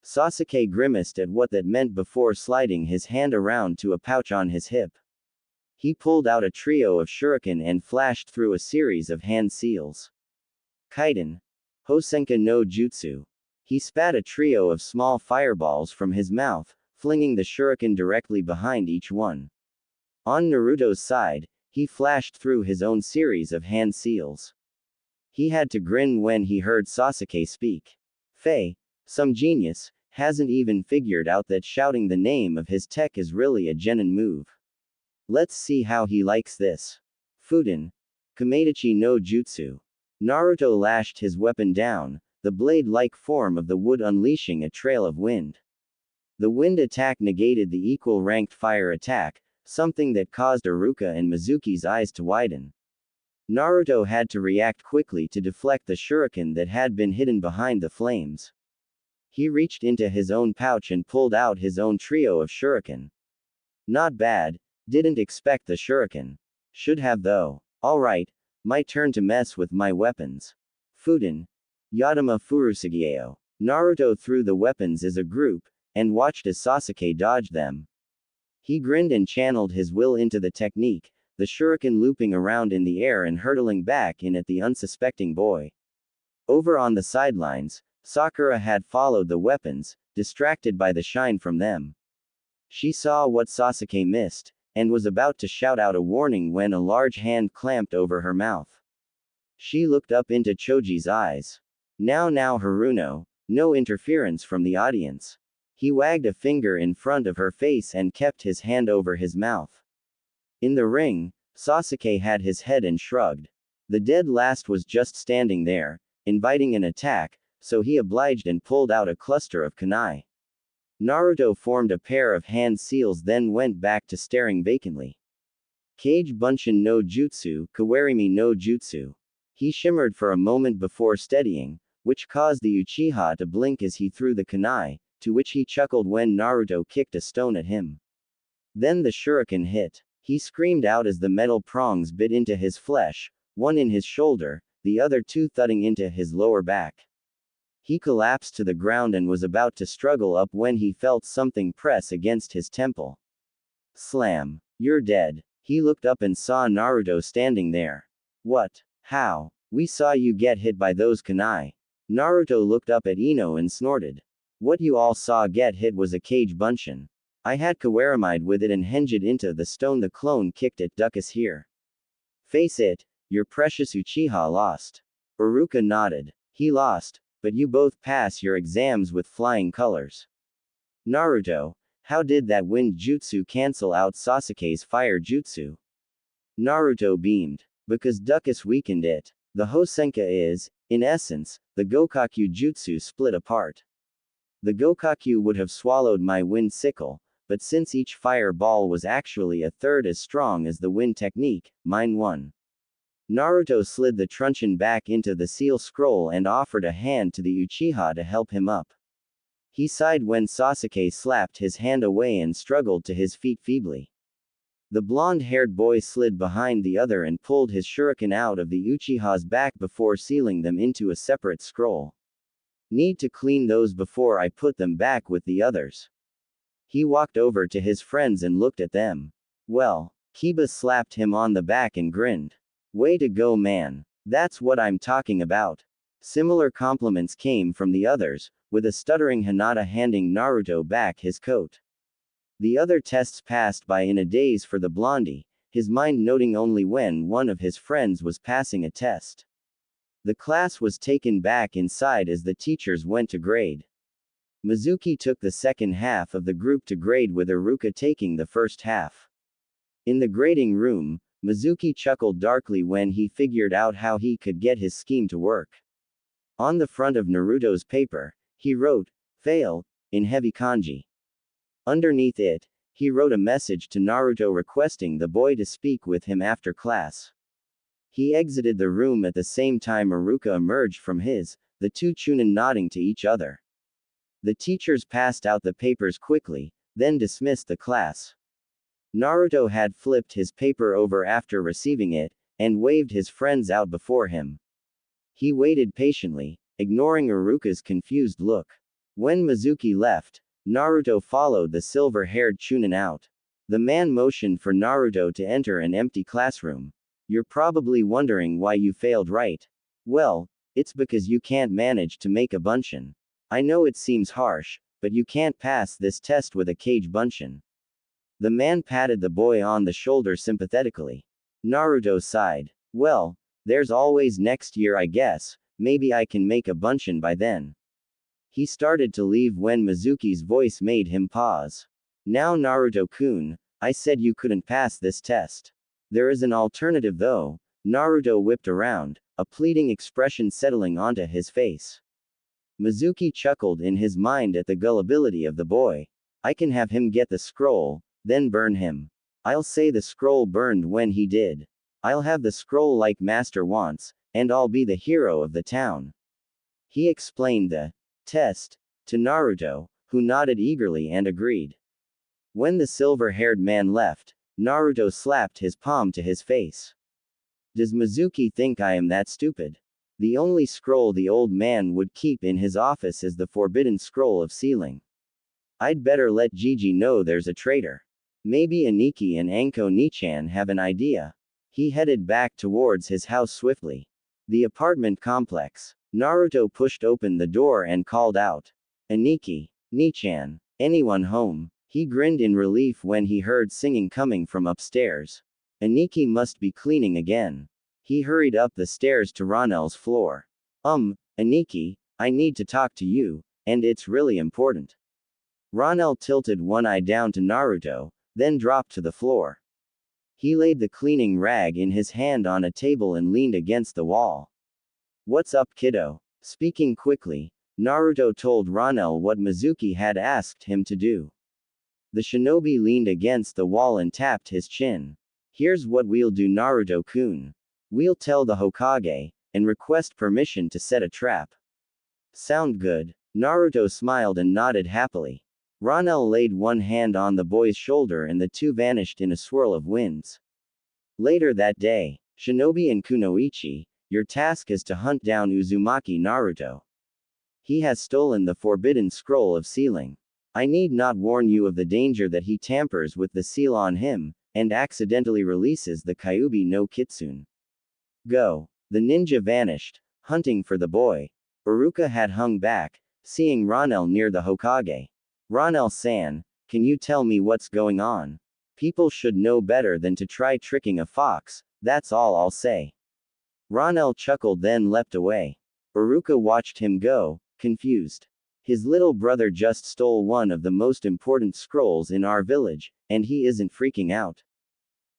Sasuke grimaced at what that meant before sliding his hand around to a pouch on his hip. He pulled out a trio of shuriken and flashed through a series of hand seals. Kaiden. Hosenka no Jutsu. He spat a trio of small fireballs from his mouth, flinging the shuriken directly behind each one. On Naruto's side, he flashed through his own series of hand seals. He had to grin when he heard Sasuke speak. Faye, some genius, hasn't even figured out that shouting the name of his tech is really a genin move. Let's see how he likes this. Fuden. Kameidachi no Jutsu. Naruto lashed his weapon down, the blade-like form of the wood unleashing a trail of wind. The wind attack negated the equal-ranked fire attack, something that caused Iruka and Mizuki's eyes to widen. Naruto had to react quickly to deflect the shuriken that had been hidden behind the flames. He reached into his own pouch and pulled out his own trio of shuriken. Not bad, didn't expect the shuriken. Should have though. Alright, my turn to mess with my weapons. Fuden. Yadama Furusugeo. Naruto threw the weapons as a group, and watched as Sasuke dodged them. He grinned and channeled his will into the technique, the shuriken looping around in the air and hurtling back in at the unsuspecting boy. Over on the sidelines, Sakura had followed the weapons, distracted by the shine from them. She saw what Sasuke missed, and was about to shout out a warning when a large hand clamped over her mouth. She looked up into Choji's eyes. Now Haruno, no interference from the audience. He wagged a finger in front of her face and kept his hand over his mouth. In the ring, Sasuke had his head and shrugged. The dead last was just standing there, inviting an attack, so he obliged and pulled out a cluster of kunai. Naruto formed a pair of hand seals then went back to staring vacantly. Kage Bunshin no Jutsu, Kawarimi no Jutsu. He shimmered for a moment before steadying, which caused the Uchiha to blink as he threw the kunai, to which he chuckled when Naruto kicked a stone at him. Then the shuriken hit. He screamed out as the metal prongs bit into his flesh, one in his shoulder, the other two thudding into his lower back. He collapsed to the ground and was about to struggle up when he felt something press against his temple. Slam. You're dead. He looked up and saw Naruto standing there. What? How? We saw you get hit by those kunai. Naruto looked up at Ino and snorted. What you all saw get hit was a Kage Bunshin. I had Kawaramide with it and hinged into the stone the clone kicked at Duckus here. Face it, your precious Uchiha lost. Iruka nodded. He lost, but you both pass your exams with flying colors. Naruto, how did that wind jutsu cancel out Sasuke's fire jutsu? Naruto beamed. Because Duckus weakened it. The Hosenka is, in essence, the Gokakyu jutsu split apart. The Gokakyu would have swallowed my wind sickle, but since each fireball was actually a third as strong as the wind technique, mine won. Naruto slid the truncheon back into the seal scroll and offered a hand to the Uchiha to help him up. He sighed when Sasuke slapped his hand away and struggled to his feet feebly. The blonde-haired boy slid behind the other and pulled his shuriken out of the Uchiha's back before sealing them into a separate scroll. Need to clean those before I put them back with the others. He walked over to his friends and looked at them. Well, Kiba slapped him on the back and grinned. Way to go, man. That's what I'm talking about. Similar compliments came from the others, with a stuttering Hinata handing Naruto back his coat. The other tests passed by in a daze for the blondie, his mind noting only when one of his friends was passing a test. The class was taken back inside as the teachers went to grade. Mizuki took the second half of the group to grade with Iruka taking the first half. In the grading room, Mizuki chuckled darkly when he figured out how he could get his scheme to work. On the front of Naruto's paper, he wrote, "Fail," in heavy kanji. Underneath it, he wrote a message to Naruto requesting the boy to speak with him after class. He exited the room at the same time Iruka emerged from his, the two Chunin nodding to each other. The teachers passed out the papers quickly, then dismissed the class. Naruto had flipped his paper over after receiving it, and waved his friends out before him. He waited patiently, ignoring Iruka's confused look. When Mizuki left, Naruto followed the silver-haired Chunin out. The man motioned for Naruto to enter an empty classroom. "You're probably wondering why you failed, right? Well, it's because you can't manage to make a bunshin. I know it seems harsh, but you can't pass this test with a kage bunshin." The man patted the boy on the shoulder sympathetically. Naruto sighed. "Well, there's always next year, I guess. Maybe I can make a bunshin by then." He started to leave when Mizuki's voice made him pause. "Now Naruto-kun, I said you couldn't pass this test. There is an alternative though." Naruto whipped around, a pleading expression settling onto his face. Mizuki chuckled in his mind at the gullibility of the boy. "I can have him get the scroll, then burn him. I'll say the scroll burned when he did. I'll have the scroll like Master wants, and I'll be the hero of the town." He explained the test to Naruto, who nodded eagerly and agreed. When the silver-haired man left, Naruto slapped his palm to his face. "Does Mizuki think I am that stupid? The only scroll the old man would keep in his office is the forbidden scroll of sealing. I'd better let Gigi know there's a traitor. Maybe Aniki and Anko Nichan have an idea." He headed back towards his house swiftly. The apartment complex. Naruto pushed open the door and called out, "Aniki, Nichan, anyone home?" He grinned in relief when he heard singing coming from upstairs. Aniki must be cleaning again. He hurried up the stairs to Ronel's floor. Aniki, I need to talk to you, and it's really important." Ronel tilted one eye down to Naruto, then dropped to the floor. He laid the cleaning rag in his hand on a table and leaned against the wall. "What's up, kiddo?" Speaking quickly, Naruto told Ronel what Mizuki had asked him to do. The shinobi leaned against the wall and tapped his chin. "Here's what we'll do, Naruto-kun. We'll tell the Hokage, and request permission to set a trap." "Sound good?" Naruto smiled and nodded happily. Ronel laid one hand on the boy's shoulder and the two vanished in a swirl of winds. Later that day, Shinobi and Kunoichi, your task is to hunt down Uzumaki Naruto. He has stolen the forbidden scroll of sealing. I need not warn you of the danger that he tampers with the seal on him, and accidentally releases the Kyuubi no Kitsune. Go. The ninja vanished, hunting for the boy. Iruka had hung back, seeing Ronel near the Hokage. "Ronel-san, can you tell me what's going on? People should know better than to try tricking a fox, that's all I'll say." Ronel chuckled then leapt away. Iruka watched him go, confused. His little brother just stole one of the most important scrolls in our village, and he isn't freaking out.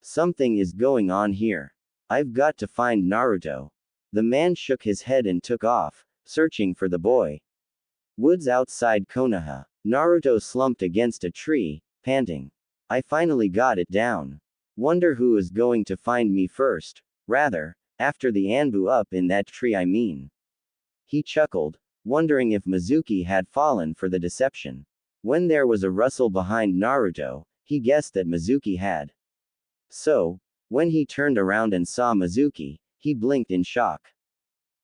Something is going on here. I've got to find Naruto. The man shook his head and took off, searching for the boy. Woods outside Konoha. Naruto slumped against a tree, panting. I finally got it down. Wonder who is going to find me first. Rather, after the Anbu up in that tree, I mean. He chuckled, wondering if Mizuki had fallen for the deception. When there was a rustle behind Naruto, he guessed that Mizuki had. So, when he turned around and saw Mizuki, he blinked in shock.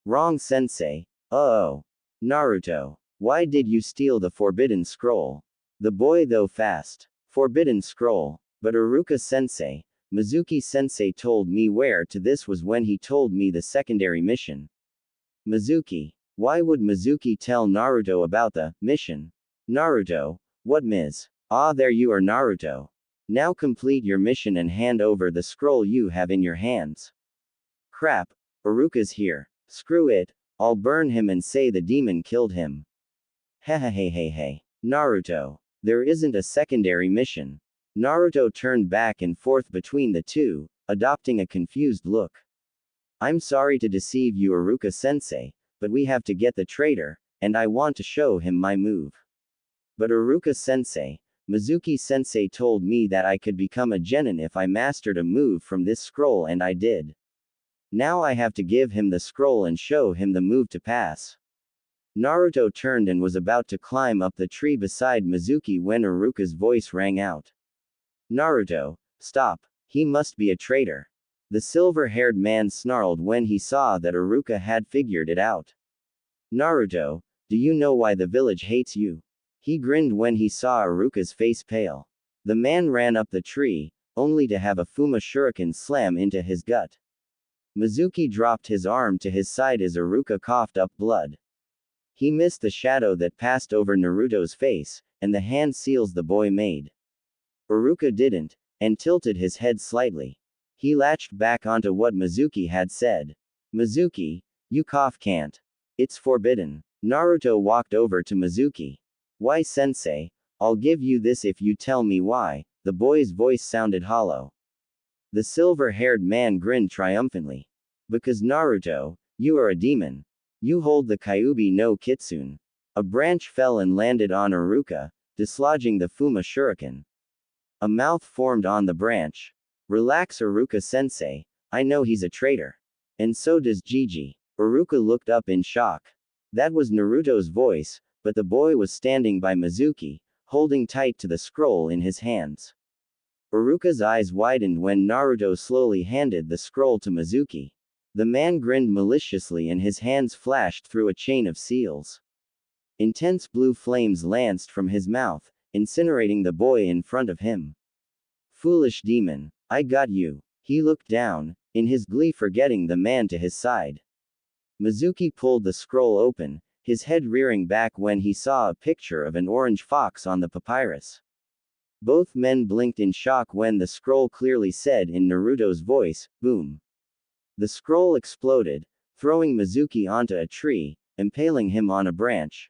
Wrong, sensei. Oh. Naruto. Why did you steal the forbidden scroll? The boy though fast. Forbidden scroll. But Iruka-sensei, Mizuki-sensei told me where to this was when he told me the secondary mission. Mizuki. Why would Mizuki tell Naruto about the mission? Naruto, what Ms. Ah, there you are, Naruto. Now complete your mission and hand over the scroll you have in your hands. Crap, Iruka's here. Screw it, I'll burn him and say the demon killed him. Hehehehe. Naruto. There isn't a secondary mission. Naruto turned back and forth between the two, adopting a confused look. I'm sorry to deceive you, Iruka-sensei, but we have to get the traitor, and I want to show him my move. But Iruka-sensei, Mizuki-sensei told me that I could become a genin if I mastered a move from this scroll, and I did. Now I have to give him the scroll and show him the move to pass. Naruto turned and was about to climb up the tree beside Mizuki when Iruka's voice rang out. Naruto, stop. He must be a traitor. The silver-haired man snarled when he saw that Iruka had figured it out. Naruto, do you know why the village hates you? He grinned when he saw Iruka's face pale. The man ran up the tree, only to have a Fuma shuriken slam into his gut. Mizuki dropped his arm to his side as Iruka coughed up blood. He missed the shadow that passed over Naruto's face, and the hand seals the boy made. Iruka didn't, and tilted his head slightly. He latched back onto what Mizuki had said. Mizuki, you cough can't. It's forbidden. Naruto walked over to Mizuki. Why, sensei? I'll give you this if you tell me why. The boy's voice sounded hollow. The silver-haired man grinned triumphantly. Because Naruto, you are a demon. You hold the Kyuubi no Kitsune. A branch fell and landed on Iruka, dislodging the Fuma shuriken. A mouth formed on the branch. Relax, Iruka-sensei, I know he's a traitor. And so does Gigi. Iruka looked up in shock. That was Naruto's voice, but the boy was standing by Mizuki, holding tight to the scroll in his hands. Iruka's eyes widened when Naruto slowly handed the scroll to Mizuki. The man grinned maliciously and his hands flashed through a chain of seals. Intense blue flames lanced from his mouth, incinerating the boy in front of him. Foolish demon. I got you. He looked down, in his glee forgetting the man to his side. Mizuki pulled the scroll open, his head rearing back when he saw a picture of an orange fox on the papyrus. Both men blinked in shock when the scroll clearly said in Naruto's voice, boom. The scroll exploded, throwing Mizuki onto a tree, impaling him on a branch.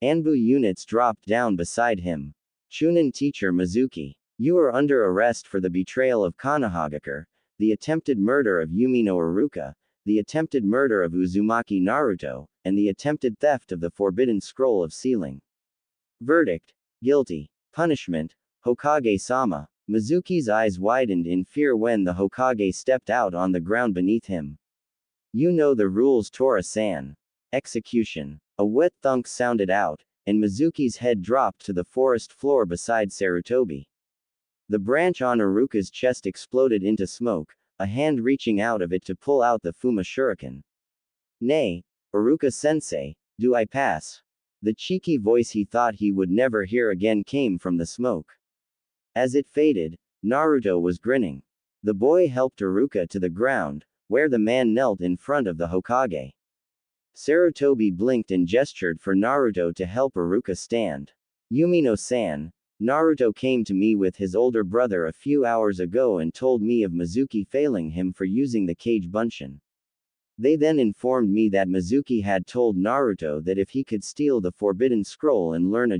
Anbu units dropped down beside him. Chunin teacher Mizuki. You are under arrest for the betrayal of Konohagakure, the attempted murder of Yumino Iruka, the attempted murder of Uzumaki Naruto, and the attempted theft of the Forbidden Scroll of Sealing. Verdict: guilty. Punishment: Hokage-sama. Mizuki's eyes widened in fear when the Hokage stepped out on the ground beneath him. You know the rules, Tora-san. Execution. A wet thunk sounded out, and Mizuki's head dropped to the forest floor beside Sarutobi. The branch on Iruka's chest exploded into smoke, a hand reaching out of it to pull out the Fuma shuriken. Nay, Iruka-sensei, do I pass? The cheeky voice he thought he would never hear again came from the smoke. As it faded, Naruto was grinning. The boy helped Iruka to the ground, where the man knelt in front of the Hokage. Sarutobi blinked and gestured for Naruto to help Iruka stand. Yumino-san, Naruto came to me with his older brother a few hours ago and told me of Mizuki failing him for using the Kage Bunshin. They then informed me that Mizuki had told Naruto that if he could steal the Forbidden Scroll and learn a